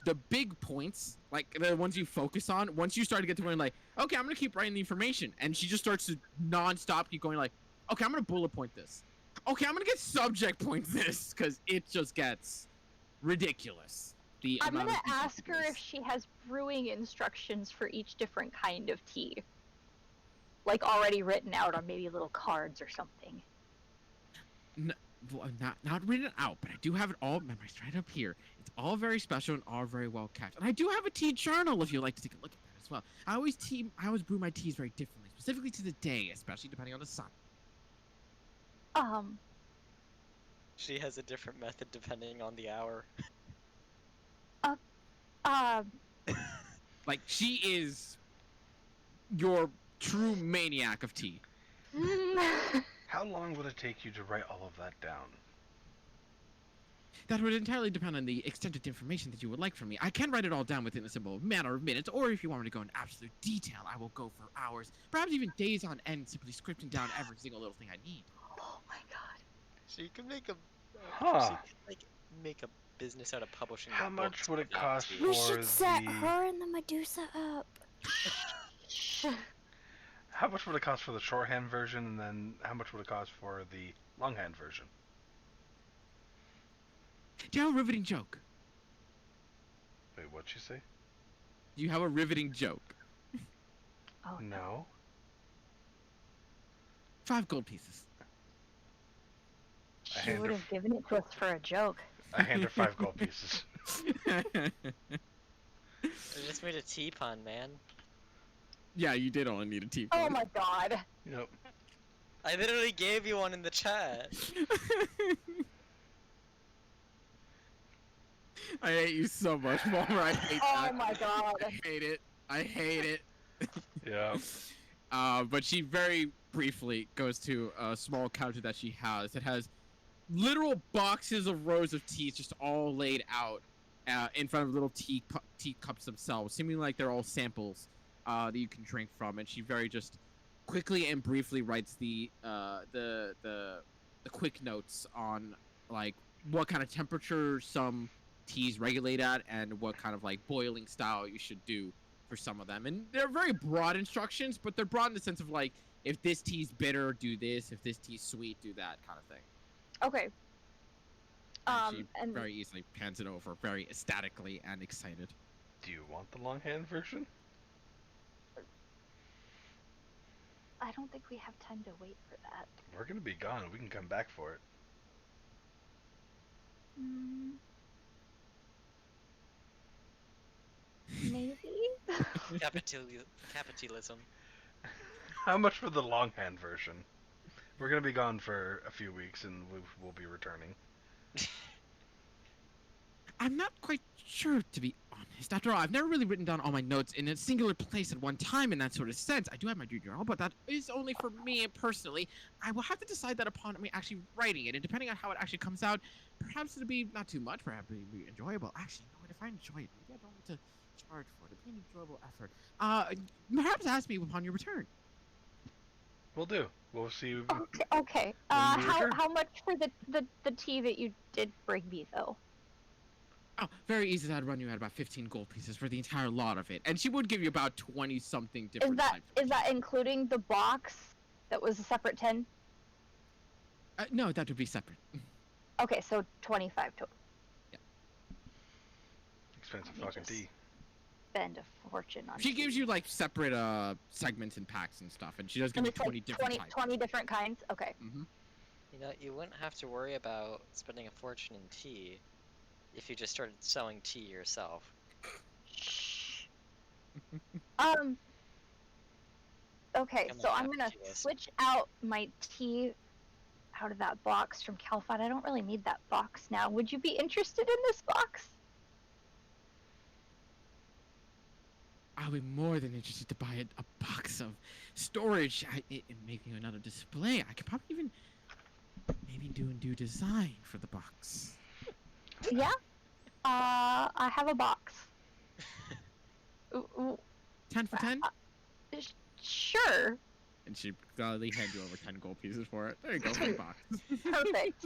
the big points, like the ones you focus on. Once you start to get to where like, okay, I'm gonna keep writing the information, and she just starts to non-stop keep going like, okay, I'm gonna bullet point this. Okay, I'm gonna get subject point this, because it just gets ridiculous. I'm gonna ask her if she has brewing instructions for each different kind of tea, like already written out on maybe little cards or something. Well, not written out, but I do have it all memorized right up here. It's all very special and all very well kept. And I do have a tea journal if you'd like to take a look at that as well. I always brew my teas very differently, specifically to the day, especially depending on the sun. She has a different method depending on the hour. Like, she is your true maniac of tea. How long would it take you to write all of that down? That would entirely depend on the extent of information that you would like from me. I can write it all down within a simple matter of minutes, or if you want me to go in absolute detail, I will go for hours, perhaps even days on end, simply scripting down every single little thing I need. Oh my god. So you can make a Huh. she can, like, make a business out of publishing. How much books would it without cost tea. We for should set the- her and the Medusa up. How much would it cost for the shorthand version, and then how much would it cost for the longhand version? Do you have a riveting joke? Wait, what'd you say? Do you have a riveting joke? Oh No. 5 gold pieces. I She hand would her have given it to us for a joke. I hand her 5 gold pieces. I just made a tea pun, man. Yeah, you did only need a tea. Oh my god. Yep. I literally gave you one in the chat. I hate you so much, Palmer. I hate Oh that. my god. I hate it. I hate it. Yeah. But she very briefly goes to a small counter that she has. It has literal boxes of rows of teas just all laid out in front of little teacups themselves, seeming like they're all samples that you can drink from. And she very just quickly and briefly writes the quick notes on like what kind of temperature some teas regulate at and what kind of like boiling style you should do for some of them. And they're very broad instructions, but they're broad in the sense of like, if this tea's bitter, do this. If this tea's sweet, do that kind of thing. Okay. And she And very easily pans it over, very ecstatically and excited. Do you want the longhand version? I don't think we have time to wait for that. We're gonna be gone. We can come back for it. Maybe? Capitalism. How much for the longhand version? We're gonna be gone for a few weeks, and we'll be returning. I'm not quite sure, to be honest. After all, I've never really written down all my notes in a singular place at one time in that sort of sense. I do have my journal, but that is only for me personally. I will have to decide that upon me actually writing it, and depending on how it actually comes out, perhaps it'll be not too much, perhaps it'll be enjoyable. Actually, you know what? If I enjoy it, maybe I don't need to charge for it. It'll be an enjoyable effort. Perhaps ask me upon your return. We'll do. We'll see. Okay. When we return. How much for the tea that you did bring me though? Oh, very easy. I'd run you at about 15 gold pieces for the entire lot of it, and she would give you about 20-something different types. Is that including the box that was a separate 10? No, that would be separate. Okay, so 25 total. Expensive Let me fucking just- tea. Spend a fortune on She gives tea. you like separate segments and packs and stuff, and she does give And you it's like 20 different types. 20 different kinds? Okay. Mm-hmm. You know, you wouldn't have to worry about spending a fortune in tea if you just started selling tea yourself. Shh. Okay, Come so on, I'm gonna Cappuccinos. switch out my tea out of that box from Calphite. I don't really need that box now. Would you be interested in this box? I'll be more than interested to buy a box of storage and making another display. I could probably even maybe do a new design for the box. Yeah. I have a box. 10 for 10? Sure. And she gladly hand you over 10 gold pieces for it. There you go, big box. Perfect.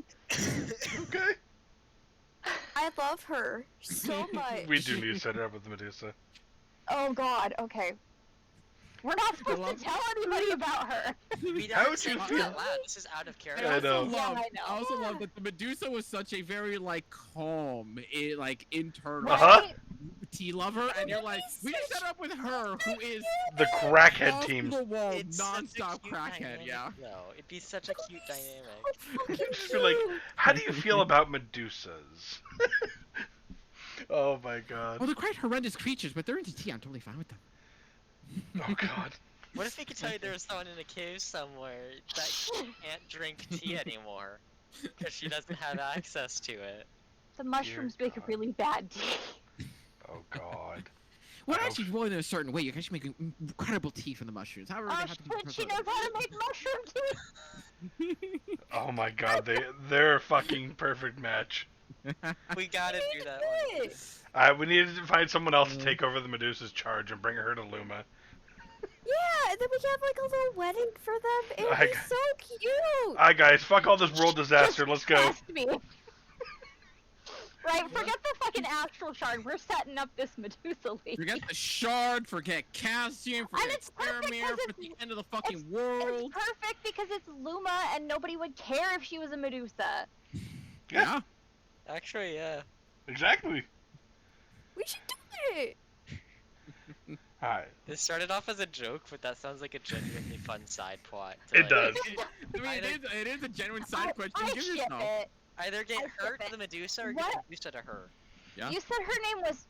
Okay. I love her so much. We do need to set her up with Medusa. Oh God. Okay. We're not supposed love- to tell anybody about her. We How don't would say you that feel? out loud. This is out of I character. I know. also love, Yeah, I know. I also love Yeah. that the Medusa was such a very like calm, like internal Right? tea lover, and you're like, we just set up with her, who is The crackhead off team. the wall, It's such a non-stop cute crackhead. dynamic, Yeah. though. It'd be such a cute dynamic. Fucking Just be like, cute. how do you feel about Medusas? Oh my god. Oh, they're quite horrendous creatures, but they're into tea. I'm totally fine with them. Oh god. What if we could tell you there was someone in a cave somewhere that can't drink tea anymore because she doesn't have access to it? The mushrooms Dear make a God. really bad tea. Oh god. Well, I hope- actually, boiled in a certain way, you can actually make incredible tea from the mushrooms. However, they Oh, have to be she knows how to make mushroom tea. Oh my god, they're a fucking perfect match. We gotta do that one. We need to find someone else to take over the Medusa's charge and bring her to Luma. Yeah, and then we can have like a little wedding for them. It would I be g- so cute. Alright guys, fuck all this world disaster, let's go. Trust me. Right, forget the fucking astral shard. We're setting up this Medusa League. Forget the shard, forget Cassian, forget it's perfect Faramir, 'cause for the it's- end of the fucking It's world. perfect because it's Luma and nobody would care if she was a Medusa. Yeah. Actually, yeah. Exactly. We should do it. Alright. This started off as a joke, but that sounds like a genuinely fun side plot. It like, does. I mean, it is a genuine side question. I Give ship yourself. it. Either get I ship hurt to it. the Medusa or What? get Medusa to her. Yeah. You said her name was.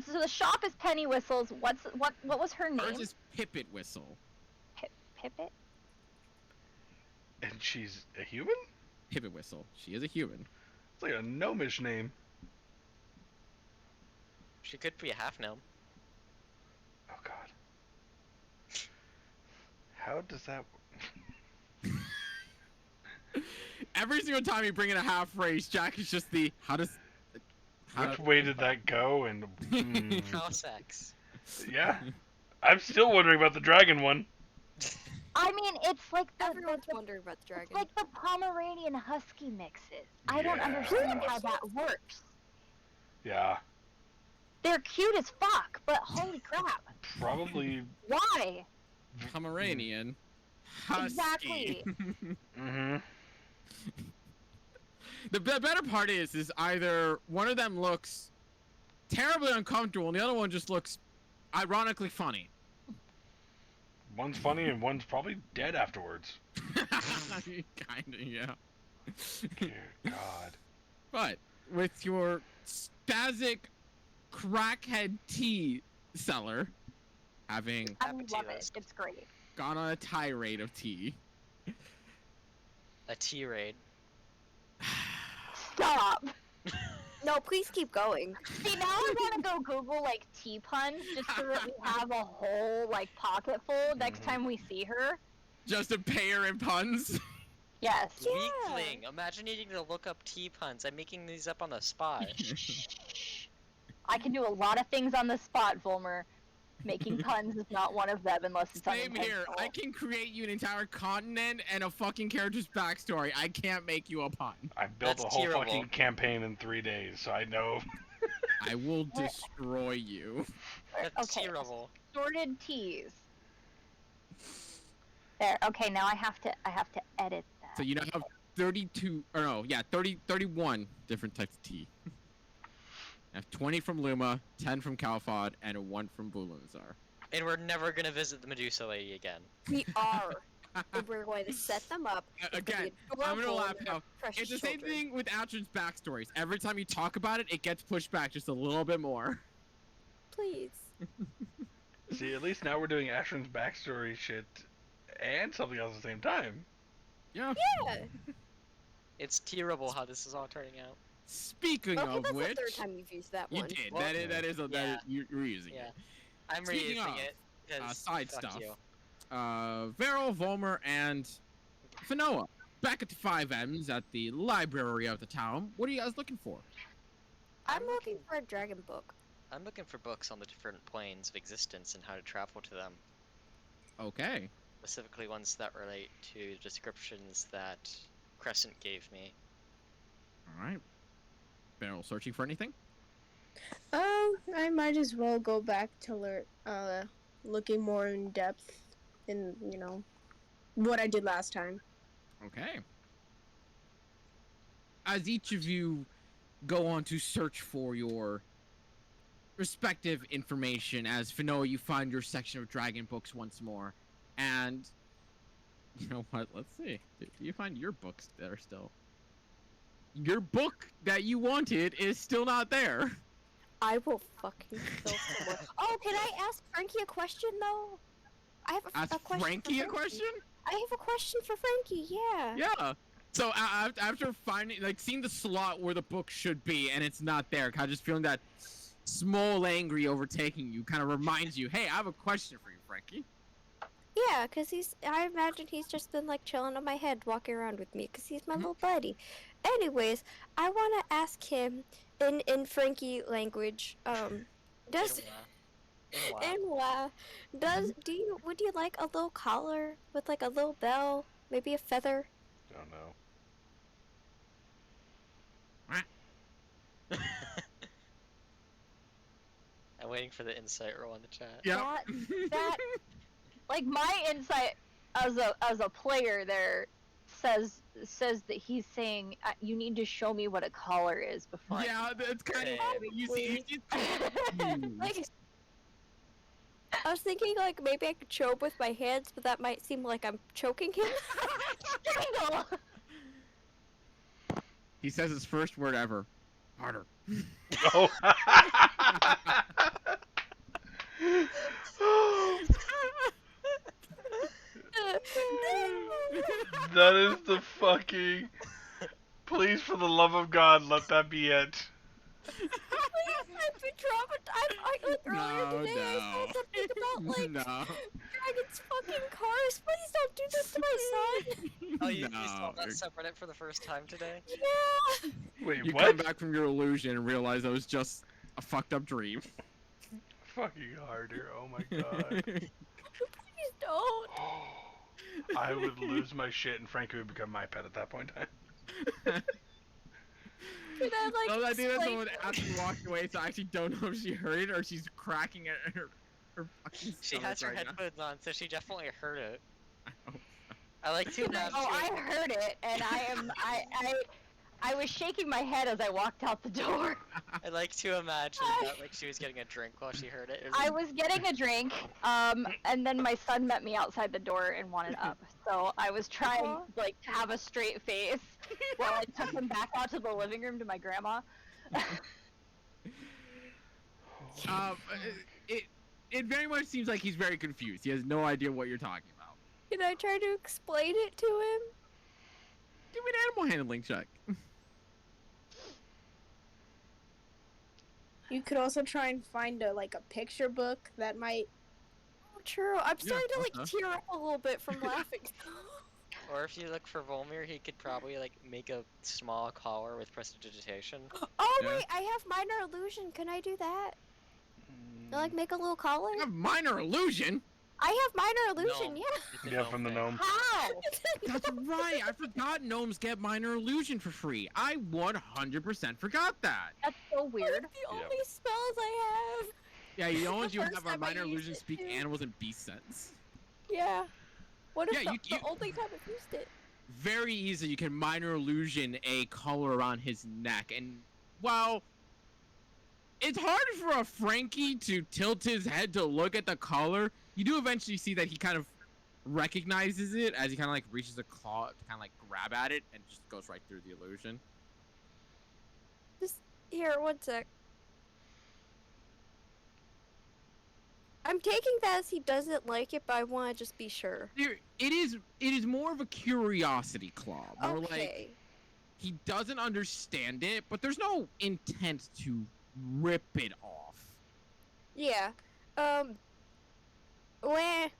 So the shop is Penny Whistles. What was her name? Hers is Pippet Whistle. Pippet. And she's a human? Pippet Whistle. She is a human. It's like a gnomish name. She could be a half gnome. Oh god. How does that Every single time you bring in a half race, Jack is just the how does. Which way did that go? And Cow sex. yeah, I'm still wondering about the dragon one. I mean, it's like Everyone's wondering about the dragon. it's like the Pomeranian Husky mixes. I don't Yeah. understand how that works. Yeah, They're cute as fuck, but holy crap, probably. why? Pomeranian. Husky. Exactly. Mm-hmm. The better part is either one of them looks terribly uncomfortable and the other one just looks ironically funny. One's funny and one's probably dead afterwards. Kinda, yeah. Dear God. But with your spasic crackhead tea seller having I love it. Appetizers. It's great. gone on a tirade of tea. A tea raid. Stop. No, please keep going. See, now I want to go Google like tea puns just so that we have a whole like pocket full next Mhm. time we see her. Just to pay her in puns. Yes. Yeah. Weakling! Imagine needing to look up tea puns. I'm making these up on the spot. I can do a lot of things on the spot, Volmer. Making puns is not one of them unless it's Same here. unintentional. I can create you an entire continent and a fucking character's backstory. I can't make you a pun. I built That's a whole terrible. fucking campaign in 3 days, so I know. I will destroy you. That's Okay. terrible. Sorted teas. There. Okay, now I have to edit that. So you now have 32, or no, yeah, 31 different types of tea. I have 20 from Luma, 10 from Calfod, and 1 from Bulunzar. And we're never gonna visit the Medusa lady again. We are. And we're going to set them up. It's gonna Again, be I'm gonna adorable laugh and now. precious It's the same children. thing with Atron's backstories. Every time you talk about it, it gets pushed back just a little bit more. Please. See, at least now we're doing Ashran's backstory shit and something else at the same time. Yeah. Yeah. It's terrible how this is all turning out. Speaking Okay, of that's which, the third time you've used that you one. did. Well, that is yeah. you're using Yeah. it. I'm Speaking reusing of, it. 'cause side fuck stuff. you. Veryl, Volmer, and Fanoa back at the 5Ms at the library of the town. What are you guys looking for? I'm looking for a dragon book. I'm looking for books on the different planes of existence and how to travel to them. Okay. specifically ones that relate to descriptions that Crescent gave me. All right. Been searching for anything? I might as well go back to looking more in depth in, what I did last time. Okay. As each of you go on to search for your respective information, as Finoa, you find your section of dragon books once more, and you know what? Let's see. Do you find your books that are still? Your book that you wanted is still not there. I will fucking kill someone. Oh, can I ask Frankie a question though? I have a Ask question. Frankie a question? I have a question for Frankie. Yeah. Yeah. So after finding, like, seeing the slot where the book should be and it's not there, kind of just feeling that small angry overtaking you, kind of reminds you, hey, I have a question for you, Frankie. Yeah, cause I imagine he's just been like chilling on my head, walking around with me, cause he's my little buddy. Anyways, I wanna ask him in Frankie language. Does Inwa. would you like a little collar with like a little bell, maybe a feather? Don't know. I'm waiting for the insight roll in the chat. Yeah. That like my insight as a player there says that he's saying you need to show me what a collar is before. Yeah, it's kind of Same. you see. Like, I was thinking like maybe I could show up with my hands, but that might seem like I'm choking him. Strangle! He says his first word ever. Harder. Oh. That is the fucking. Please, for the love of God, let that be it. I've been traumatized. Earlier today I saw something about like No. Dragon's fucking cars. Please don't do this to my son. Oh, you No, saw that you're- subreddit for the first time today? Yeah. Wait, You what? come back from your illusion and realize that was just a fucked up dream. Fucking harder. Oh my god. Please don't. I would lose my shit and Frankie would become my pet at that point in time. Can I like No, I think that's the explain- one after you walked away, so I actually don't know if she heard it or she's cracking at her fucking She stomach has her right now. headphones on, so she definitely heard it. Oh. I like to imagine. Oh, I heard it, and I was shaking my head as I walked out the door. I like to imagine that like she was getting a drink while she heard it. It was I was getting a drink, and then my son met me outside the door and wanted up. So I was trying like to have a straight face while I took him back out to the living room to my grandma. It very much seems like he's very confused. He has no idea what you're talking about. Can I try to explain it to him? Give me an animal handling check. You could also try and find a picture book that might. Oh, true. I'm Yeah, starting to like okay. tear up a little bit from laughing. Or if you look for Volmir, he could probably like make a small collar with prestidigitation. Oh Yeah. wait, I have minor illusion. Can I do that? Like make a little collar? A minor illusion? I have minor illusion. No. Yeah. It's a Yeah, from the thing. gnome. How? That's right. I forgot gnomes get minor illusion for free. I 100% forgot that. That's so weird. The only spells I have. Yeah, the only ones you first have are time I minor used illusion it, speak too. animals and beast sense. Yeah. What if Yeah, the you- only time I've used it? Very easy, you can minor illusion a collar around his neck, and well, it's hard for a Frankie to tilt his head to look at the collar. You do eventually see that he kind of recognizes it as he kind of like reaches a claw to kind of like grab at it and just goes right through the illusion. Just here, one sec. I'm taking that as he doesn't like it, but I want to just be sure. It is more of a curiosity claw, more like Okay. he doesn't understand it, but there's no intent to rip it off. Yeah. Where?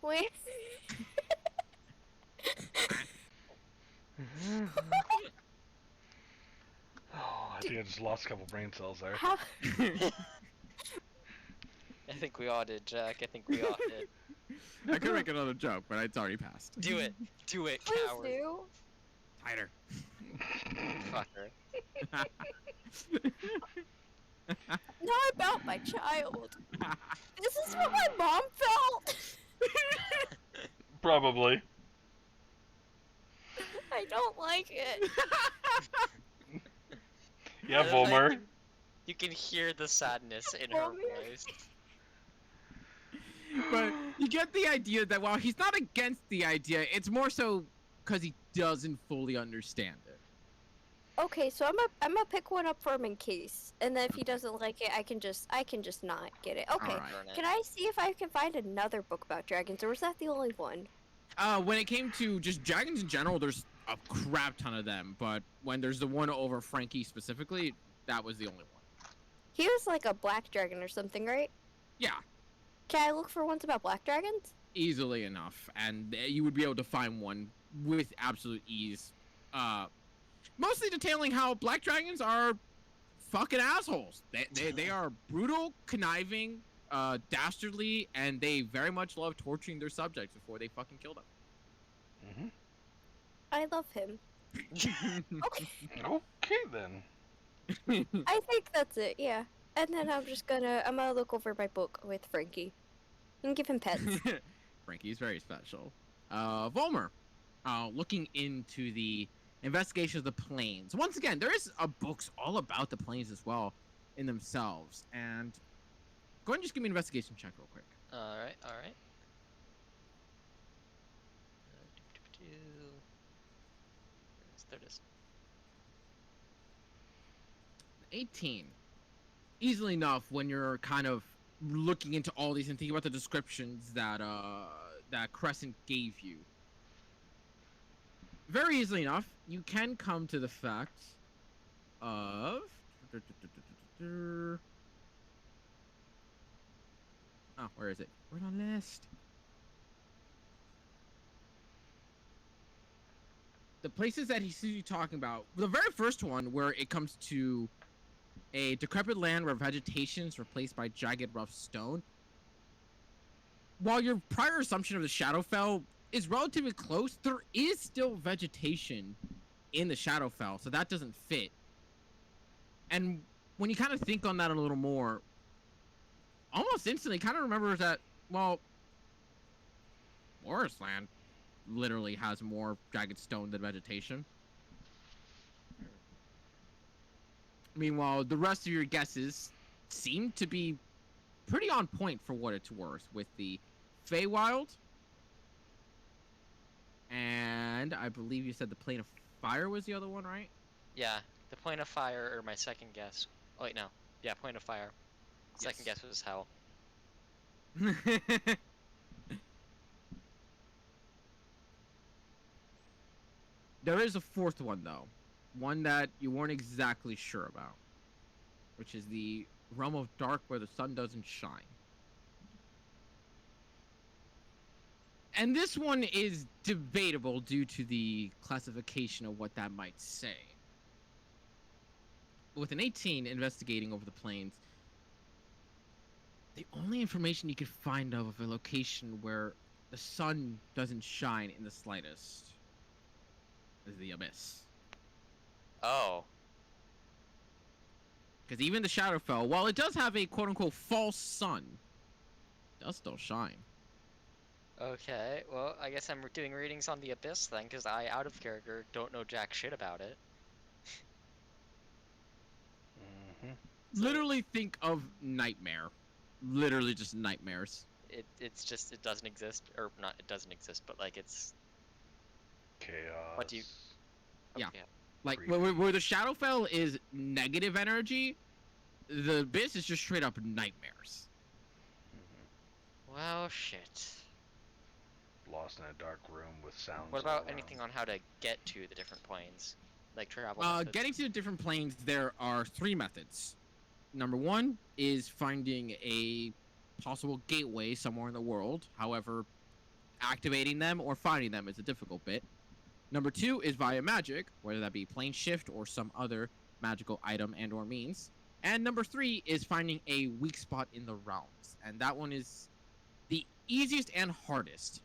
Oh, I think I just lost a couple brain cells there. How? I think we all did, Jack. I think we all did. I could make another joke, but it's already passed. Do it. Do it, Please coward. do. Tighter. Fucker. Not about my child. This is what my mom felt. Probably. I don't like it. Yeah, I Volmer. can- You can hear the sadness in her Volmer. voice. But you get the idea that while he's not against the idea, it's more so because he doesn't fully understand it. Okay, so I'm gonna pick one up for him in case, and then if he doesn't like it, I can just not get it. Okay. Alright. Burn it. Can I see if I can find another book about dragons, or was that the only one? When it came to just dragons in general, there's a crap ton of them. But when there's the one over Frankie specifically, that was the only one. He was like a black dragon or something, right? Yeah, Can I look for ones about black dragons? easily enough, and you would be able to find one with absolute ease. Mostly detailing how black dragons are fucking assholes. They are brutal, conniving, dastardly, and they very much love torturing their subjects before they fucking kill them. Mm-hmm. I love him. Okay, Okay then. I think that's it. Yeah, and then I'm gonna look over my book with Frankie, and give him pets. Frankie's very special. Volmer, looking into the investigation of the planes. Once again, there is books all about the planes as well in themselves. And go ahead and just give me an investigation check real quick. Alright, alright. There it is. 18. Easily enough when you're kind of looking into all these and thinking about the descriptions that Crescent gave you. Very easily enough, you can come to the fact of oh, where is it? Where's my list? The places that he sees you talking about. The very first one, where it comes to a decrepit land where vegetation is replaced by jagged, rough stone. While your prior assumption of the Shadowfell is relatively close, there is still vegetation in the Shadowfell, so that doesn't fit. And when you kind of think on that a little more, almost instantly kind of remembers that, well, Forest Land literally has more jagged stone than vegetation. Meanwhile, the rest of your guesses seem to be pretty on point for what it's worth, with the Feywild, and I believe you said the Plane of Fire was the other one, right? Yeah, the Point of Fire, or my second guess. Oh wait, no. Yeah, Point of Fire. Second Yes. guess was Hell. There is a fourth one, though. One that you weren't exactly sure about. Which is the Realm of Dark where the sun doesn't shine. And this one is debatable due to the classification of what that might say. With an 18 investigating over the plains, the only information you could find of a location where the sun doesn't shine in the slightest is the Abyss. Oh. Because even the Shadowfell, while it does have a quote-unquote false sun, it does still shine. Okay, well, I guess I'm doing readings on the Abyss then, because I, out of character, don't know jack shit about it. Mm-hmm. Literally think of Nightmare. Literally just nightmares. It's just, it doesn't exist, or not, it doesn't exist, but like it's... Chaos. What do you- Yeah. Okay. Like, Creepy. where the Shadowfell is negative energy, the Abyss is just straight up nightmares. Mhm. Well, shit. Lost in a dark room with sounds. What all about around. anything on how to get to the different planes? Like travel methods? Getting to the different planes, there are 3 methods. Number 1 is finding a possible gateway somewhere in the world. However, activating them or finding them is a difficult bit. Number 2 is via magic, whether that be plane shift or some other magical item and or means. And number 3 is finding a weak spot in the realms. And that one is the easiest and hardest.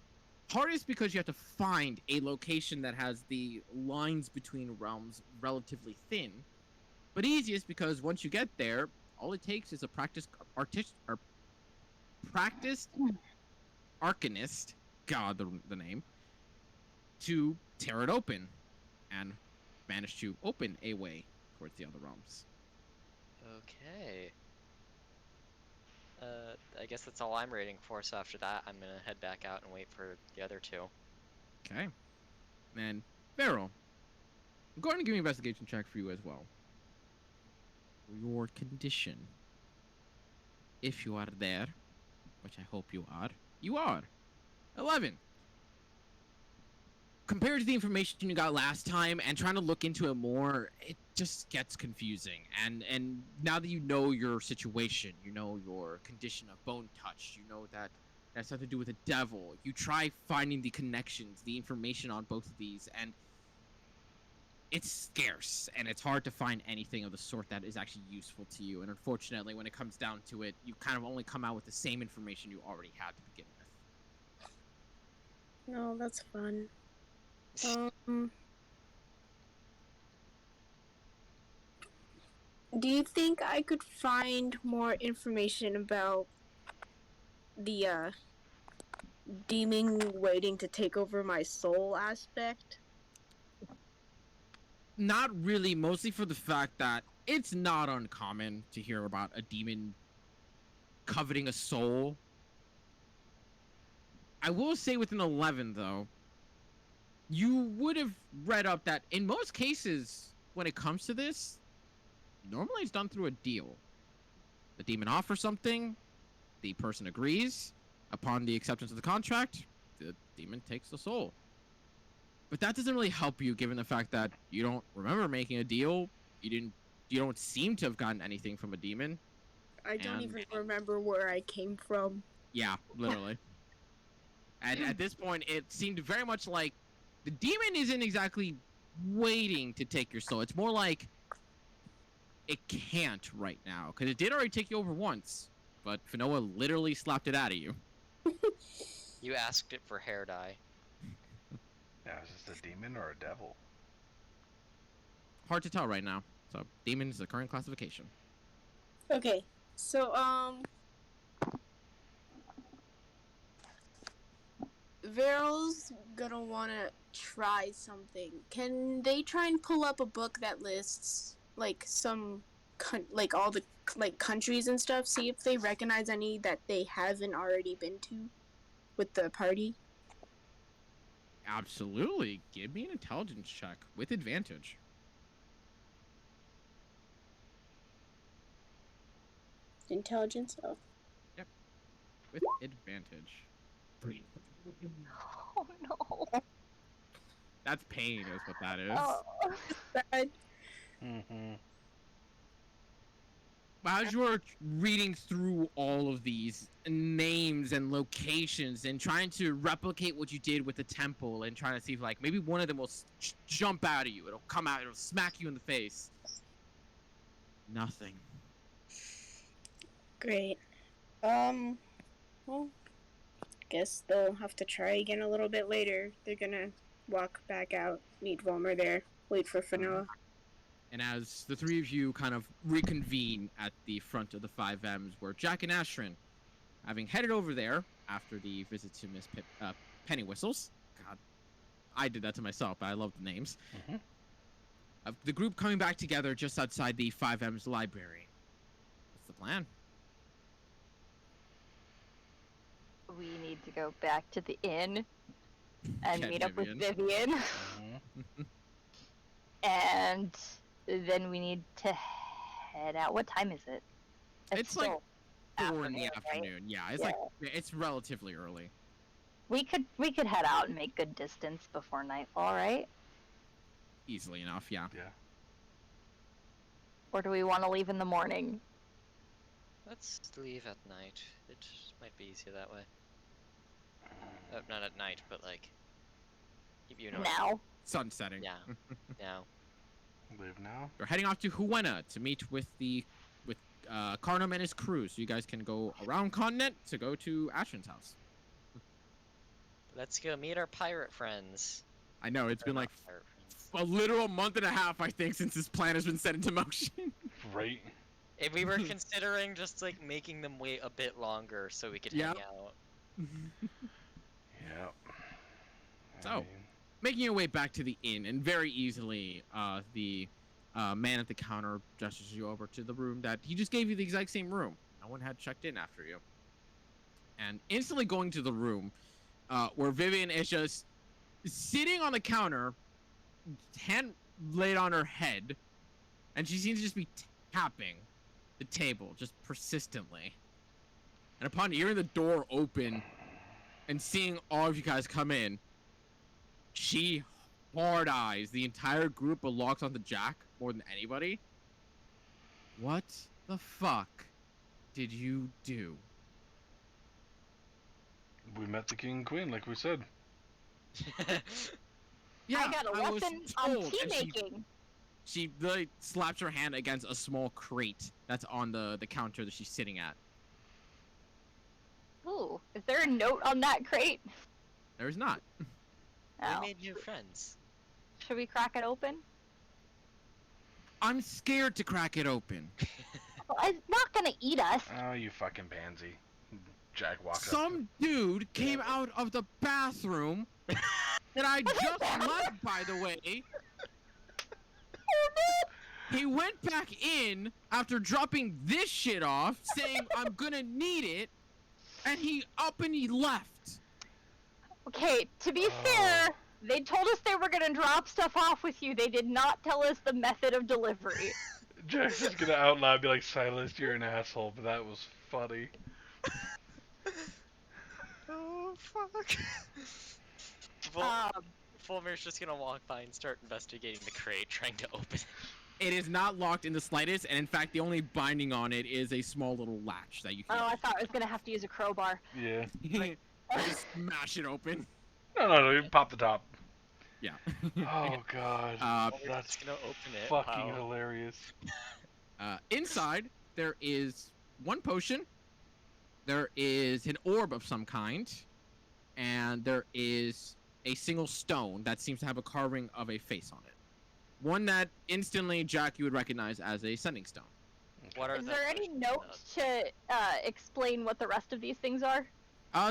Hardest because you have to find a location that has the lines between realms relatively thin. But easiest because once you get there, all it takes is a practiced arcanist, God, the name, to tear it open and manage to open a way towards the other realms. Okay. I guess that's all I'm rating for, so after that, I'm gonna head back out and wait for the other two. Okay. And Beryl, go ahead and give me an investigation check for you as well. Your condition. If you are there, which I hope you are. You are. 11. Compared to the information you got last time and trying to look into it more, it just gets confusing. And now that you know your situation, you know your condition of bone touch, you know that has something to do with the devil. You try finding the connections, the information on both of these, and it's scarce, and it's hard to find anything of the sort that is actually useful to you. And unfortunately, when it comes down to it, you kind of only come out with the same information you already had to begin with. No, that's fun. Do you think I could find more information about the demon waiting to take over my soul aspect? Not really, mostly for the fact that it's not uncommon to hear about a demon coveting a soul. I will say with an 11, though, you would have read up that in most cases, when it comes to this, normally it's done through a deal. The demon offers something, the person agrees. Upon the acceptance of the contract, the demon takes the soul. But that doesn't really help you, given the fact that you don't remember making a deal. You don't seem to have gotten anything from a demon. I don't even remember where I came from. Yeah, literally. And at this point, it seemed very much like the demon isn't exactly waiting to take your soul. It's more like it can't right now, because it did already take you over once, but Finoa literally slapped it out of you. You asked it for hair dye. Yeah, is this a demon or a devil? Hard to tell right now. So, demon is the current classification. Okay, so Veryl's gonna wanna try something. Can they try and pull up a book that lists like some like all the like countries and stuff? See if they recognize any that they haven't already been to with the party. Absolutely. Give me an intelligence check with advantage. Intelligence? Oh. With advantage. 3. Oh no. That's pain, is what that is. Oh. Bad. Mm-hmm. As you're reading through all of these names and locations and trying to replicate what you did with the temple and trying to see if, like, maybe one of them will jump out at you. It'll come out. It'll smack you in the face. Nothing. Great. Well, guess they'll have to try again a little bit later. They're gonna walk back out, meet Vollmer there, wait for Finoa. And as the three of you kind of reconvene at the front of the 5Ms, where Jack and Ashrin, having headed over there after the visit to Miss Penny Whistles, God, I did that to myself, but I love the names. Mm-hmm. The group coming back together just outside the 5Ms library. What's the plan? We need to go back to the inn and Get meet up with Vivian. Vivian. Mm-hmm. And then we need to head out. What time is it? It's like still 4 in the right? afternoon. Yeah, it's like it's relatively early. We could head out and make good distance before nightfall, right? Easily enough, yeah. Yeah. Or do we want to leave in the morning? Let's leave at night. It might be easier that way. Not at night, but like, you know. Now? Sun setting. Yeah. Now. Leave now? We're heading off to Huena to meet with Karnam and his crew, so you guys can go around continent to go to Ashrin's house. Let's go meet our pirate friends. I know, it's Or been not like pirate friends. a literal month and a half, I think, since this plan has been set into motion. Right? If we were considering just like making them wait a bit longer so we could hang Yep. out. Yep. So, making your way back to the inn, and very easily, the man at the counter gestures you over to the room that he just gave you the exact same room. No one had checked in after you. And instantly going to the room, where Vivian is just sitting on the counter, hand laid on her head, and she seems to just be tapping the table just persistently. And upon hearing the door open and seeing all of you guys come in, she hard eyes the entire group, but locks onto Jack more than anybody. What the fuck did you do? We met the king and queen, like we said. Yeah, I got a was lesson on told, tea and making. She really slaps her hand against a small crate that's on the counter that she's sitting at. Ooh, is there a note on that crate? There's not. Oh. We made new friends. Should we crack it open? I'm scared to crack it open. Well, it's not gonna eat us. Oh, you fucking pansy. Jack walks up. Some dude came out of the bathroom that I just left, by the way. He went back in after dropping this shit off, saying, I'm gonna need it, and he left. Okay, to be fair, they told us they were gonna drop stuff off with you. They did not tell us the method of delivery. Jack's just gonna out loud be like, Silas, you're an asshole, but that was funny. Oh, fuck. Fulmer's just gonna walk by and start investigating the crate, trying to open it. It is not locked in the slightest, and in fact, the only binding on it is a small little latch that you can. Oh, I thought I was gonna have to use a crowbar. Yeah. Just smash it open. No, you pop the top. Yeah. Oh, God. Fulmer's That's just gonna open it. fucking Wow. hilarious. Inside, there is one potion, there is an orb of some kind, and there is a single stone that seems to have a carving of a face on it. One that instantly, Jack, you would recognize as a sending stone. What are Is the there any potions notes to explain what the rest of these things are?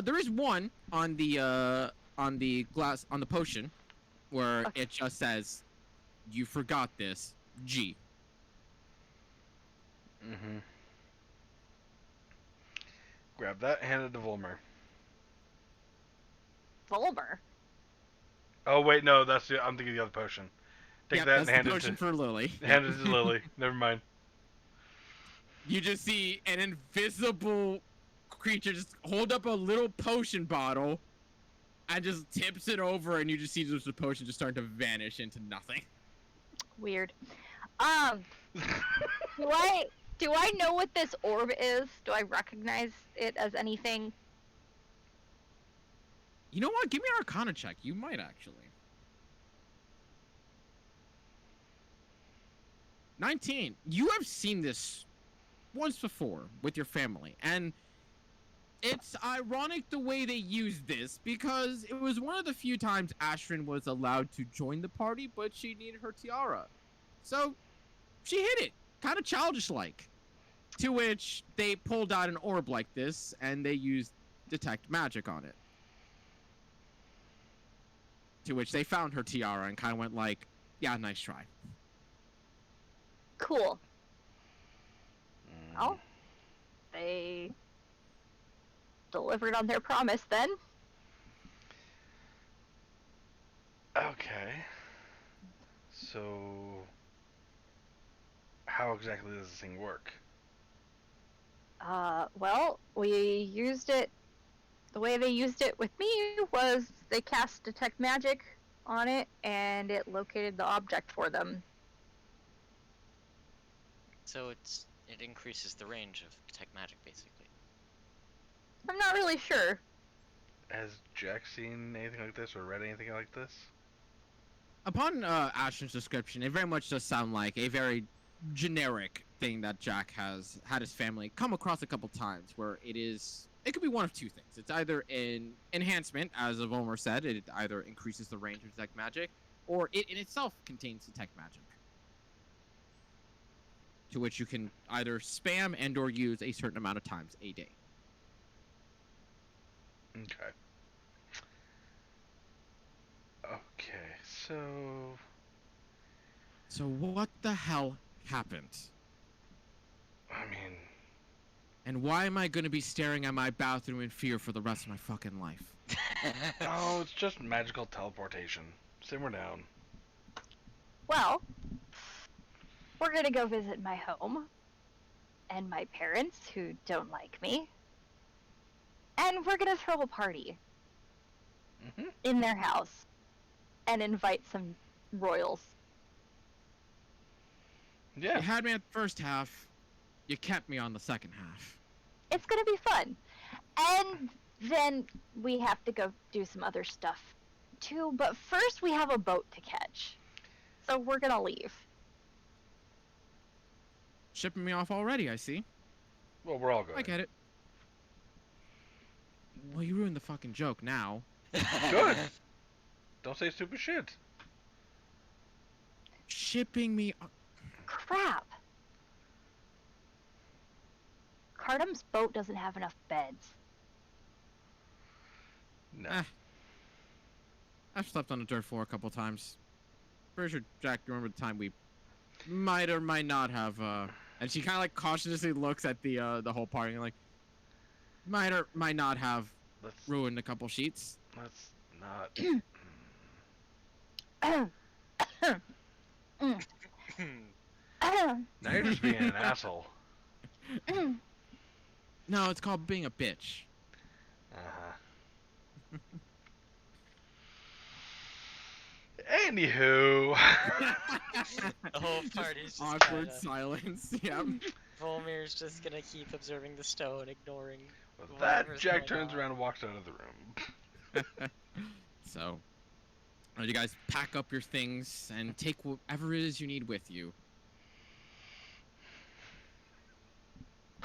There is one on the glass, on the potion, where Okay. it just says, "You forgot this, G." Mm-hmm. Grab that, hand it to Volmer. Volmer. Oh, wait, no, I'm thinking of the other potion. Take Yep, that that's and hand the it potion to for Lily. hand it to Lily. Never mind. You just see an invisible creature just hold up a little potion bottle and just tips it over, and you just see the potion just starting to vanish into nothing. Weird. Do I know what this orb is? Do I recognize it as anything? You know what? Give me an Arcana check. You might actually. 19. You have seen this once before with your family, and it's ironic the way they used this, because it was one of the few times Ashrin was allowed to join the party, but she needed her tiara. So she hid it, kind of childish-like. To which they pulled out an orb like this, and they used detect magic on it. To which they found her tiara and kind of went like, yeah, nice try. Cool. Well, they delivered on their promise then. Okay. So, how exactly does this thing work? Well, we used it. The way they used it with me was they cast detect magic on it, and it located the object for them. So it increases the range of detect magic, basically. I'm not really sure. Has Jack seen anything like this or read anything like this? Upon Ashton's description, it very much does sound like a very generic thing that Jack has had his family come across a couple times, where it's it could be one of two things. It's either an enhancement, as Vomer said, it either increases the range of detect magic, or it in itself contains detect magic, to which you can either spam and or use a certain amount of times a day. Okay. Okay, so So what the hell happened? I mean, And why am I going to be staring at my bathroom in fear for the rest of my fucking life? oh, it's just magical teleportation. Simmer down. Well, we're gonna go visit my home and my parents who don't like me. And we're gonna throw a party Mhm. in their house and invite some royals. Yeah. You had me at the first half. You kept me on the second half. It's gonna be fun. And then we have to go do some other stuff too. But first, we have a boat to catch. So we're gonna leave. Shipping me off already, I see. Well, we're all going. I get it. Well, you ruined the fucking joke now. Good. Don't say stupid shit. Shipping me off. Crap. Cardam's boat doesn't have enough beds. No. Eh. I've slept on the dirt floor a couple times. Pretty sure, Jack, you remember the time we might or might not have, and she kind of like cautiously looks at the whole party and like, might or might not have Let's ruined a couple sheets. not. Now you're just being an asshole. No, it's called being a bitch. Uh-huh. Anywho. The whole party's just Awkward kinda... silence. Yep. Volmir's just gonna keep observing the stone, ignoring. With Whatever's that, Jack going turns on. around and walks out of the room. So, you guys pack up your things and take whatever it is you need with you.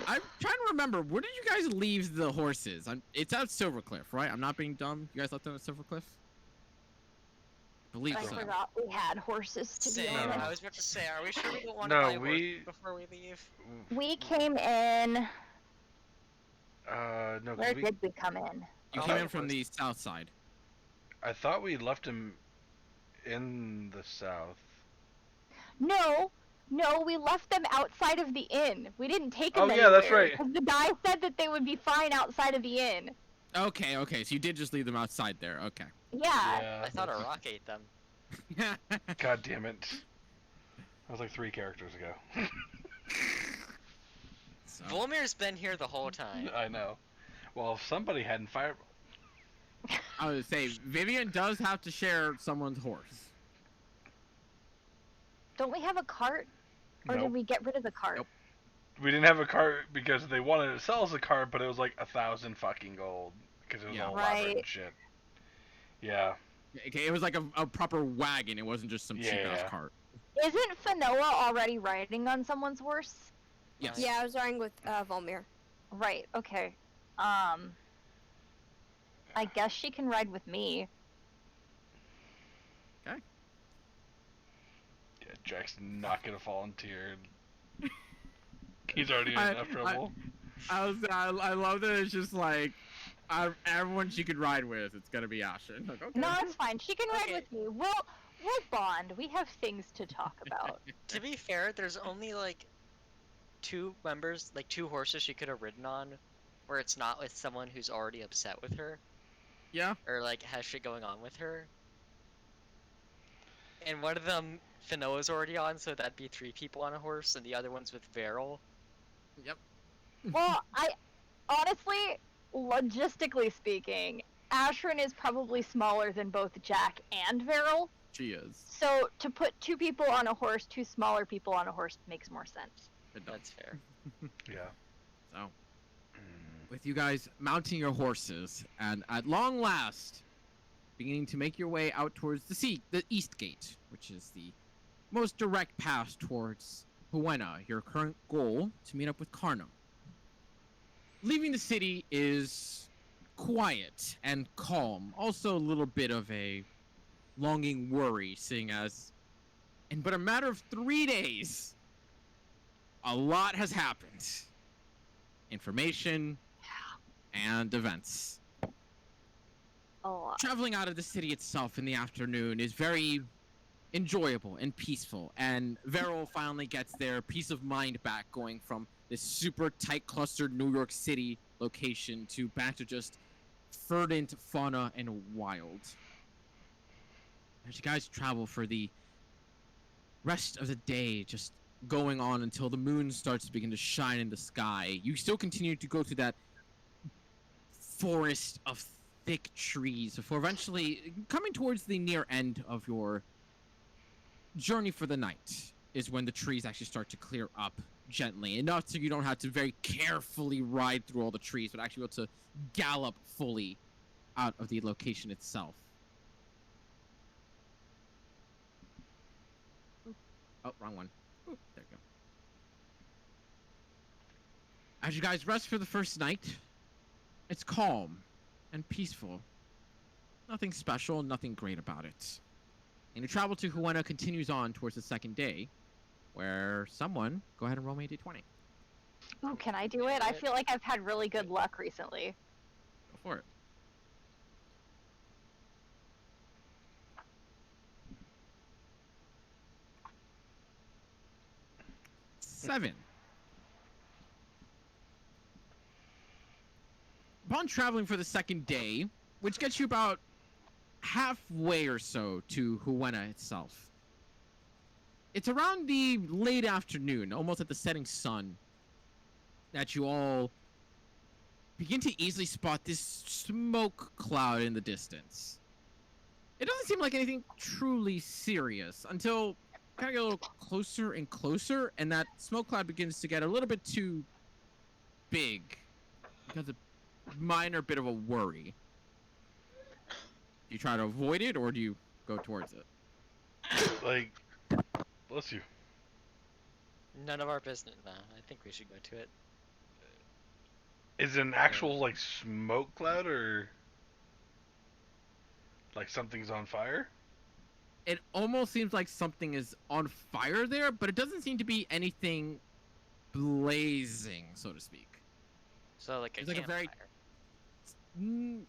I'm trying to remember, where did you guys leave the horses? It's at Silvercliff, right? I'm not being dumb. You guys left them at Silvercliff? I believe I so. forgot we had horses, to be Same. honest. I was about to say, are we sure we don't want No, to buy we- horses before we leave? We came in. No, 'cause Where did we come in? You Oh, came in of from course. the south side. I thought we left him in the south. No, we left them outside of the inn. We didn't take Oh, them yeah, that's anywhere, right. 'cause the guy said that they would be fine outside of the inn. Okay, so you did just leave them outside there. Okay. Yeah. I thought a rock ate them. God damn it. That was like 3 characters ago. So, Volmir's been here the whole time. I know. Well, if somebody hadn't fired. I would say Vivian does have to share someone's horse. Don't we have a cart? Or Nope. did we get rid of the cart? Nope. We didn't have a cart because they wanted to sell us a cart, but it was like 1,000 fucking gold because it was Yeah. all elaborate and Right. shit. Yeah. Okay, it was like a proper wagon. It wasn't just some cheap ass Yeah. cart. Isn't Fanoa already riding on someone's horse? Yes. Yeah, I was riding with Volmir. Right, okay. I guess she can ride with me. Yeah, Jack's not gonna volunteer. He's already in I- enough trouble. I love that it's just like everyone she could ride with. It's gonna be Ashen. Like, okay. No, it's fine. She can ride Okay. with me. We'll bond. We have things to talk about. To be fair, there's only like 2 members, like 2 horses she could have ridden on, where it's not with someone who's already upset with her, Yeah. or like has shit going on with her. And one of them, Finoa's already on, so that'd be 3 people on a horse, and the other one's with Varel. Yep. Well, I honestly, logistically speaking, Ashrin is probably smaller than both Jack and Varel. She is. So to put 2 people on a horse, 2 smaller people on a horse makes more sense. It does. That's fair. Yeah. So, Mm. with you guys mounting your horses and at long last beginning to make your way out towards the east gate, which is the most direct path towards Huena, your current goal to meet up with Karnum. Leaving the city is quiet and calm. Also a little bit of a longing worry, seeing as in but a matter of 3 days, a lot has happened. Information and events. Oh, Traveling out of the city itself in the afternoon is very enjoyable and peaceful, and Vero finally gets their peace of mind back, going from this super tight clustered New York City location to back to just verdant fauna and wild. As you guys travel for the rest of the day, just going on until the moon starts to begin to shine in the sky, you still continue to go through that forest of thick trees before eventually coming towards the near end of your journey for the night is when the trees actually start to clear up gently, enough so you don't have to very carefully ride through all the trees, but actually be able to gallop fully out of the location itself. Oh, wrong one. Ooh, there you go. As you guys rest for the first night, it's calm and peaceful. Nothing special, nothing great about it. And your travel to Huena continues on towards the second day, where someone, go ahead and roll me a d20. ooh, can I do it? I feel like I've had really good luck recently. Go for it. Seven. Upon traveling for the second day, which gets you about halfway or so to Huena itself, it's around the late afternoon, almost at the setting sun, that you all begin to easily spot this smoke cloud in the distance. It doesn't seem like anything truly serious until kind of get a little closer and closer, and that smoke cloud begins to get a little bit too big. Becomes a minor bit of a worry. Do you try to avoid it, or do you go towards it? Like, bless you. None of our business. Nah, I think we should go to it. Is it an actual, like, smoke cloud, or like something's on fire? It almost seems like something is on fire there, but it doesn't seem to be anything blazing, so to speak. So like a It's like a campfire.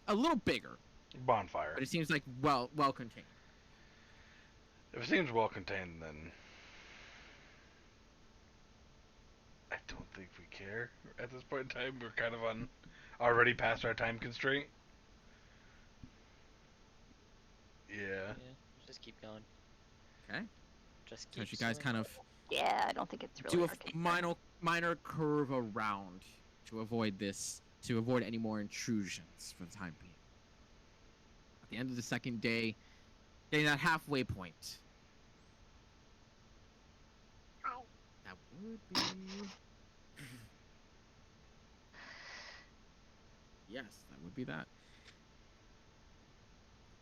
A little bigger, Bonfire. but it seems like well contained. If it seems well contained, then I don't think we care at this point in time. We're kind of already past our time constraint. Yeah. Yeah, just keep going. Okay. Just So keep. as you guys kind of Yeah, I don't think it's really do our a concern. minor curve around to avoid any more intrusions for the time being. At the end of the second day, getting that halfway point. That would be. Yes, that would be that.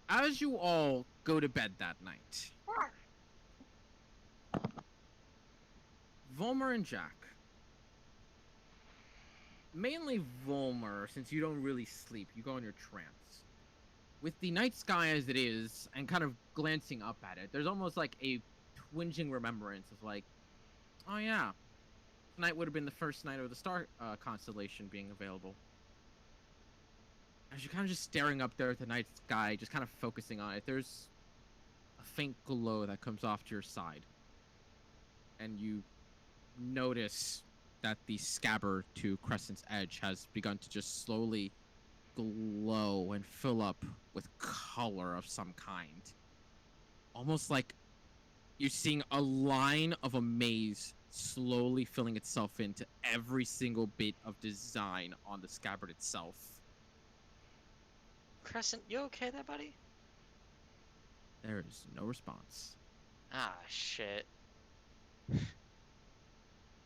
As you all go to bed that night, Volmer and Jack. Mainly Volmer, since you don't really sleep, you go in your trance. With the night sky as it is, and kind of glancing up at it, there's almost like a twinging remembrance of like, oh yeah, tonight would have been the first night of the star constellation being available. As you're kind of just staring up there at the night sky, just kind of focusing on it, there's a faint glow that comes off to your side. And you notice that the scabbard to Crescent's edge has begun to just slowly glow and fill up with color of some kind. Almost like you're seeing a line of a maze slowly filling itself into every single bit of design on the scabbard itself. Crescent, you okay there, buddy? There is no response. Ah, shit.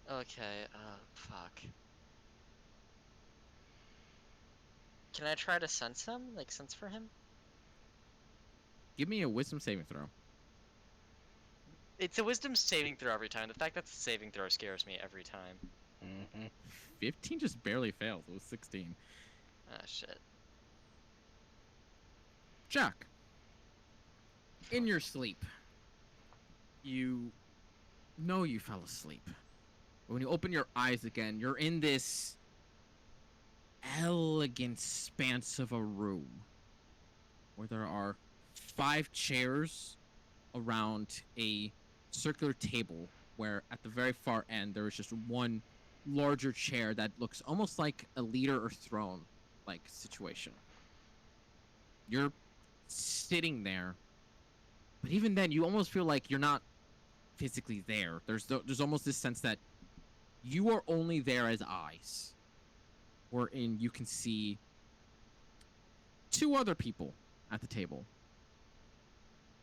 Okay, fuck. Can I try to sense him? Like, sense for him? Give me a wisdom saving throw. It's a wisdom saving throw every time. The fact that it's a saving throw scares me every time. Mm-hmm. 15 just barely fails. It was 16. Ah, shit. Jack, in your sleep, you know you fell asleep. But when you open your eyes again, you're in this elegant expanse of a room where there are 5 chairs around a circular table where at the very far end there is just one larger chair that looks almost like a leader or throne like situation. You're sitting there, but even then you almost feel like you're not physically there. There's almost this sense that you are only there as eyes, wherein you can see 2 other people at the table.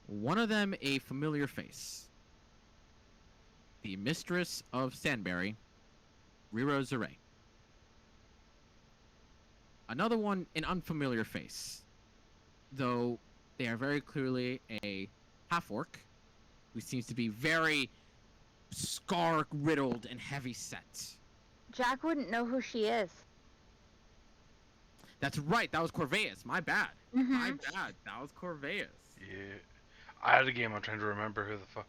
One of them a familiar face, the mistress of Sandberry, Riro Zare. Another one an unfamiliar face, though they are very clearly a half-orc who seems to be very scar-riddled and heavy-set. Jack wouldn't know who she is. That's right, that was Corveus. My bad. Mm-hmm. My bad. That was Corveus. Yeah. I had a game. I'm trying to remember who the fuck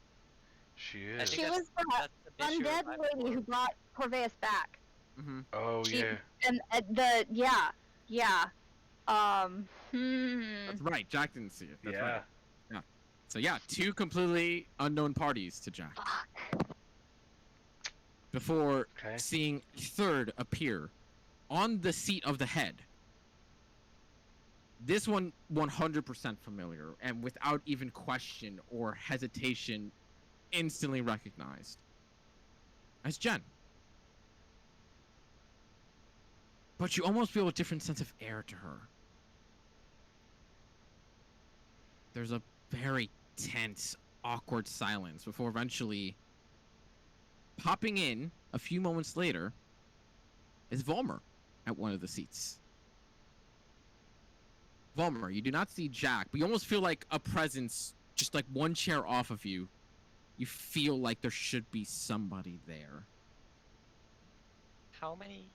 she I is. think She was the that's the bitch you undead revived lady before. who brought Corveus back. Mm-hmm. Oh She- yeah. And yeah. That's right. Jack didn't see it. That's Yeah. right. Yeah. So yeah, 2 completely unknown parties to Jack. Fuck. Before Okay. seeing a third appear on the seat of the head. This one 100% familiar and without even question or hesitation instantly recognized as Jen. But you almost feel a different sense of air to her. There's a very tense, awkward silence before eventually popping in a few moments later is Volmer at one of the seats. Volmer, you do not see Jack, but you almost feel like a presence just like one chair off of you. You feel like there should be somebody there. How many?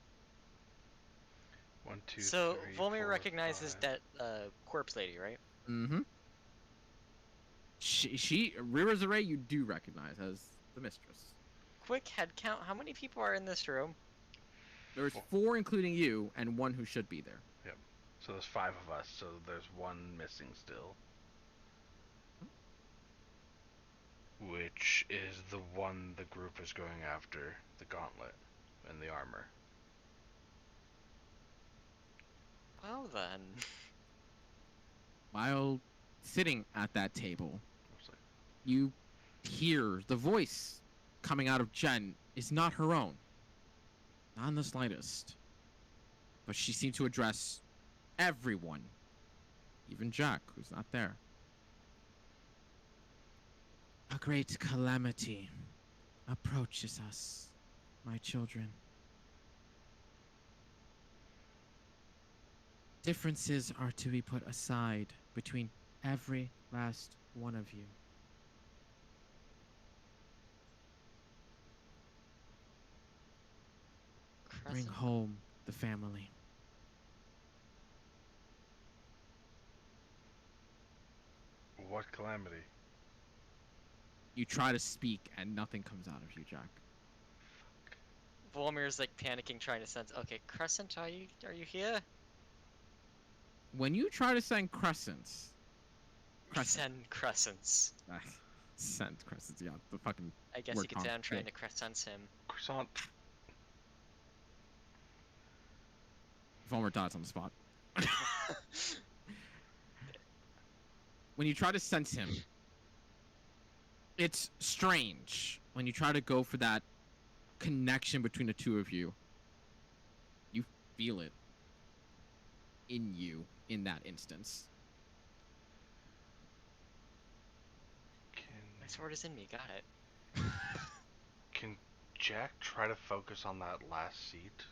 1, 2, So 3, Volmir 4, recognizes 5. that corpse lady, right? Mm-hmm. Rira Zare, you do recognize as the mistress. Quick head count. How many people are in this room? There's 4 including you, and 1 who should be there. So there's 5 of us. So there's 1 missing still. Which is the one the group is going after, the gauntlet and the armor. Well then. While sitting at that table, Mostly. you hear the voice coming out of Jen is not her own. Not in the slightest. But she seemed to address everyone. Even Jack, who's not there. A great calamity approaches us, my children. Differences are to be put aside between every last one of you. Bring Crescent. home the family. What calamity? You try to speak and nothing comes out of you, Jack. Volmir's like panicking, trying to sense. Okay, Crescent, are you here? When you try to send crescents, Send crescents. send crescents, yeah, the fucking I guess word you could say I'm trying conflict. to crescent him. Croissant. Vollmer dies on the spot. When you try to sense him, it's strange. When you try to go for that connection between the two of you, you feel it in you in that instance. My sword is in me. Got it. Can Jack try to focus on that last seat?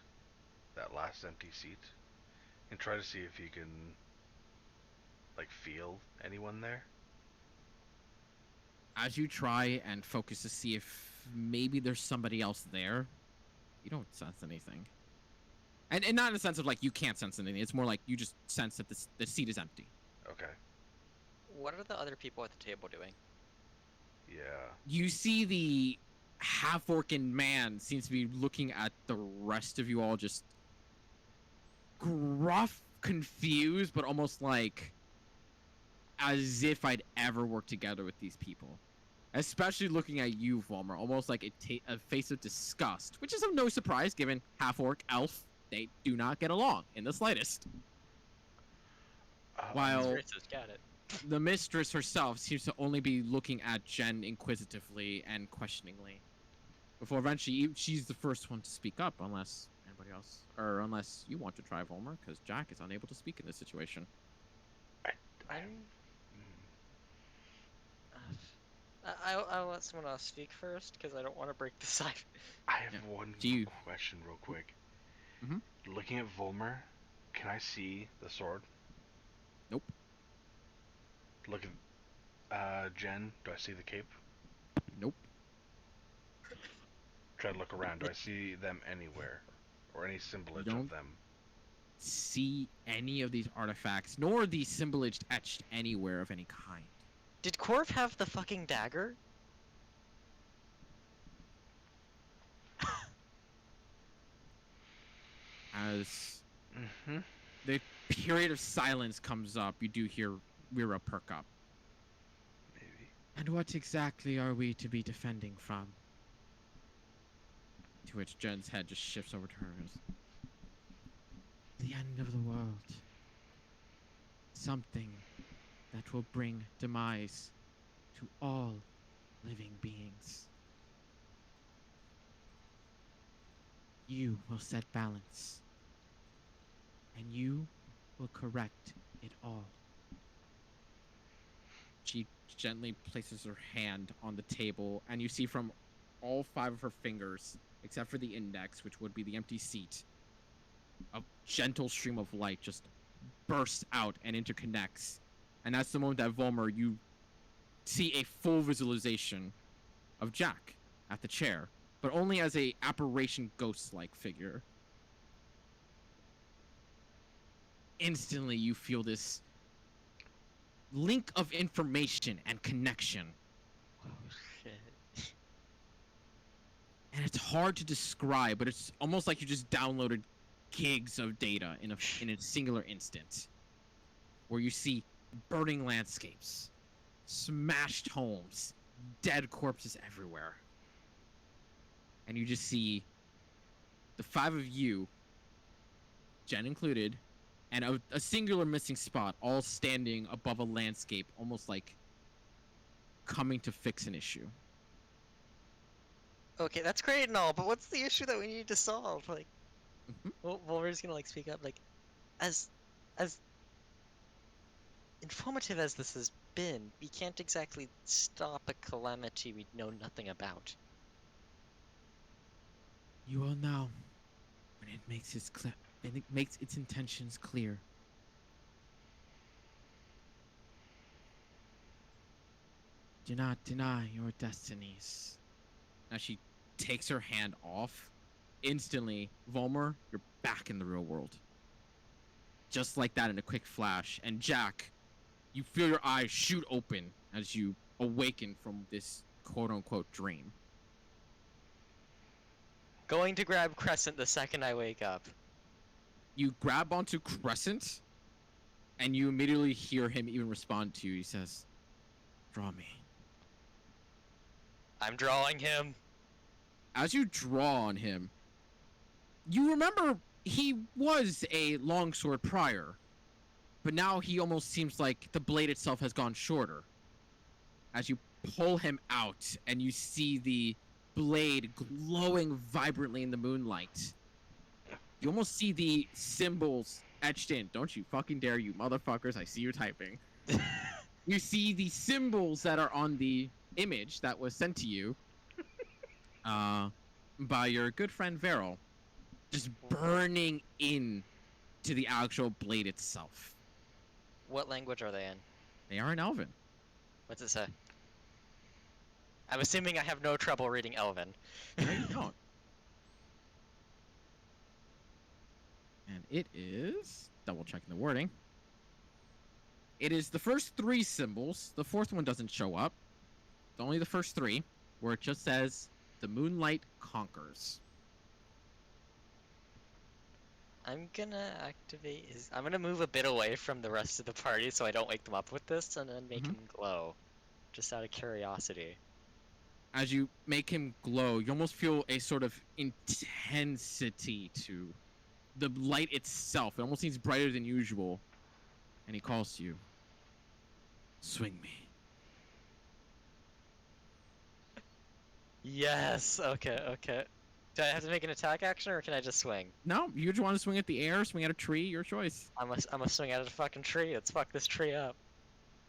That last empty seat? And try to see if he can, like, feel anyone there? As you try and focus to see if maybe there's somebody else there, You don't sense anything. And not in the sense of like you can't sense anything. It's more like you just sense that the seat is empty. Okay. What are the other people at the table doing? Yeah. You see the half-orcan man seems to be looking at the rest of you all just gruff, confused, but almost like as if I'd ever worked together with these people. Especially looking at you, Volmer, almost like a face of disgust, which is of no surprise given half-orc, elf, they do not get along in the slightest. While Racist, got it. the mistress herself seems to only be looking at Jen inquisitively and questioningly. Before eventually, she's the first one to speak up, unless anybody else, or unless you want to try Volmer, because Jack is unable to speak in this situation. I'll let someone else speak first because I don't want to break the side. I have one question real quick. Mhm. Looking at Volmer, can I see the sword? Nope. Look at Jen, do I see the cape? Nope. Try to look around, do I see them anywhere? Or any symbolage don't- of them? See any of these artifacts, nor the symbolage etched anywhere of any kind. Did Corv have the fucking dagger? As Mm-hmm. the period of silence comes up, you do hear Rira perk up. Maybe. And what exactly are we to be defending from? To which Jen's head just shifts over to hers. The end of the world. Something that will bring demise to all living beings. You will set balance. And you will correct it all. She gently places her hand on the table, and you see from all 5 of her fingers, except for the index, which would be the empty seat, a gentle stream of light just bursts out and interconnects. And that's the moment that Volmer, you see a full visualization of Jack at the chair, but only as a apparition ghost-like figure. Instantly, you feel this link of information and connection. Oh shit. And it's hard to describe, but it's almost like you just downloaded gigs of data in a singular instant, where you see burning landscapes, smashed homes, dead corpses everywhere. And you just see the 5 of you, Jen included, and a singular missing spot, all standing above a landscape, almost like coming to fix an issue. Okay, that's great and all, but what's the issue that we need to solve? Like, Mhm. well, we're just gonna like speak up. Like, as informative as this has been, we can't exactly stop a calamity we know nothing about. You will know when it makes its intentions clear. Do not deny your destinies. As she takes her hand off, instantly, Volmer, you're back in the real world. Just like that in a quick flash. And Jack, you feel your eyes shoot open as you awaken from this quote-unquote dream. Going to grab Crescent the second I wake up. You grab onto Crescent, and you immediately hear him even respond to you. He says, "Draw me." I'm drawing him. As you draw on him, you remember he was a longsword prior, but now he almost seems like the blade itself has gone shorter. As you pull him out and you see the blade glowing vibrantly in the moonlight, you almost see the symbols etched in. Don't you fucking dare, you motherfuckers. I see you typing. You see the symbols that are on the image that was sent to you by your good friend Veril, just burning in to the actual blade itself. What language are they in? They are in Elven. What's it say? I'm assuming I have no trouble reading Elven. No, you don't. And it is double checking the wording. It is the first 3 symbols. The 4th one doesn't show up. It's only the first 3, where it just says the moonlight conquers. I'm gonna activate his. I'm gonna move a bit away from the rest of the party so I don't wake them up with this, and then make Mhm. him glow, just out of curiosity. As you make him glow, you almost feel a sort of intensity to the light itself. It almost seems brighter than usual. And he calls to you. Swing me. Yes. Okay. Okay. Do I have to make an attack action, or can I just swing? No, you just want to swing at the air, swing at a tree, your choice. I'm a swing at a fucking tree. Let's fuck this tree up.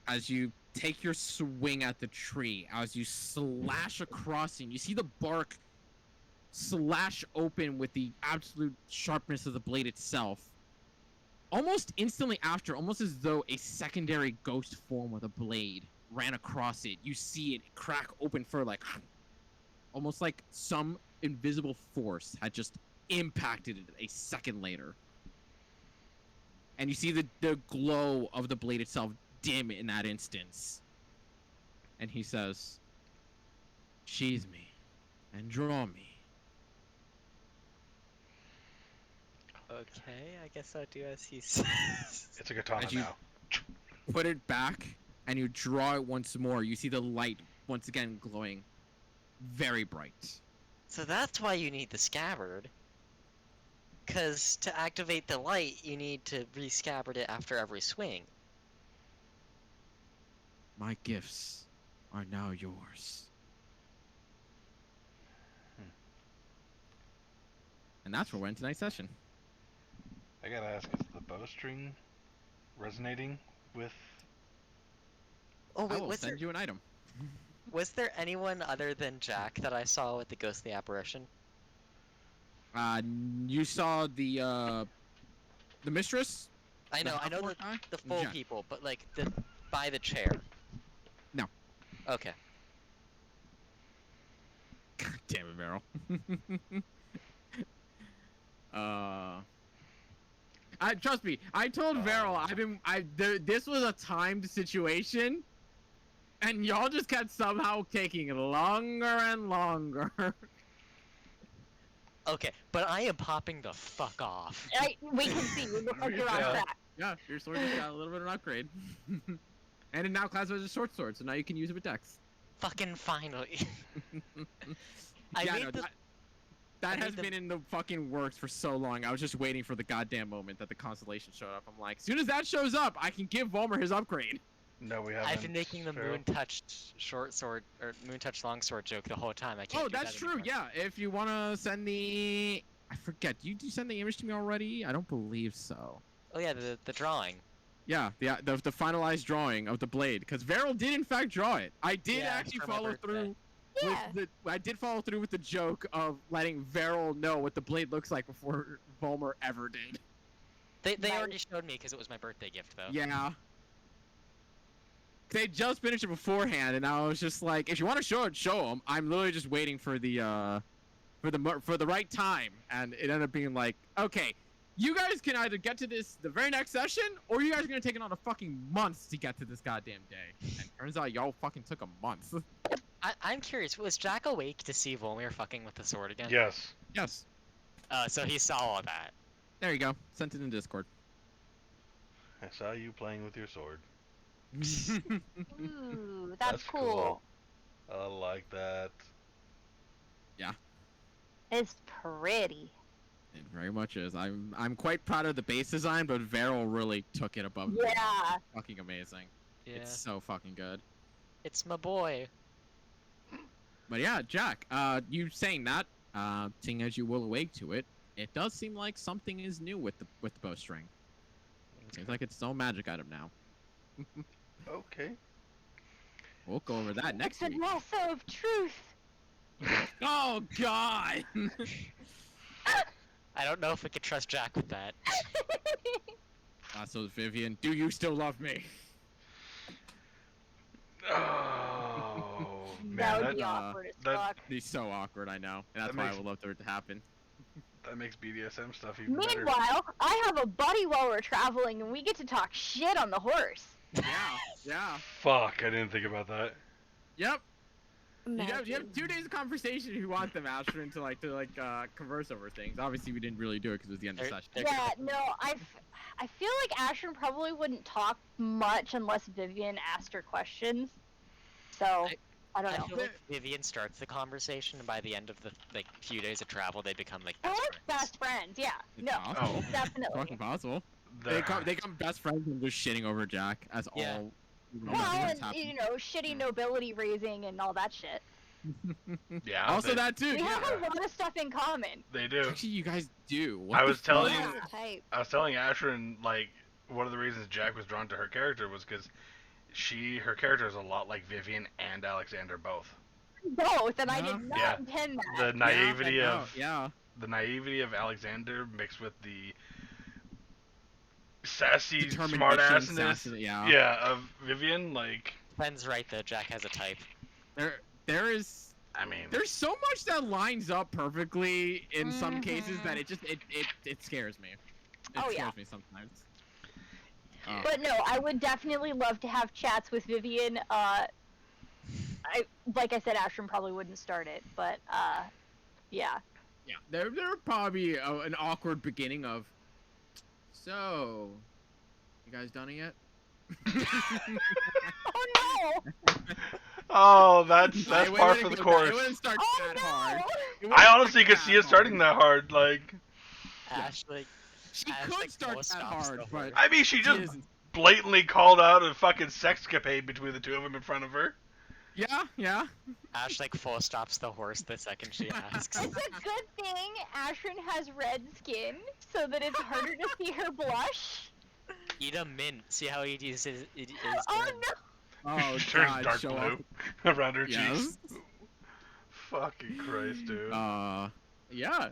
As you take your swing at the tree, as you slash across it, and you see the bark slash open with the absolute sharpness of the blade itself. Almost instantly after, almost as though a secondary ghost form with a blade ran across it, you see it crack open for like, almost like some invisible force had just impacted it a second later. And you see the glow of the blade itself dim in that instance. And he says, sheathe me and draw me. Okay, I guess I'll do as he says. It's a katana As you- now. Put it back and you draw it once more. You see the light once again glowing very bright. So that's why you need the scabbard. Because to activate the light, you need to re-scabbard it after every swing. My gifts are now yours. And that's where we're in tonight's session. I gotta ask, is the bowstring resonating with... Oh I wait, will send you an item. was there anyone other than Jack that I saw with the ghostly apparition? You saw the mistress? I know half the, orc guy? the full Jack. people, but like the by the chair. No. Okay. God damn it, Meryl. Trust me. I told Veryl this was a timed situation, and y'all just kept somehow taking longer and longer. Okay, but I am popping the fuck off. We can see you look like you're on Yeah. track. Yeah, your sword just got a little bit of an upgrade, and it now classifies as a short sword, so now you can use it with dex. Fucking finally. I Yeah, made no, the- that I has made the- been in the fucking works for so long. I was just waiting for the goddamn moment that the constellation showed up. I'm like, as soon as that shows up, I can give Volmer his upgrade. No, we haven't. I've been making the Farrell. moon touched short sword or moon touched long sword joke the whole time. I can't. Oh, do that's that true. anymore. Yeah, if you want to send the, I forget. Did you send the image to me already? I don't believe so. Oh yeah, the drawing. Yeah, the finalized drawing of the blade, because Veryl did in fact draw it. I did Yeah, actually for my follow birthday. through. Yeah. I did follow through with the joke of letting Veryl know what the blade looks like before Volmer ever did. They Right. already showed me because it was my birthday gift though. Yeah. They just finished it beforehand, and I was just like, if you want to show it, show them. I'm literally just waiting for the right time, and it ended up being like, okay, you guys can either get to this the very next session, or you guys are gonna take another fucking months to get to this goddamn day. And turns out y'all fucking took a month. I'm curious. Was Jack awake to see Volmir fucking with the sword again? Yes. Yes. So he saw all that. There you go. Sent it in Discord. I saw you playing with your sword. Ooh, that's That's cool. cool. I like that. It's pretty. It very much is. I'm quite proud of the base design, but Veryl really took it above. me. Yeah. Fucking amazing. Yeah. It's so fucking good. It's my boy. But yeah, Jack, you saying that, seeing as you will awake to it, it does seem like something is new with the bowstring. It seems like it's its own magic item now. Okay. We'll go over that next It's a week. lasso of truth. Oh God! I don't know if we could trust Jack with that. So Vivian, do you still love me? Oh man, That would that, be awkward as that- fuck. He's so awkward, I know, and that's That why I makes- would love for it to happen. That makes BDSM stuff even better. Meanwhile, I have a buddy while we're traveling, and we get to talk shit on the horse. Yeah. Fuck, I didn't think about that. Yep. You have Imagine. 2 days of conversation if you want them, Astrid, to converse over things. Obviously, we didn't really do it because it was the end of the They're- session. they're Yeah, no, I feel like Ashton probably wouldn't talk much unless Vivian asked her questions. So, I don't I know. feel like Vivian starts the conversation, and by the end of the few days of travel, they become like They're best like friends. best friends, yeah. It's No, possible. It's definitely. fucking possible. The- They come best friends and just shitting over Jack as Yeah. all. Well, that's and, you know, shitty nobility raising and all that shit. Yeah. Also they, that too. We have Yeah. a lot of stuff in common. they do. Actually, you guys do. What I the was telling fuck? you- Type. I was telling Ashrin, like, one of the reasons Jack was drawn to her character was because her character is a lot like Vivian and Alexander both. Both, and I Yeah. did not Yeah. intend that. The naivety Yeah, of yeah. the naivety of Alexander mixed with the sassy Determination, smartassness, sassy, yeah. of Vivian. Like, Ben's right though. Jack has a type. There is. I mean, There's so much that lines up perfectly in some cases that Mhm. it scares me. It Oh, scares yeah. me sometimes. But no, I would definitely love to have chats with Vivian. Like I said, Ashton probably wouldn't start it, but yeah. Yeah, there would probably be an awkward beginning of. So, you guys done it yet? Oh no! oh, that's It par wouldn't for the go course. It wouldn't start Oh that no! hard. It I wouldn't honestly start could see it starting that hard. Like, Ash like She Ash, could like, start force that stops hard, the but horse. I mean, she she just isn't. blatantly called out a fucking sexcapade between the two of them in front of her. Yeah. Ash like full stops the horse the second she asks. It's a good thing Ashton has red skin, so that it's harder to see her blush. Eat a mint. See how it is. Oh doing. no! Oh She turns God, dark show blue off. around her cheeks. Yes. Fucking Christ, dude. Yeah.